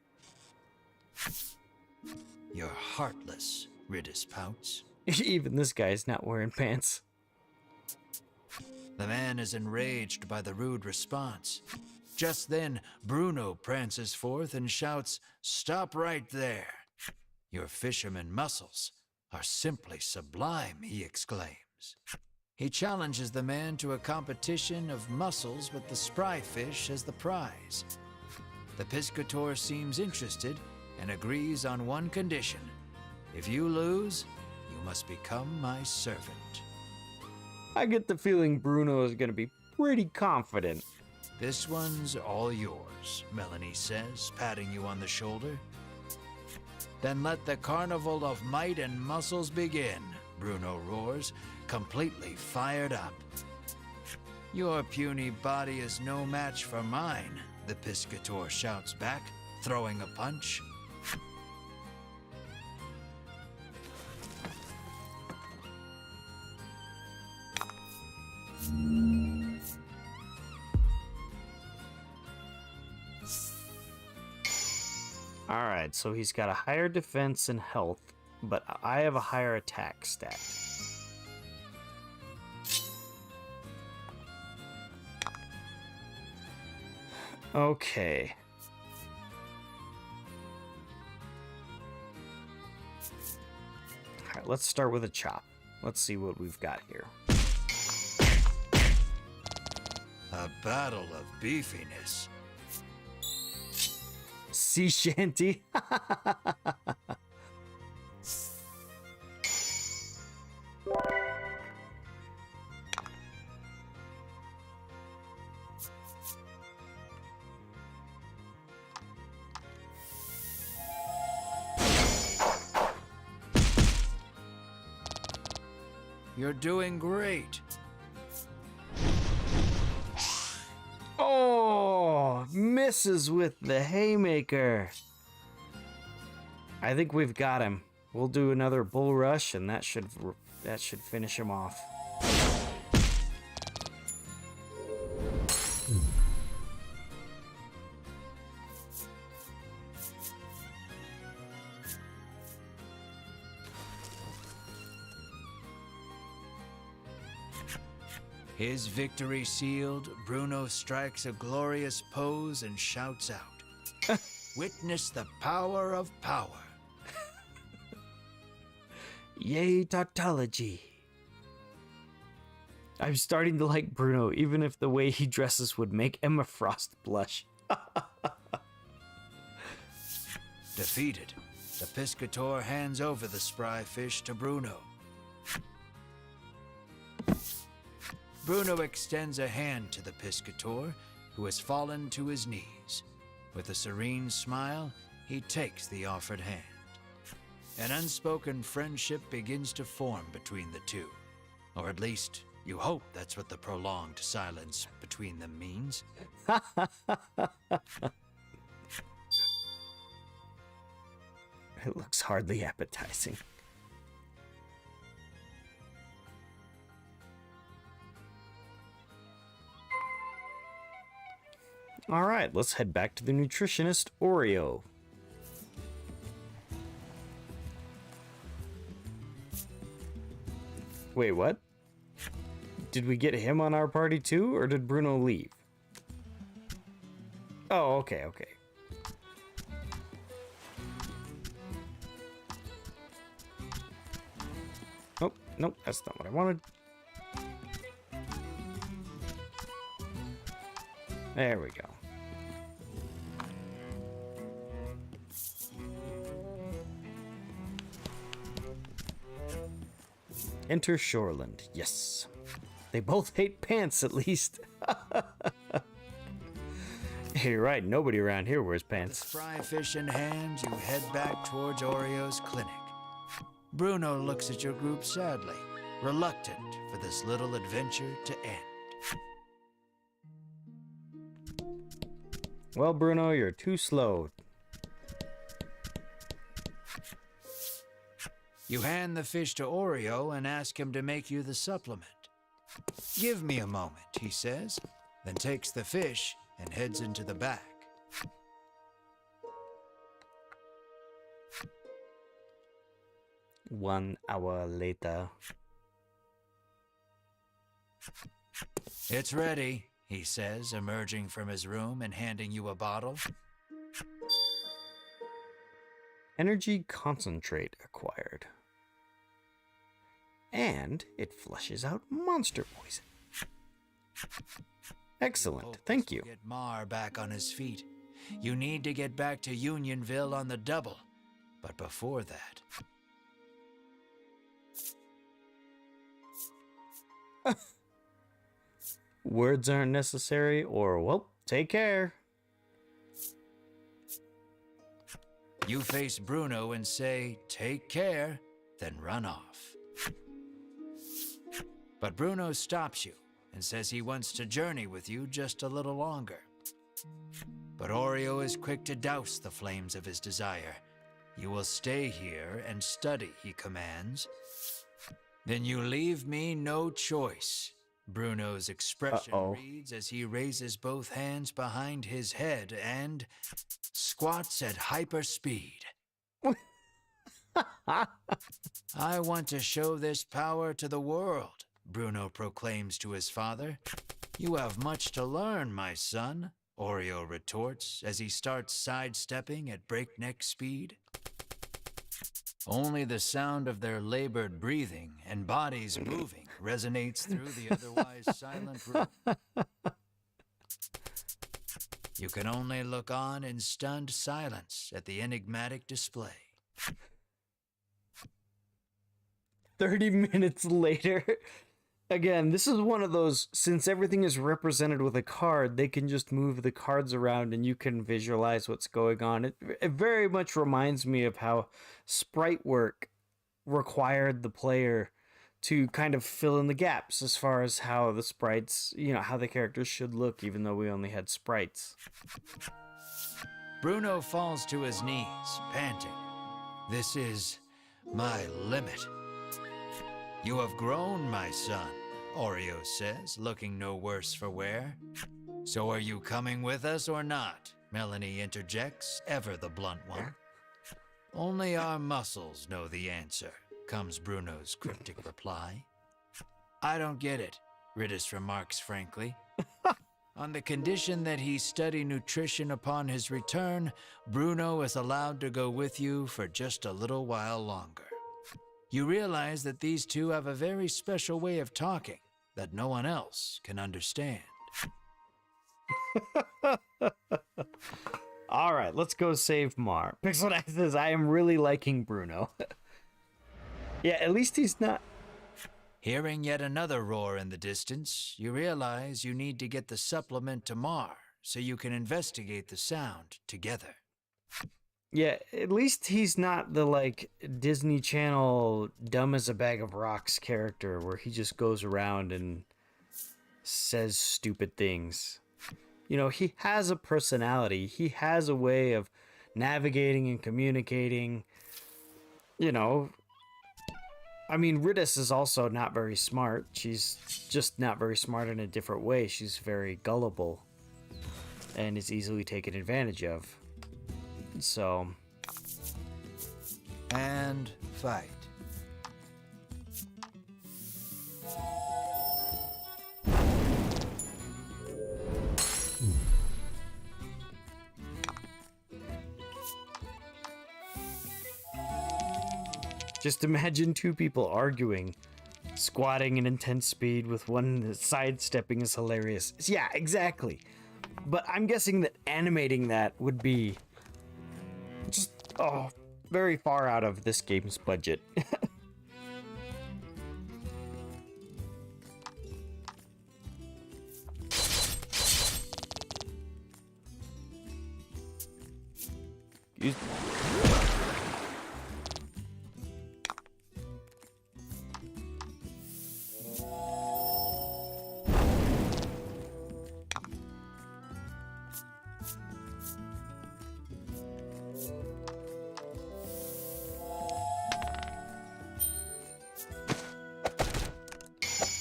You're heartless, Ridus pouts. Even this guy's not wearing pants. The man is enraged by the rude response. Just then, Bruno prances forth and shouts, "Stop right there! Your fisherman muscles are simply sublime," he exclaims. He challenges the man to a competition of muscles with the spry fish as the prize. The piscator seems interested and agrees on one condition. If you lose, you must become my servant. I get the feeling Bruno is going to be pretty confident. This one's all yours, Melanie says, patting you on the shoulder. Then let the carnival of might and muscles begin, Bruno roars, completely fired up. Your puny body is no match for mine, the piscator shouts back, throwing a punch. Alright, so he's got a higher defense and health, but I have a higher attack stat. Okay. Alright, let's start with a chop. Let's see what we've got here. A battle of beefiness. Sea shanty. You're doing great. Oh, misses with the haymaker. I think we've got him. We'll do another bull rush, and that should finish him off. His victory sealed, Bruno strikes a glorious pose and shouts out, "Witness the power of power." Yay, tautology. I'm starting to like Bruno, even if the way he dresses would make Emma Frost blush. Defeated, the Piscator hands over the spry fish to Bruno. Bruno extends a hand to the Piscator, who has fallen to his knees. With a serene smile, he takes the offered hand. An unspoken friendship begins to form between the two. Or at least, you hope that's what the prolonged silence between them means. It looks hardly appetizing. All right, let's head back to the nutritionist, Oreo. Wait, what? Did we get him on our party too, or did Bruno leave? Oh, okay. Oh, nope, that's not what I wanted. There we go. Enter Shoreland. Yes. They both hate pants, at least. Hey, you're right. Nobody around here wears The pants. spry fish in hand, you head back towards Oreo's clinic. Bruno looks at your group sadly, reluctant for this little adventure to end. Well, Bruno, you're too slow. You hand the fish to Oreo and ask him to make you the supplement. "Give me a moment," he says, then takes the fish and heads into the back. 1 hour later. "It's ready," he says, emerging from his room and handing you a bottle. Energy concentrate acquired. And it flushes out monster poison. Excellent, Hope thank this you. will Get Mar back on his feet. You need to get back to Unionville on the double. But before that, Words aren't necessary, or, well, take care. you face Bruno and say, "Take care," then run off. But Bruno stops you and says he wants to journey with you just a little longer. But Oreo is quick to douse the flames of his desire. "You will stay here and study," he commands. "Then you leave me no choice." Bruno's expression reads as he raises both hands behind his head and squats at hyper speed. I want to show this power to the world, Bruno proclaims to his father. You have much to learn, my son, Oreo retorts as he starts sidestepping at breakneck speed. Only the sound of their labored breathing and bodies moving resonates through the otherwise silent room. You can only look on in stunned silence at the enigmatic display. 30 minutes later. Again, this is one of those, since everything is represented with a card, they can just move the cards around and you can visualize what's going on. It very much reminds me of how sprite work required the player to kind of fill in the gaps as far as how the sprites, how the characters should look, even though we only had sprites. Bruno falls to his knees, panting. This is my limit. You have grown, my son, Oreo says, looking no worse for wear. So are you coming with us or not? Melanie interjects, ever the blunt one. Only our muscles know the answer, comes Bruno's cryptic reply. I don't get it, Ridis remarks frankly. On the condition that he study nutrition upon his return, Bruno is allowed to go with you for just a little while longer. You realize that these two have a very special way of talking that no one else can understand. All right, let's go save Mar. Pixel says, I am really liking Bruno. Yeah, at least he's not... Hearing yet another roar in the distance, you realize you need to get the supplement to Mar so you can investigate the sound together. Yeah, at least he's not the, Disney Channel dumb as a bag of rocks character where he just goes around and says stupid things. He has a personality. He has a way of navigating and communicating. Ridis is also not very smart. She's just not very smart in a different way. She's very gullible and is easily taken advantage of. So... And fight. Just imagine two people arguing. Squatting at intense speed with one sidestepping is hilarious. Yeah, exactly. But I'm guessing that animating that would be just, very far out of this game's budget.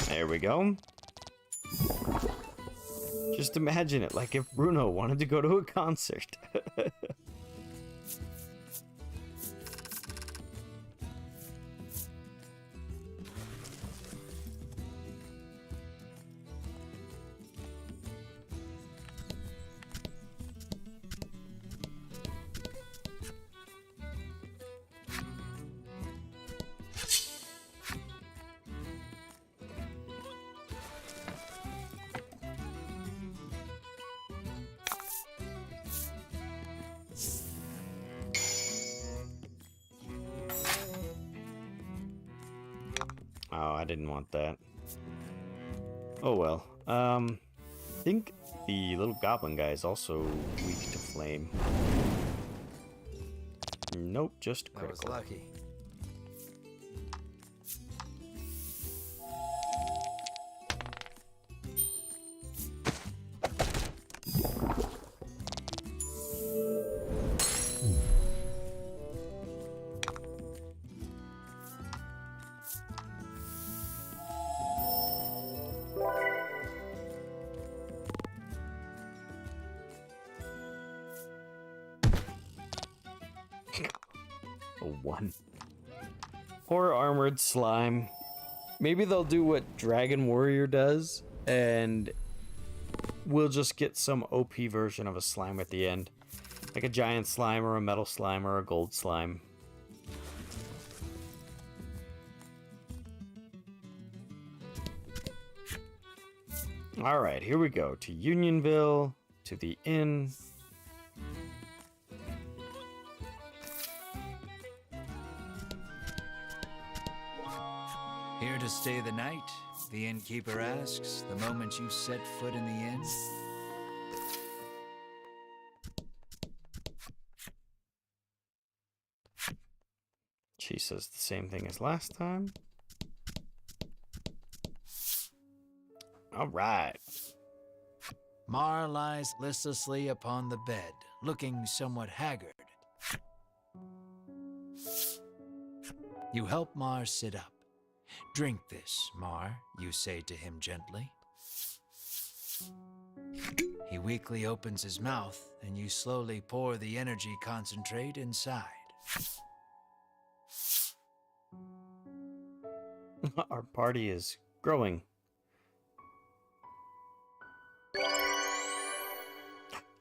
There we go. Just imagine it, like if Bruno wanted to go to a concert. Oh, I didn't want that. Oh well. I think the little goblin guy is also weak to flame. Nope, just critical. That was lucky. A 1. Poor armored slime. Maybe they'll do what Dragon Warrior does, and we'll just get some OP version of a slime at the end. Like a giant slime or a metal slime or a gold slime. Alright, here we go. To Unionville, to the inn. Here to stay the night? The innkeeper asks the moment you set foot in the inn. She says the same thing as last time. All right. Mar lies listlessly upon the bed, looking somewhat haggard. You help Mar sit up. Drink this, Mar, you say to him gently. He weakly opens his mouth, and you slowly pour the energy concentrate inside. Our party is growing.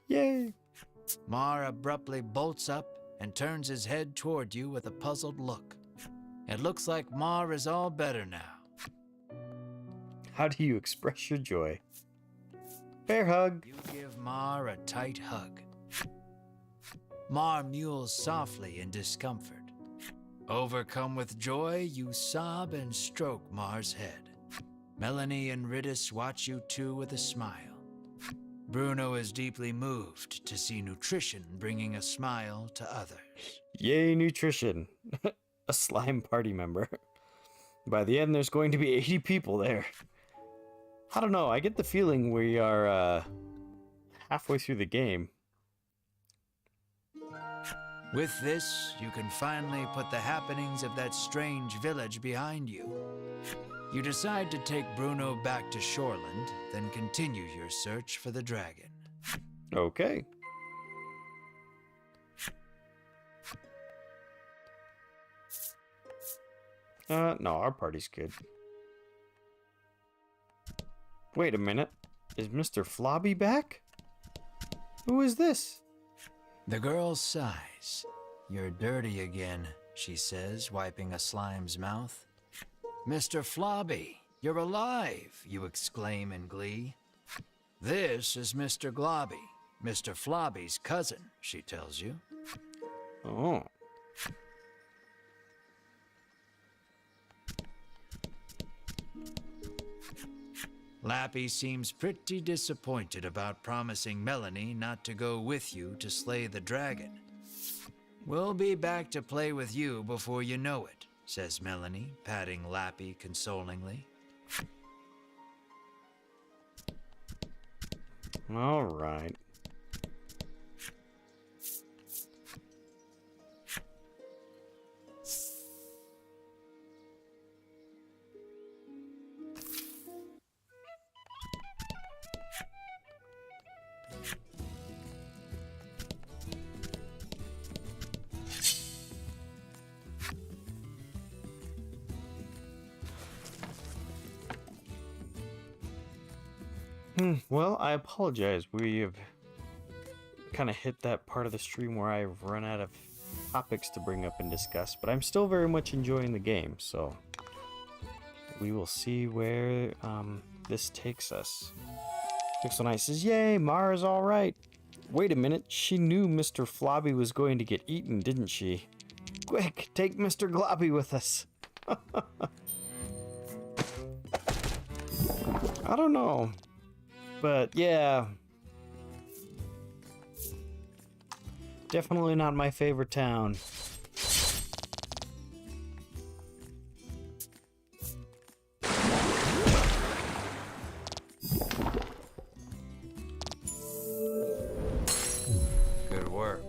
Yay! Mar abruptly bolts up and turns his head toward you with a puzzled look. It looks like Mar is all better now. How do you express your joy? Bear hug. You give Mar a tight hug. Mar mews softly in discomfort. Overcome with joy, you sob and stroke Mar's head. Melanie and Ridis watch you too with a smile. Bruno is deeply moved to see nutrition bringing a smile to others. Yay, nutrition. A slime party member. By the end, there's going to be 80 people there. I don't know, I get the feeling we are halfway through the game. With this, you can finally put the happenings of that strange village behind you. You decide to take Bruno back to Shoreland, then continue your search for the dragon. Okay. No, our party's good. Wait a minute. Is Mr. Flobby back? Who is this? The girl sighs. You're dirty again, she says, wiping a slime's mouth. Mr. Flobby, you're alive, you exclaim in glee. This is Mr. Globby, Mr. Flobby's cousin, she tells you. Oh. Lappy seems pretty disappointed about promising Melanie not to go with you to slay the dragon. We'll be back to play with you before you know it, says Melanie, patting Lappy consolingly. All right. Well, I apologize. We have kind of hit that part of the stream where I've run out of topics to bring up and discuss, but I'm still very much enjoying the game, so we will see where this takes us. Pixel Knight says, yay, Mara's alright. Wait a minute, she knew Mr. Flobby was going to get eaten, didn't she? Quick, take Mr. Globby with us. I don't know. But yeah, definitely not my favorite town. Good work.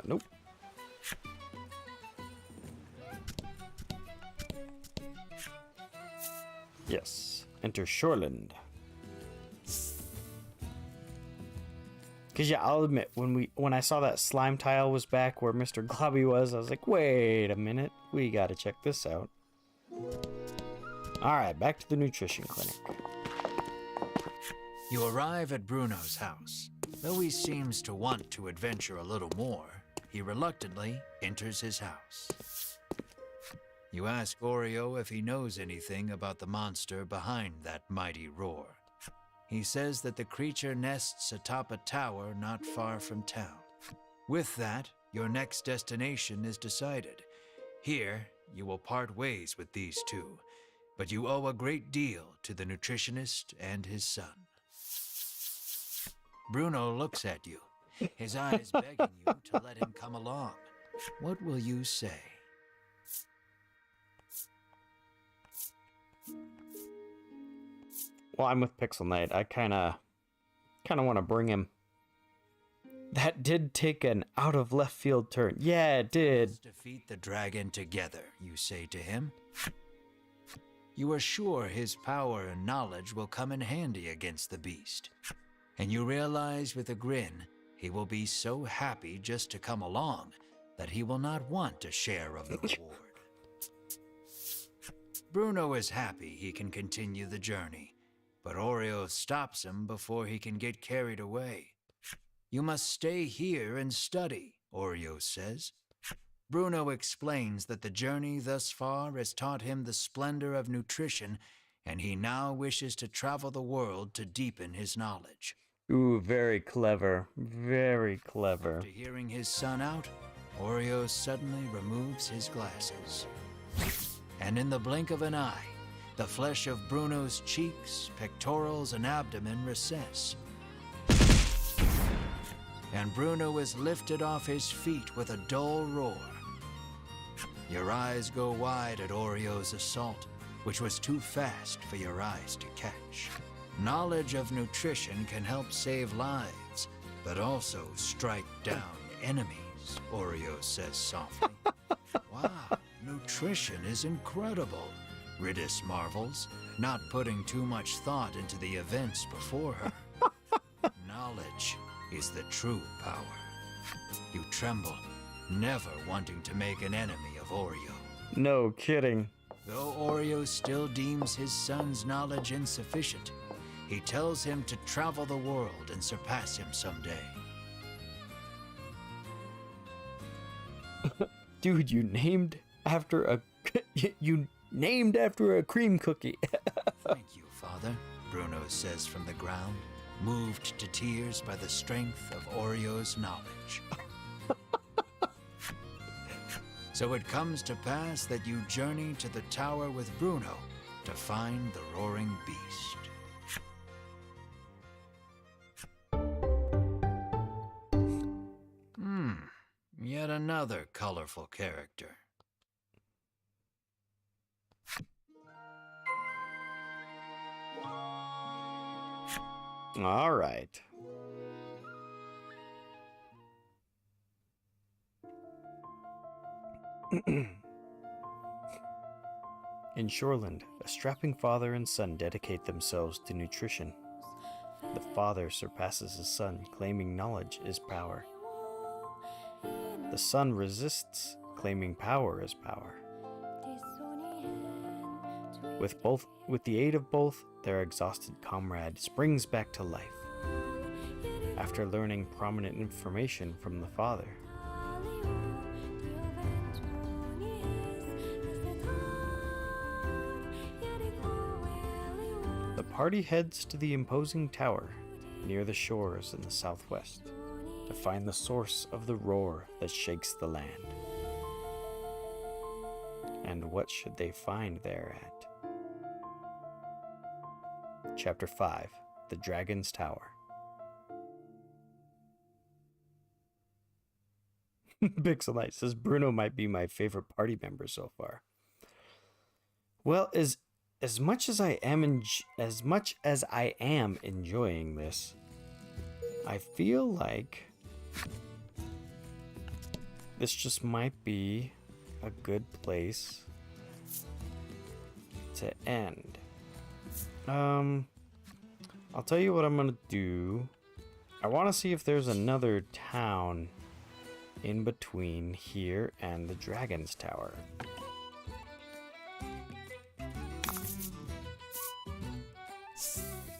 Nope. Yes. Enter Shoreland. Cause yeah, I'll admit, when I saw that slime tile was back where Mr. Globby was, I was like, wait a minute, we gotta check this out. Alright, back to the nutrition clinic. You arrive at Bruno's house. Though he seems to want to adventure a little more, he reluctantly enters his house. You ask Oreo if he knows anything about the monster behind that mighty roar. He says that the creature nests atop a tower not far from town. With that, your next destination is decided. Here, you will part ways with these two, but you owe a great deal to the nutritionist and his son. Bruno looks at you, his eyes begging you to let him come along. What will you say? Well, I'm with Pixel Knight. I kind of want to bring him. That did take an out of left field turn. Yeah, it did. Let's defeat the dragon together, you say to him. You are sure his power and knowledge will come in handy against the beast. And you realize with a grin, he will be so happy just to come along that he will not want a share of the reward. Bruno is happy he can continue the journey, but Oreo stops him before he can get carried away. You must stay here and study, Oreo says. Bruno explains that the journey thus far has taught him the splendor of nutrition, and he now wishes to travel the world to deepen his knowledge. Ooh, very clever. Very clever. After hearing his son out, Oreo suddenly removes his glasses. And in the blink of an eye, the flesh of Bruno's cheeks, pectorals, and abdomen recess. And Bruno is lifted off his feet with a dull roar. Your eyes go wide at Oreo's assault, which was too fast for your eyes to catch. Knowledge of nutrition can help save lives, but also strike down enemies, Oreo says softly. Wow, nutrition is incredible, Ridis marvels, not putting too much thought into the events before her. Knowledge is the true power. You tremble, never wanting to make an enemy of Oreo. No kidding. Though Oreo still deems his son's knowledge insufficient, he tells him to travel the world and surpass him someday. Dude, you named after a cream cookie. Thank you, Father, Bruno says from the ground, moved to tears by the strength of Oreo's knowledge. So it comes to pass that you journey to the tower with Bruno to find the roaring beast. Yet another colorful character. All right. In Shoreland, a strapping father and son dedicate themselves to nutrition. The father surpasses his son, claiming knowledge is power. The son resists, claiming power is power. With the aid of both, their exhausted comrade springs back to life. After learning prominent information from the father, the party heads to the imposing tower near the shores in the southwest to find the source of the roar that shakes the land. And what should they find there at? Chapter 5, The Dragon's Tower. Pixel Knight says Bruno might be my favorite party member so far. Well, as much as I am enjoying this, I feel like this just might be a good place to end. I'll tell you what I'm gonna do. I want to see if there's another town in between here and the Dragon's Tower.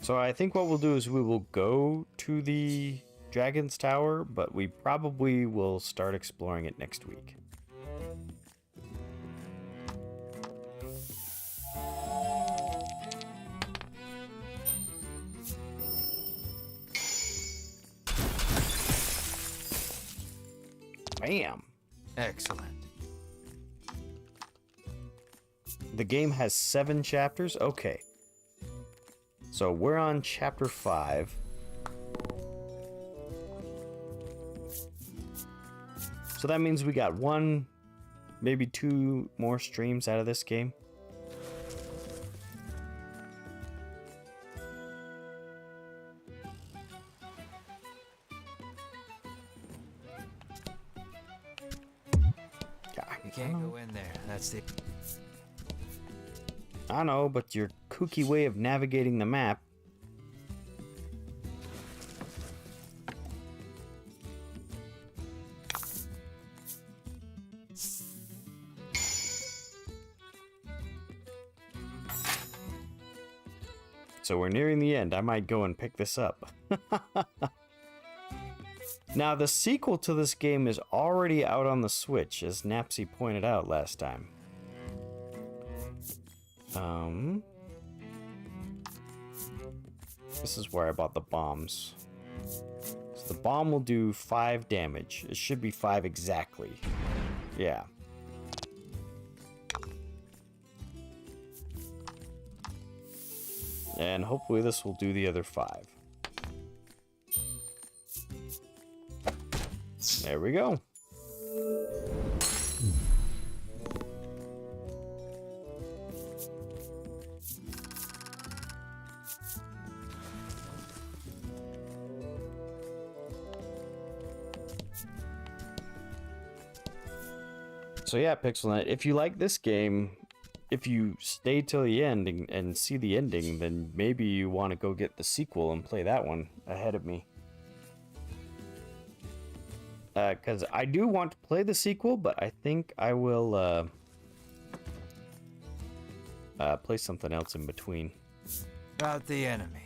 So I think what we'll do is we will go to the Dragon's Tower, but we probably will start exploring it next week. Bam! Excellent. The game has 7 chapters? Okay. So we're on chapter 5. So that means we got 1, maybe 2 more streams out of this game. You can't go in there. That's the... I know, but your kooky way of navigating the map. So we're nearing the end. I might go and pick this up. Now, the sequel to this game is already out on the Switch, as Napsy pointed out last time. This is where I bought the bombs. So the bomb will do 5 damage. It should be 5 exactly. Yeah. And hopefully this will do the other 5. There we go. So yeah, PixelNet, if you like this game, if you stay till the end and see the ending, then maybe you want to go get the sequel and play that one ahead of me. Because I do want to play the sequel, but I think I will play something else in between. About the enemy.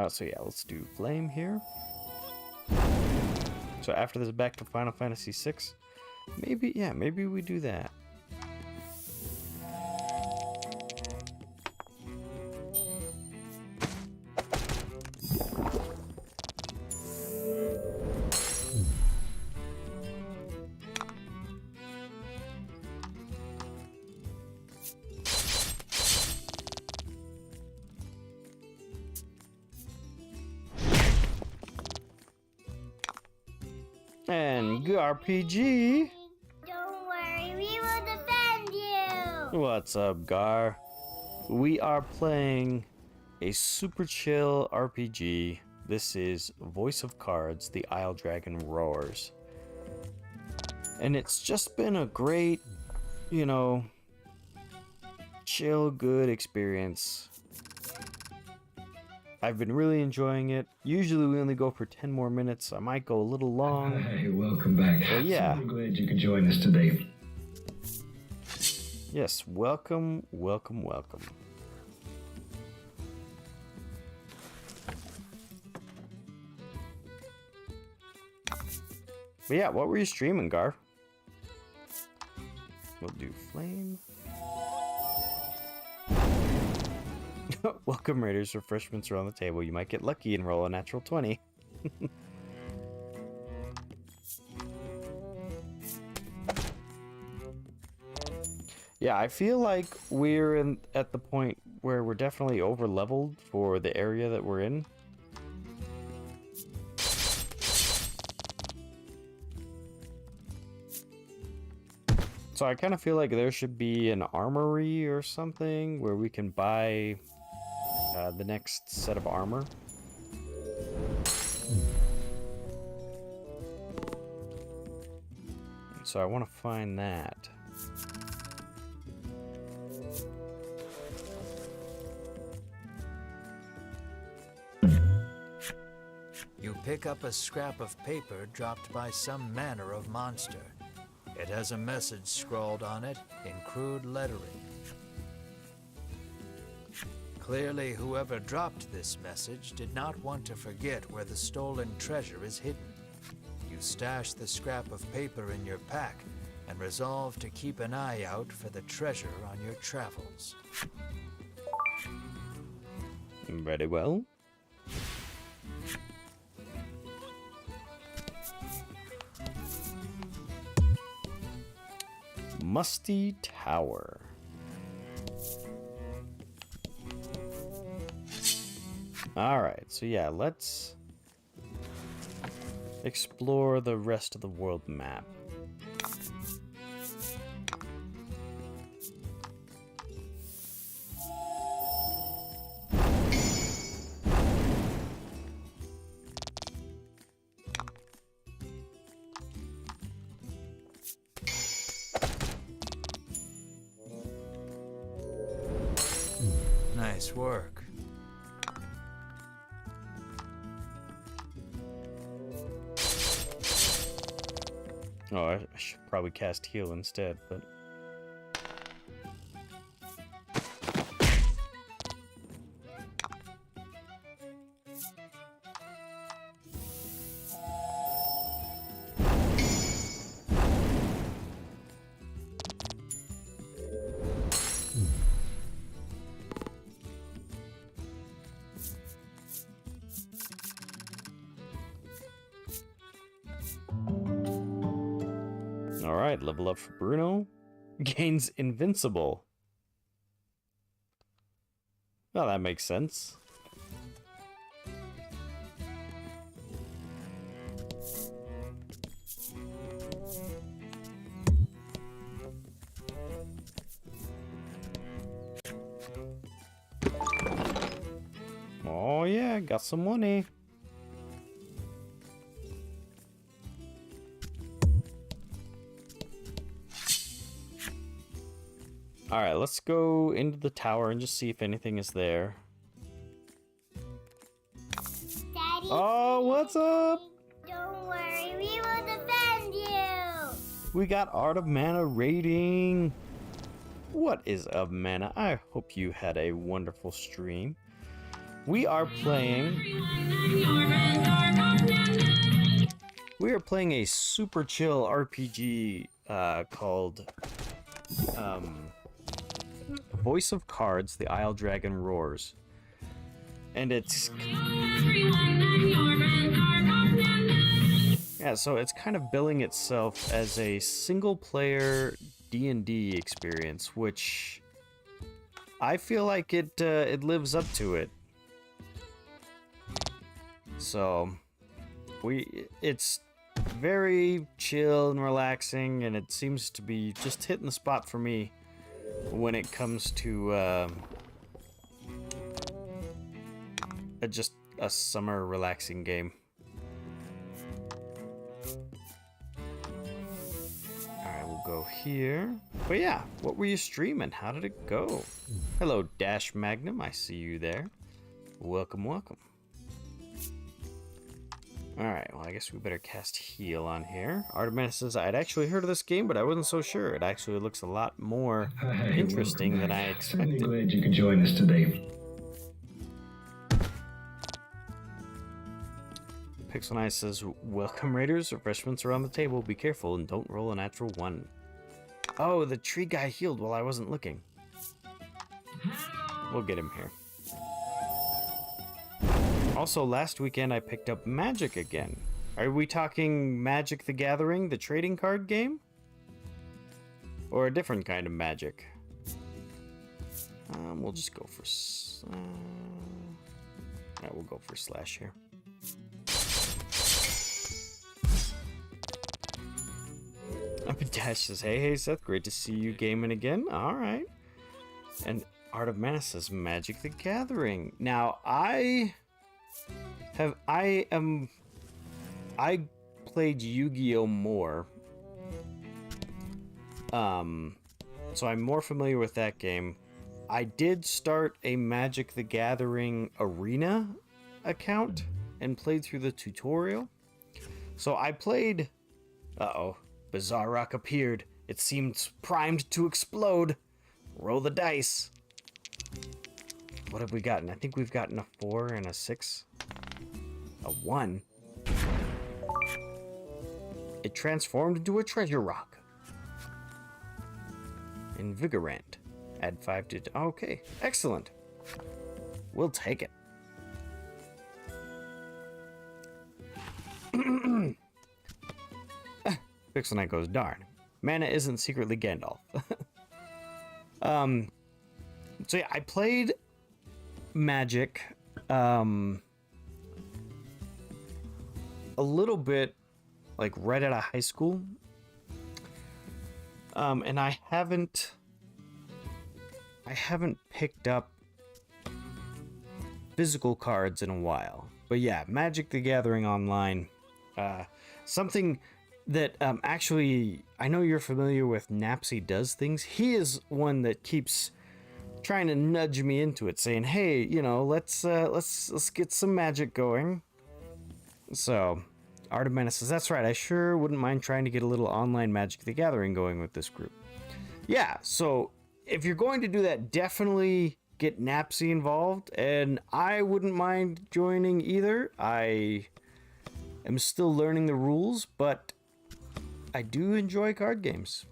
So yeah, let's do Flame here. So after this, back to Final Fantasy VI. Maybe, yeah, maybe we do that. And RPG. Don't worry, we will defend you. What's up, Gar? We are playing a super chill RPG. This is Voice of Cards, The Isle Dragon Roars. And it's just been a great, you know, chill, good experience. I've been really enjoying it. Usually we only go for 10 more minutes. I might go a little long. Hey, welcome back. But yeah. So glad you could join us today. Yes, welcome, welcome, welcome. But yeah, what were you streaming, Gar? We'll do Flame. Welcome, Raiders. Refreshments are on the table. You might get lucky and roll a natural 20. Yeah, I feel like we're at the point where we're definitely over leveled for the area that we're in. So I kind of feel like there should be an armory or something where we can buy the next set of armor. So I want to find that. You pick up a scrap of paper dropped by some manner of monster. It has a message scrawled on it in crude lettering. Clearly, whoever dropped this message did not want to forget where the stolen treasure is hidden. You stash the scrap of paper in your pack and resolve to keep an eye out for the treasure on your travels. Very well. Musty Tower. Alright, so yeah, let's explore the rest of the world map. Nice work. Oh, I should probably cast heal instead, but... Alright, level up for Bruno. Gains Invincible. Well, that makes sense. Oh yeah, got some money. Alright, let's go into the tower and just see if anything is there. Daddy. Oh, what's up? Don't worry, we will defend you. We got Art of Mana rating. What is up, Mana? I hope you had a wonderful stream. We are playing a super chill RPG called Voice of Cards, The Isle Dragon Roars. And it's... yeah, so it's kind of billing itself as a single-player D&D experience, which I feel like it lives up to it. So, it's very chill and relaxing, and it seems to be just hitting the spot for me when it comes to just a summer relaxing game. Alright, we'll go here. But yeah, what were you streaming? How did it go? Hello, Dash Magnum. I see you there. Welcome, welcome. Alright, well, I guess we better cast heal on here. Artemis says, I'd actually heard of this game, but I wasn't so sure. It actually looks a lot more interesting than I expected. Really glad you could join us today. Pixel Knight says, welcome, Raiders. Refreshments are on the table. Be careful and don't roll a natural 1. Oh, the tree guy healed while I wasn't looking. We'll get him here. Also, last weekend I picked up Magic again. Are we talking Magic the Gathering, the trading card game? Or a different kind of Magic? We'll just go for... yeah, we'll go for Slash here. Up and Dash says, hey Seth, great to see you gaming again. Alright. And Art of Mana says Magic the Gathering. Now, I played Yu-Gi-Oh! More So I'm more familiar with that game. I did start a Magic the Gathering Arena account and played through the tutorial. So I played... Uh-oh. Bizarre rock appeared. It seemed primed to explode. Roll the dice. What have we gotten? I think we've gotten a 4 and a 6. A 1. It transformed into a treasure rock. Invigorant. Add 5 to... Okay, excellent. We'll take it. Pixel Knight goes, darn. Mana isn't secretly Gandalf. So yeah, I played Magic a little bit like right out of high school. And I haven't picked up physical cards in a while. But yeah, Magic the Gathering Online, something that actually I know you're familiar with. Napsy Does Things. He is one that keeps trying to nudge me into it, saying, "Hey, you know, let's get some Magic going." So, Art of Menace says, "That's right. I sure wouldn't mind trying to get a little online Magic the Gathering going with this group." Yeah. So if you're going to do that, definitely get Napsy involved, and I wouldn't mind joining either. I am still learning the rules, but I do enjoy card games.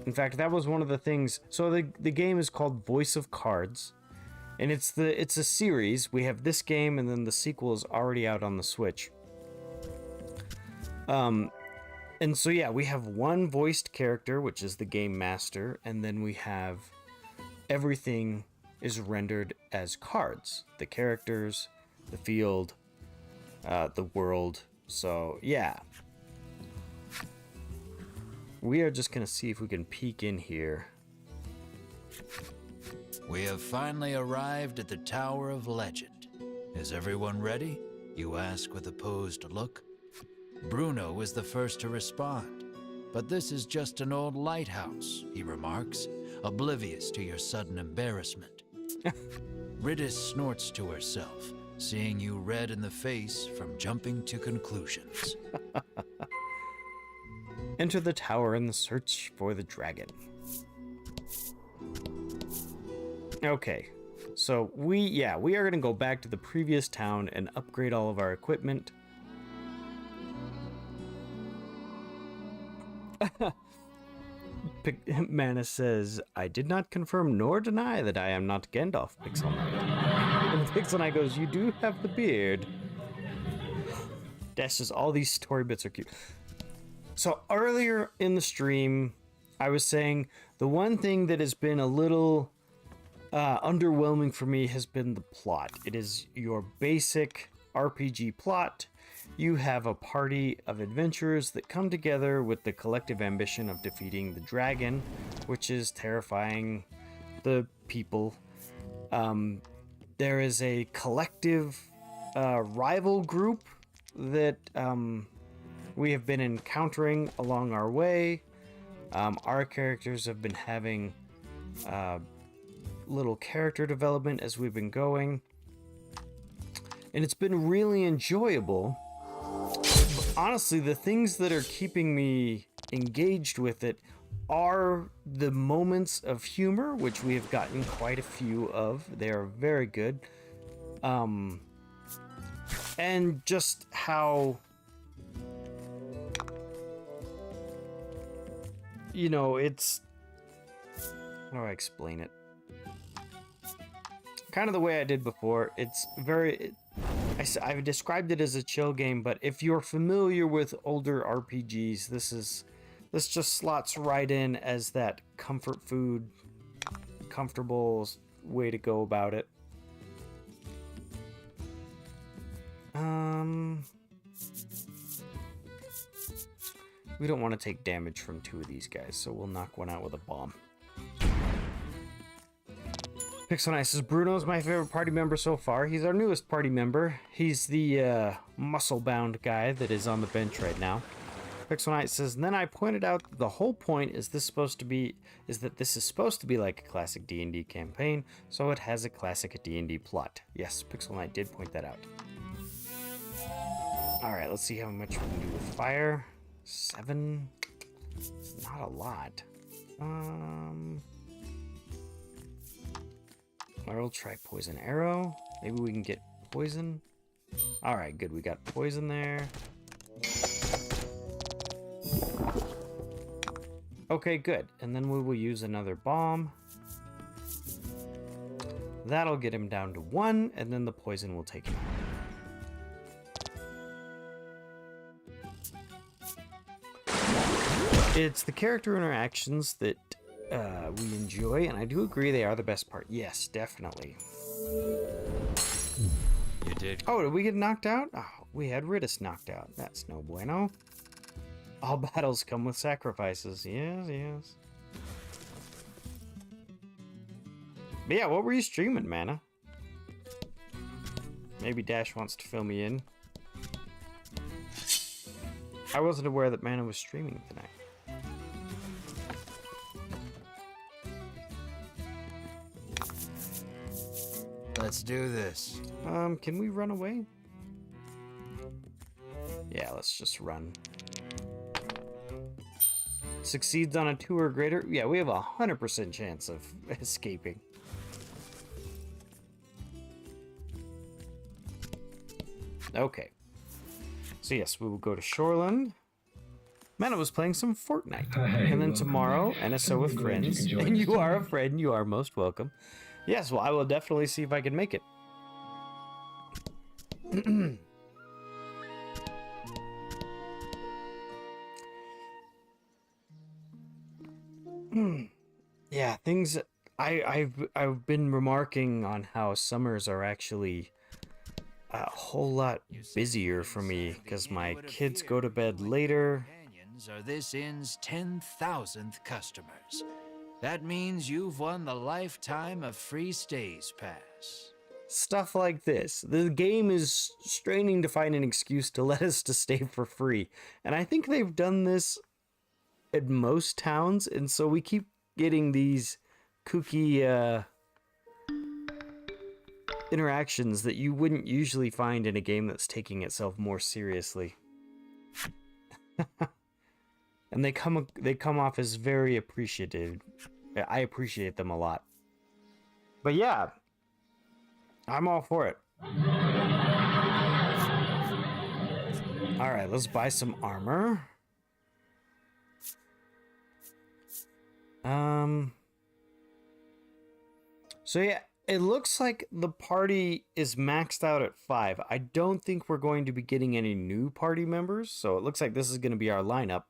In fact, that was one of the things. So the game is called Voice of Cards, and it's a series. We have this game, and then the sequel is already out on the Switch. And so yeah, we have one voiced character, which is the game master, and then we have everything is rendered as cards. The characters, the field, the world. So yeah. We are just gonna see if we can peek in here. We have finally arrived at the Tower of Legend. Is everyone ready? You ask with a posed look. Bruno is the first to respond. But this is just an old lighthouse, he remarks, oblivious to your sudden embarrassment. Riddis snorts to herself, seeing you red in the face from jumping to conclusions. Enter the tower in the search for the dragon. Okay, so we are going to go back to the previous town and upgrade all of our equipment. Mana says, "I did not confirm nor deny that I am not Gandalf, Pixel Knight." And Pixel Knight goes, "You do have the beard." That's just, all these story bits are cute. So earlier in the stream, I was saying the one thing that has been a little underwhelming for me has been the plot. It is your basic RPG plot. You have a party of adventurers that come together with the collective ambition of defeating the dragon, which is terrifying the people. There is a collective rival group that we have been encountering along our way. Our characters have been having little character development as we've been going, and it's been really enjoyable. But honestly, the things that are keeping me engaged with it are the moments of humor, which we have gotten quite a few of. They are very good. And just how, you know, it's, how do I explain it? Kind of the way I did before. It's very, I've described it as a chill game, but if you're familiar with older RPGs, this just slots right in as that comfort food, comfortable way to go about it. We don't want to take damage from two of these guys, so we'll knock one out with a bomb. Pixel Knight says, "Bruno's my favorite party member so far. He's our newest party member. He's the muscle-bound guy that is on the bench right now." Pixel Knight says, and then I pointed out that the whole point is this is supposed to be like a classic D&D campaign, so it has a classic D&D plot. Yes, Pixel Knight did point that out. Alright, let's see how much we can do with fire. 7. Not a lot. I'll try poison arrow. Maybe we can get poison. Alright, good. We got poison there. Okay, good. And then we will use another bomb. That'll get him down to 1, and then the poison will take him out. It's the character interactions that we enjoy, and I do agree they are the best part. Yes, definitely. You did. Oh, did we get knocked out? Oh, we had Ridus knocked out. That's no bueno. All battles come with sacrifices. Yes, yes. But yeah, what were you streaming, Mana? Maybe Dash wants to fill me in. I wasn't aware that Mana was streaming tonight. Let's do this. Can we run away? Yeah, let's just run. Succeeds on a 2 or greater? Yeah, we have a 100% chance of escaping. Okay. So yes, we will go to Shoreland. Mana was playing some Fortnite. Hey, And then welcome tomorrow, back. NSO with I'm glad you friends. could join And us you are a today. friend, you are most welcome. Yes, well, I will definitely see if I can make it. Yeah, things I've been remarking on how summers are actually a whole lot busier for me because my kids go to bed later. Companions are this inn's 10,000th customers. That means you've won the lifetime of free stays pass. Stuff like this. The game is straining to find an excuse to let us to stay for free. And I think they've done this at most towns, and so we keep getting these kooky interactions that you wouldn't usually find in a game that's taking itself more seriously. And they come off as very appreciative. I appreciate them a lot. But yeah, I'm all for it. All right, let's buy some armor. So yeah, it looks like the party is maxed out at 5. I don't think we're going to be getting any new party members, so it looks like this is going to be our lineup.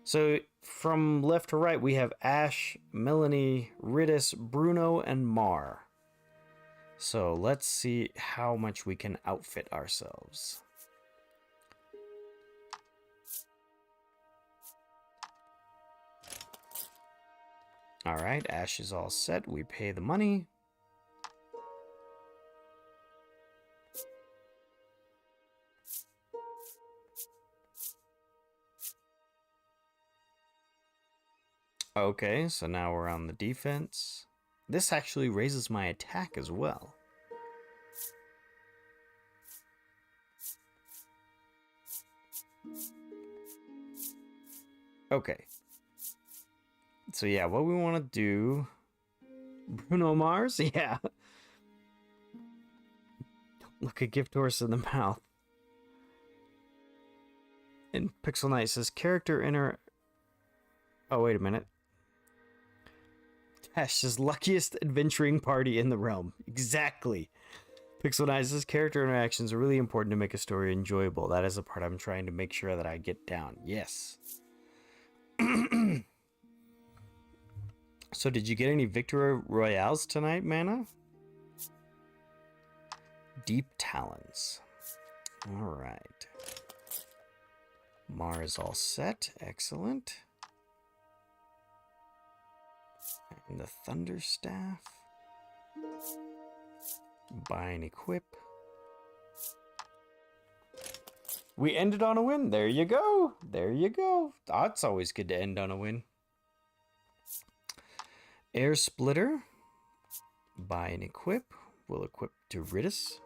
So from left to right, we have Ash, Melanie, Ridus, Bruno, and Mar. So let's see how much we can outfit ourselves. All right, Ash is all set. We pay the money. Okay, so now we're on the defense. This actually raises my attack as well. Okay. So yeah, what we want to do... Bruno Mars? Yeah. Don't look a gift horse in the mouth. And Pixel Knight says, character inner... Oh, wait a minute. Dash's luckiest adventuring party in the realm. Exactly. Pixel Knight says, character interactions are really important to make a story enjoyable. That is the part I'm trying to make sure that I get down. Yes. So did you get any Victory Royales tonight, Mana? Deep Talons. All right. Mars all set. Excellent. And the Thunder Staff. Buy and equip. We ended on a win. There you go. There you go. Oh, it's always good to end on a win. Air Splitter. Buy and equip. We'll equip Doridus.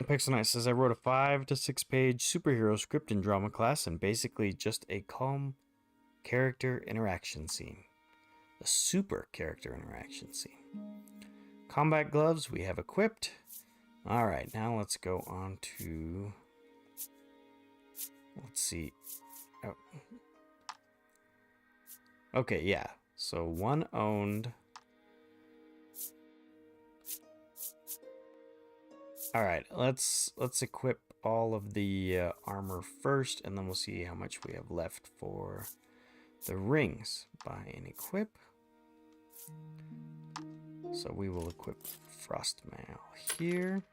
Pixelnight says, I wrote a 5 to 6 page superhero script in drama class and basically just a calm character interaction scene. A super character interaction scene. Combat gloves we have equipped. Alright, now let's go on to... Let's see. Oh. Okay, yeah. So 1 owned. Alright, let's equip all of the armor first, and then we'll see how much we have left for the rings. Buy and equip. So we will equip Frostmail here.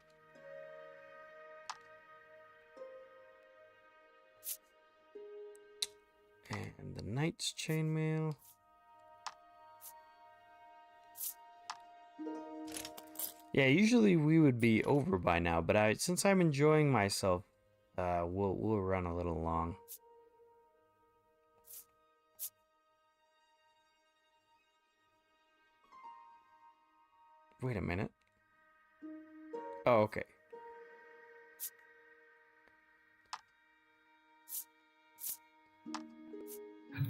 And the Knight's Chainmail. Yeah, usually we would be over by now, but since I'm enjoying myself, we'll run a little long. Wait a minute. Oh, okay.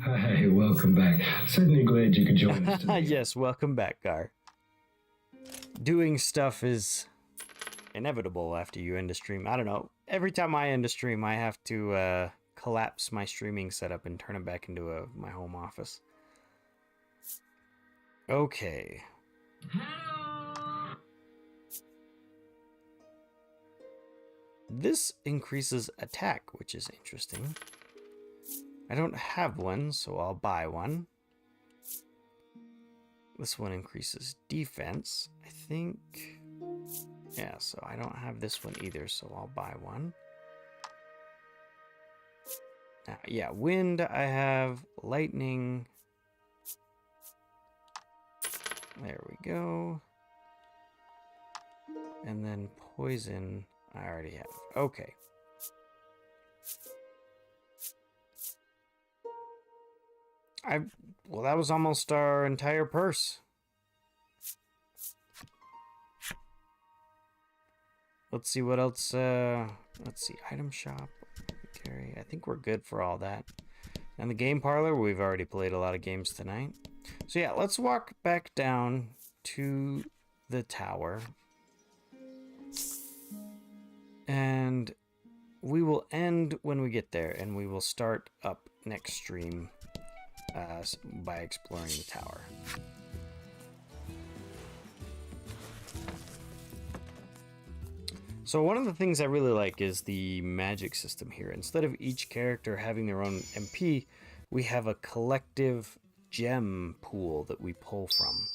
Hi, welcome back. Certainly glad you could join us today. Yes, welcome back, Gar. Doing stuff is inevitable after you end a stream. I don't know. Every time I end a stream, I have to collapse my streaming setup and turn it back into my home office. Okay. This increases attack, which is interesting. I don't have one, so I'll buy one. This one increases defense, I think. Yeah, so I don't have this one either, so I'll buy one. Now, yeah, wind, I have lightning. There we go. And then poison, I already have. Okay. Well, that was almost our entire purse. Let's see what else. Let's see, item shop, carry. I think we're good for all that. And the game parlor, we've already played a lot of games tonight. So yeah, let's walk back down to the tower. And we will end when we get there, and we will start up next stream by exploring the tower. So one of the things I really like is the magic system here. Instead of each character having their own MP, we have a collective gem pool that we pull from.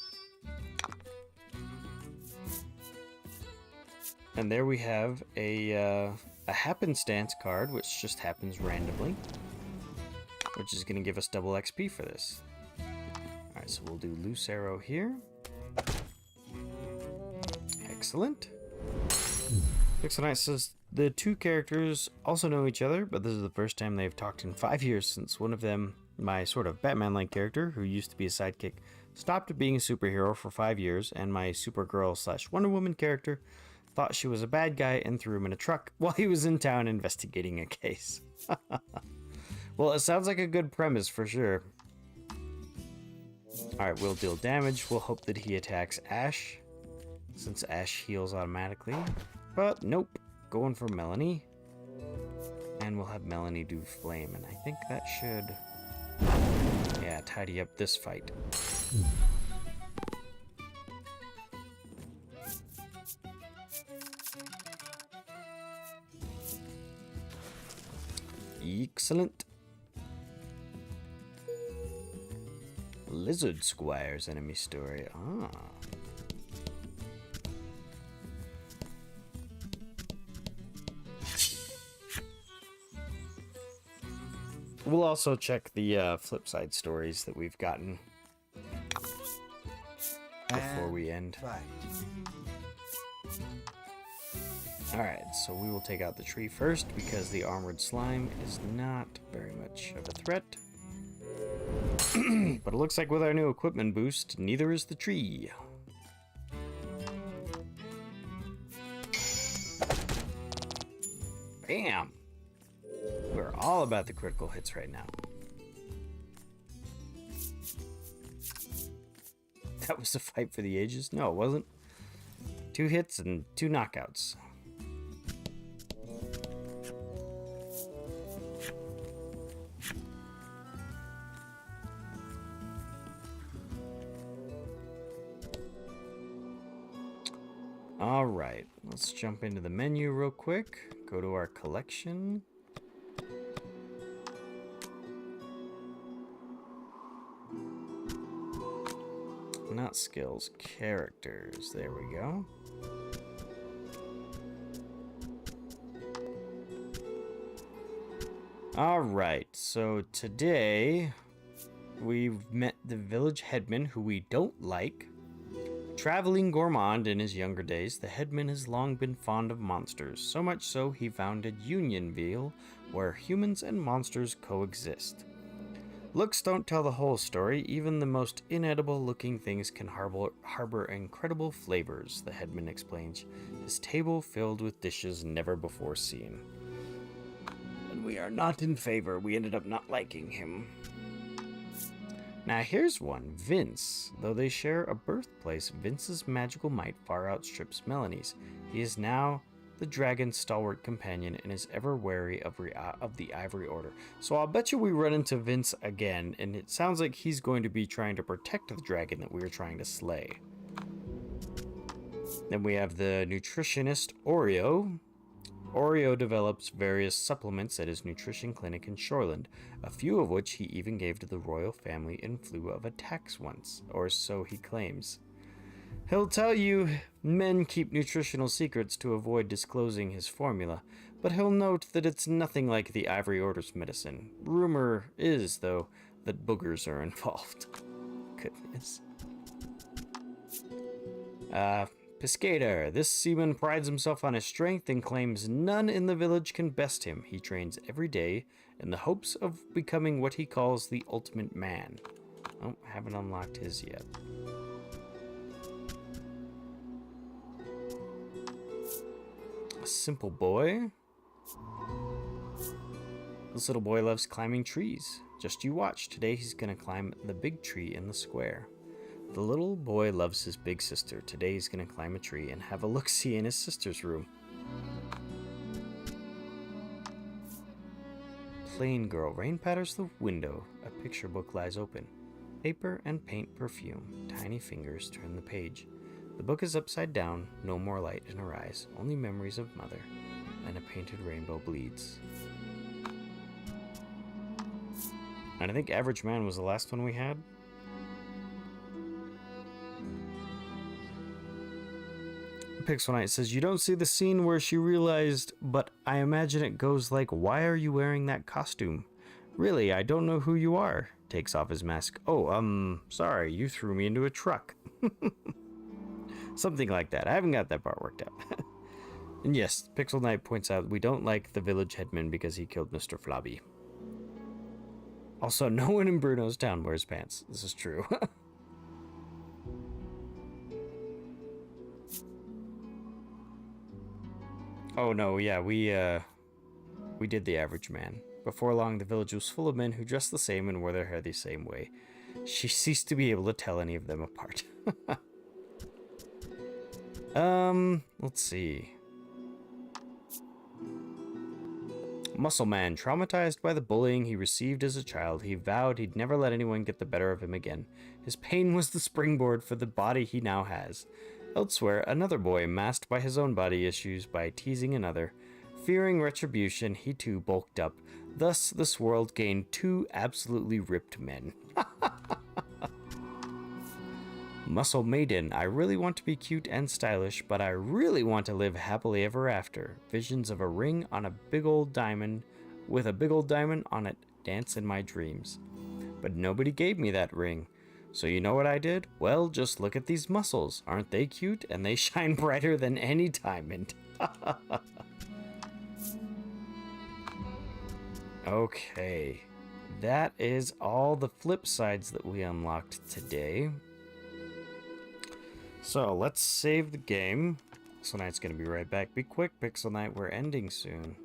And there we have a happenstance card, which just happens randomly, which is going to give us double XP for this. Alright, so we'll do loose arrow here. Excellent. Pixelnight says the two characters also know each other, but this is the first time they've talked in 5 years since one of them, my sort of Batman-like character, who used to be a sidekick, stopped being a superhero for 5 years, and my Supergirl/Wonder Woman character thought she was a bad guy and threw him in a truck while he was in town investigating a case. Well, it sounds like a good premise for sure. Alright, we'll deal damage. We'll hope that he attacks Ash, since Ash heals automatically. But nope, going for Melanie. And we'll have Melanie do flame, and I think that should, yeah, tidy up this fight. Excellent. Lizard Squire's enemy story. Ah. We'll also check the flip side stories that we've gotten before we end. Alright, so we will take out the tree first because the armored slime is not very much of a threat. But it looks like with our new equipment boost, neither is the tree. Bam! We're all about the critical hits right now. That was a fight for the ages? No, it wasn't. 2 hits and 2 knockouts. Alright, let's jump into the menu real quick. Go to our collection. Not skills, characters. There we go. Alright, so today we've met the village headman who we don't like. Traveling gourmand in his younger days, the headman has long been fond of monsters, so much so he founded Unionville, where humans and monsters coexist. Looks don't tell the whole story, even the most inedible looking things can harbor incredible flavors, the headman explains, his table filled with dishes never before seen. And we are not in favor, we ended up not liking him. Now here's one, Vince. Though they share a birthplace, Vince's magical might far outstrips Melanie's. He is now the dragon's stalwart companion and is ever wary of the Ivory Order. So I'll bet you we run into Vince again, and it sounds like he's going to be trying to protect the dragon that we are trying to slay. Then we have the nutritionist Oreo. Oreo develops various supplements at his nutrition clinic in Shoreland, a few of which he even gave to the royal family in lieu of a tax once, or so he claims. He'll tell you men keep nutritional secrets to avoid disclosing his formula, but he'll note that it's nothing like the Ivory Order's medicine. Rumor is, though, that boogers are involved. Goodness. Piscator. This seaman prides himself on his strength and claims none in the village can best him. He trains every day in the hopes of becoming what he calls the ultimate man. Oh, haven't unlocked his yet. A simple boy. This little boy loves climbing trees. Just you watch. Today he's gonna climb the big tree in the square. The little boy loves his big sister. Today he's gonna climb a tree and have a look-see in his sister's room. Plain girl. Rain patters the window. A picture book lies open. Paper and paint perfume. Tiny fingers turn the page. The book is upside down. No more light in her eyes. Only memories of mother. And a painted rainbow bleeds. And I think Average Man was the last one we had. Pixel Knight says, you don't see the scene where she realized, but I imagine it goes like, why are you wearing that costume? Really, I don't know who you are. Takes off his mask. Oh, sorry, you threw me into a truck. Something like that. I haven't got that part worked out. And yes, Pixel Knight points out we don't like the village headman because he killed Mr. Flobby. Also, no one in Bruno's town wears pants. This is true. Oh no, yeah, we did the Average Man. Before long, the village was full of men who dressed the same and wore their hair the same way. She ceased to be able to tell any of them apart. Let's see. Muscle Man. Traumatized by the bullying he received as a child, he vowed he'd never let anyone get the better of him again. His pain was the springboard for the body he now has. Elsewhere, another boy masked by his own body issues by teasing another. Fearing retribution, he too bulked up. Thus, this world gained 2 absolutely ripped men. Muscle Maiden. I really want to be cute and stylish, but I really want to live happily ever after. Visions of a ring on a big old diamond, with a big old diamond on it, dance in my dreams. But nobody gave me that ring. So you know what I did? Well, just look at these muscles. Aren't they cute? And they shine brighter than any diamond. Okay. That is all the flip sides that we unlocked today. So let's save the game. Pixel Knight's gonna be right back. Be quick, Pixel Knight. We're ending soon.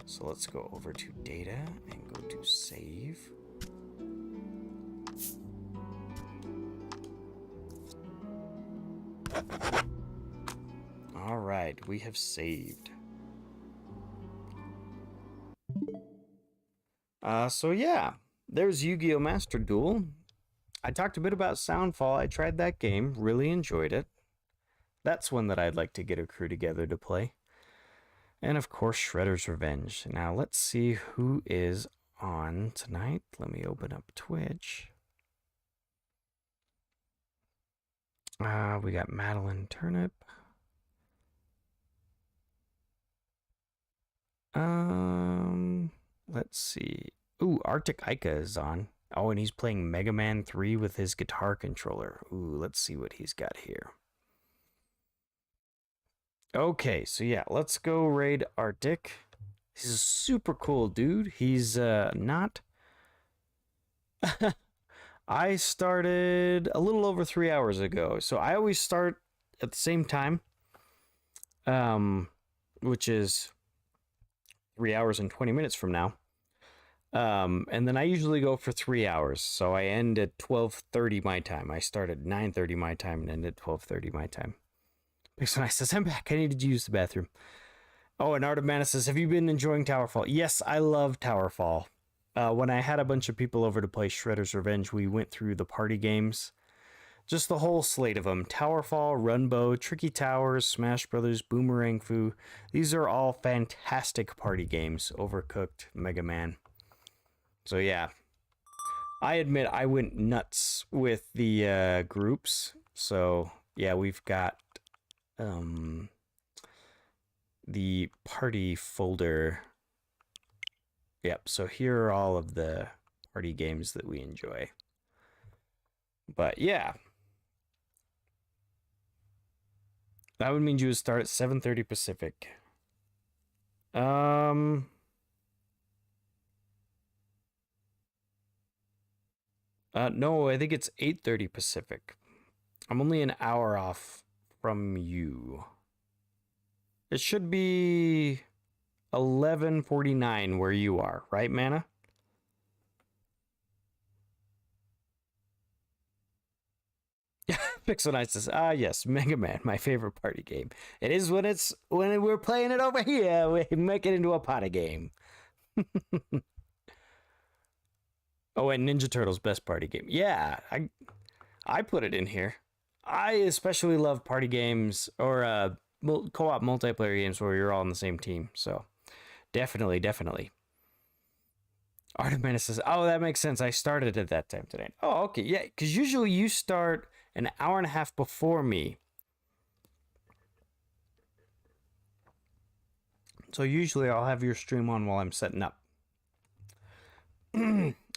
So let's go over to data and go to save. All right, we have saved. So yeah, there's Yu-Gi-Oh! Master Duel. I talked a bit about Soundfall. I tried that game, really enjoyed it. That's one that I'd like to get a crew together to play. And of course, Shredder's Revenge. Now let's see who is on tonight. Let me open up Twitch. We got Madeline Turnip. Let's see. Ooh, Arctic Ica is on. Oh, and he's playing Mega Man 3 with his guitar controller. Ooh, let's see what he's got here. Okay, so yeah, let's go raid Arctic. He's a super cool dude. He's not... I started a little over 3 hours ago. So I always start at the same time. Which is 3 hours and 20 minutes from now. And then I usually go for 3 hours. So I end at 12:30 my time. I start at 9:30 my time and end at 12:30 my time. Pixel Knight says, I'm back. I needed to use the bathroom. Oh, and Art of Mana says, have you been enjoying Towerfall? Yes, I love Towerfall. When I had a bunch of people over to play Shredder's Revenge, we went through the party games. Just the whole slate of them. Towerfall, Runbow, Tricky Towers, Smash Brothers, Boomerang Fu. These are all fantastic party games. Overcooked, Mega Man. So yeah, I admit I went nuts with the groups. So yeah, we've got the party folder. Yep, so here are all of the party games that we enjoy. But yeah, that would mean you would start at 7:30 Pacific. No, I think it's 8:30 Pacific. I'm only an hour off from you. It should be 11:49 where you are, right, Mana? Pixel Knight says, yes, Mega Man, my favorite party game. It is when we're playing it over here, we make it into a party game. Oh, and Ninja Turtles best party game. Yeah, I put it in here. I especially love party games or co-op multiplayer games where you're all on the same team. So definitely. Art of Mana says, oh, that makes sense. I started at that time today. Oh, okay. Yeah, because usually you start an hour and a half before me. So usually I'll have your stream on while I'm setting up.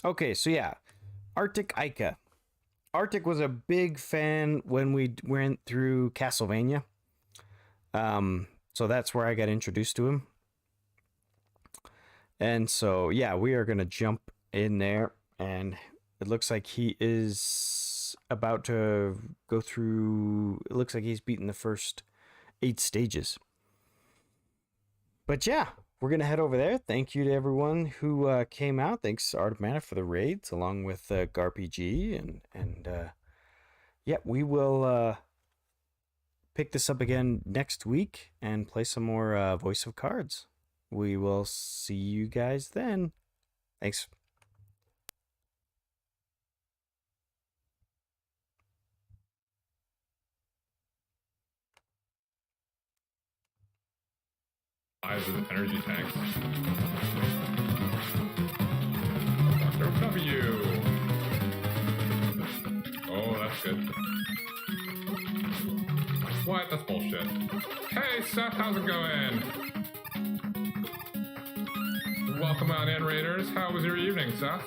Okay, so yeah. Arctic Ica. Arctic was a big fan when we went through Castlevania. So that's where I got introduced to him. And so, yeah, we are going to jump in there. And it looks like he is about to go through... It looks like he's beaten the first 8 stages. But yeah, we're going to head over there. Thank you to everyone who came out. Thanks to Art of Mana for the raids, along with GarPG. And yeah, we will pick this up again next week and play some more Voice of Cards. We will see you guys then. Thanks. Eyes of energy tanks. Dr. W. Oh, that's good. What? That's bullshit. Hey, Seth, how's it going? Welcome on in, Raiders. How was your evening, Seth?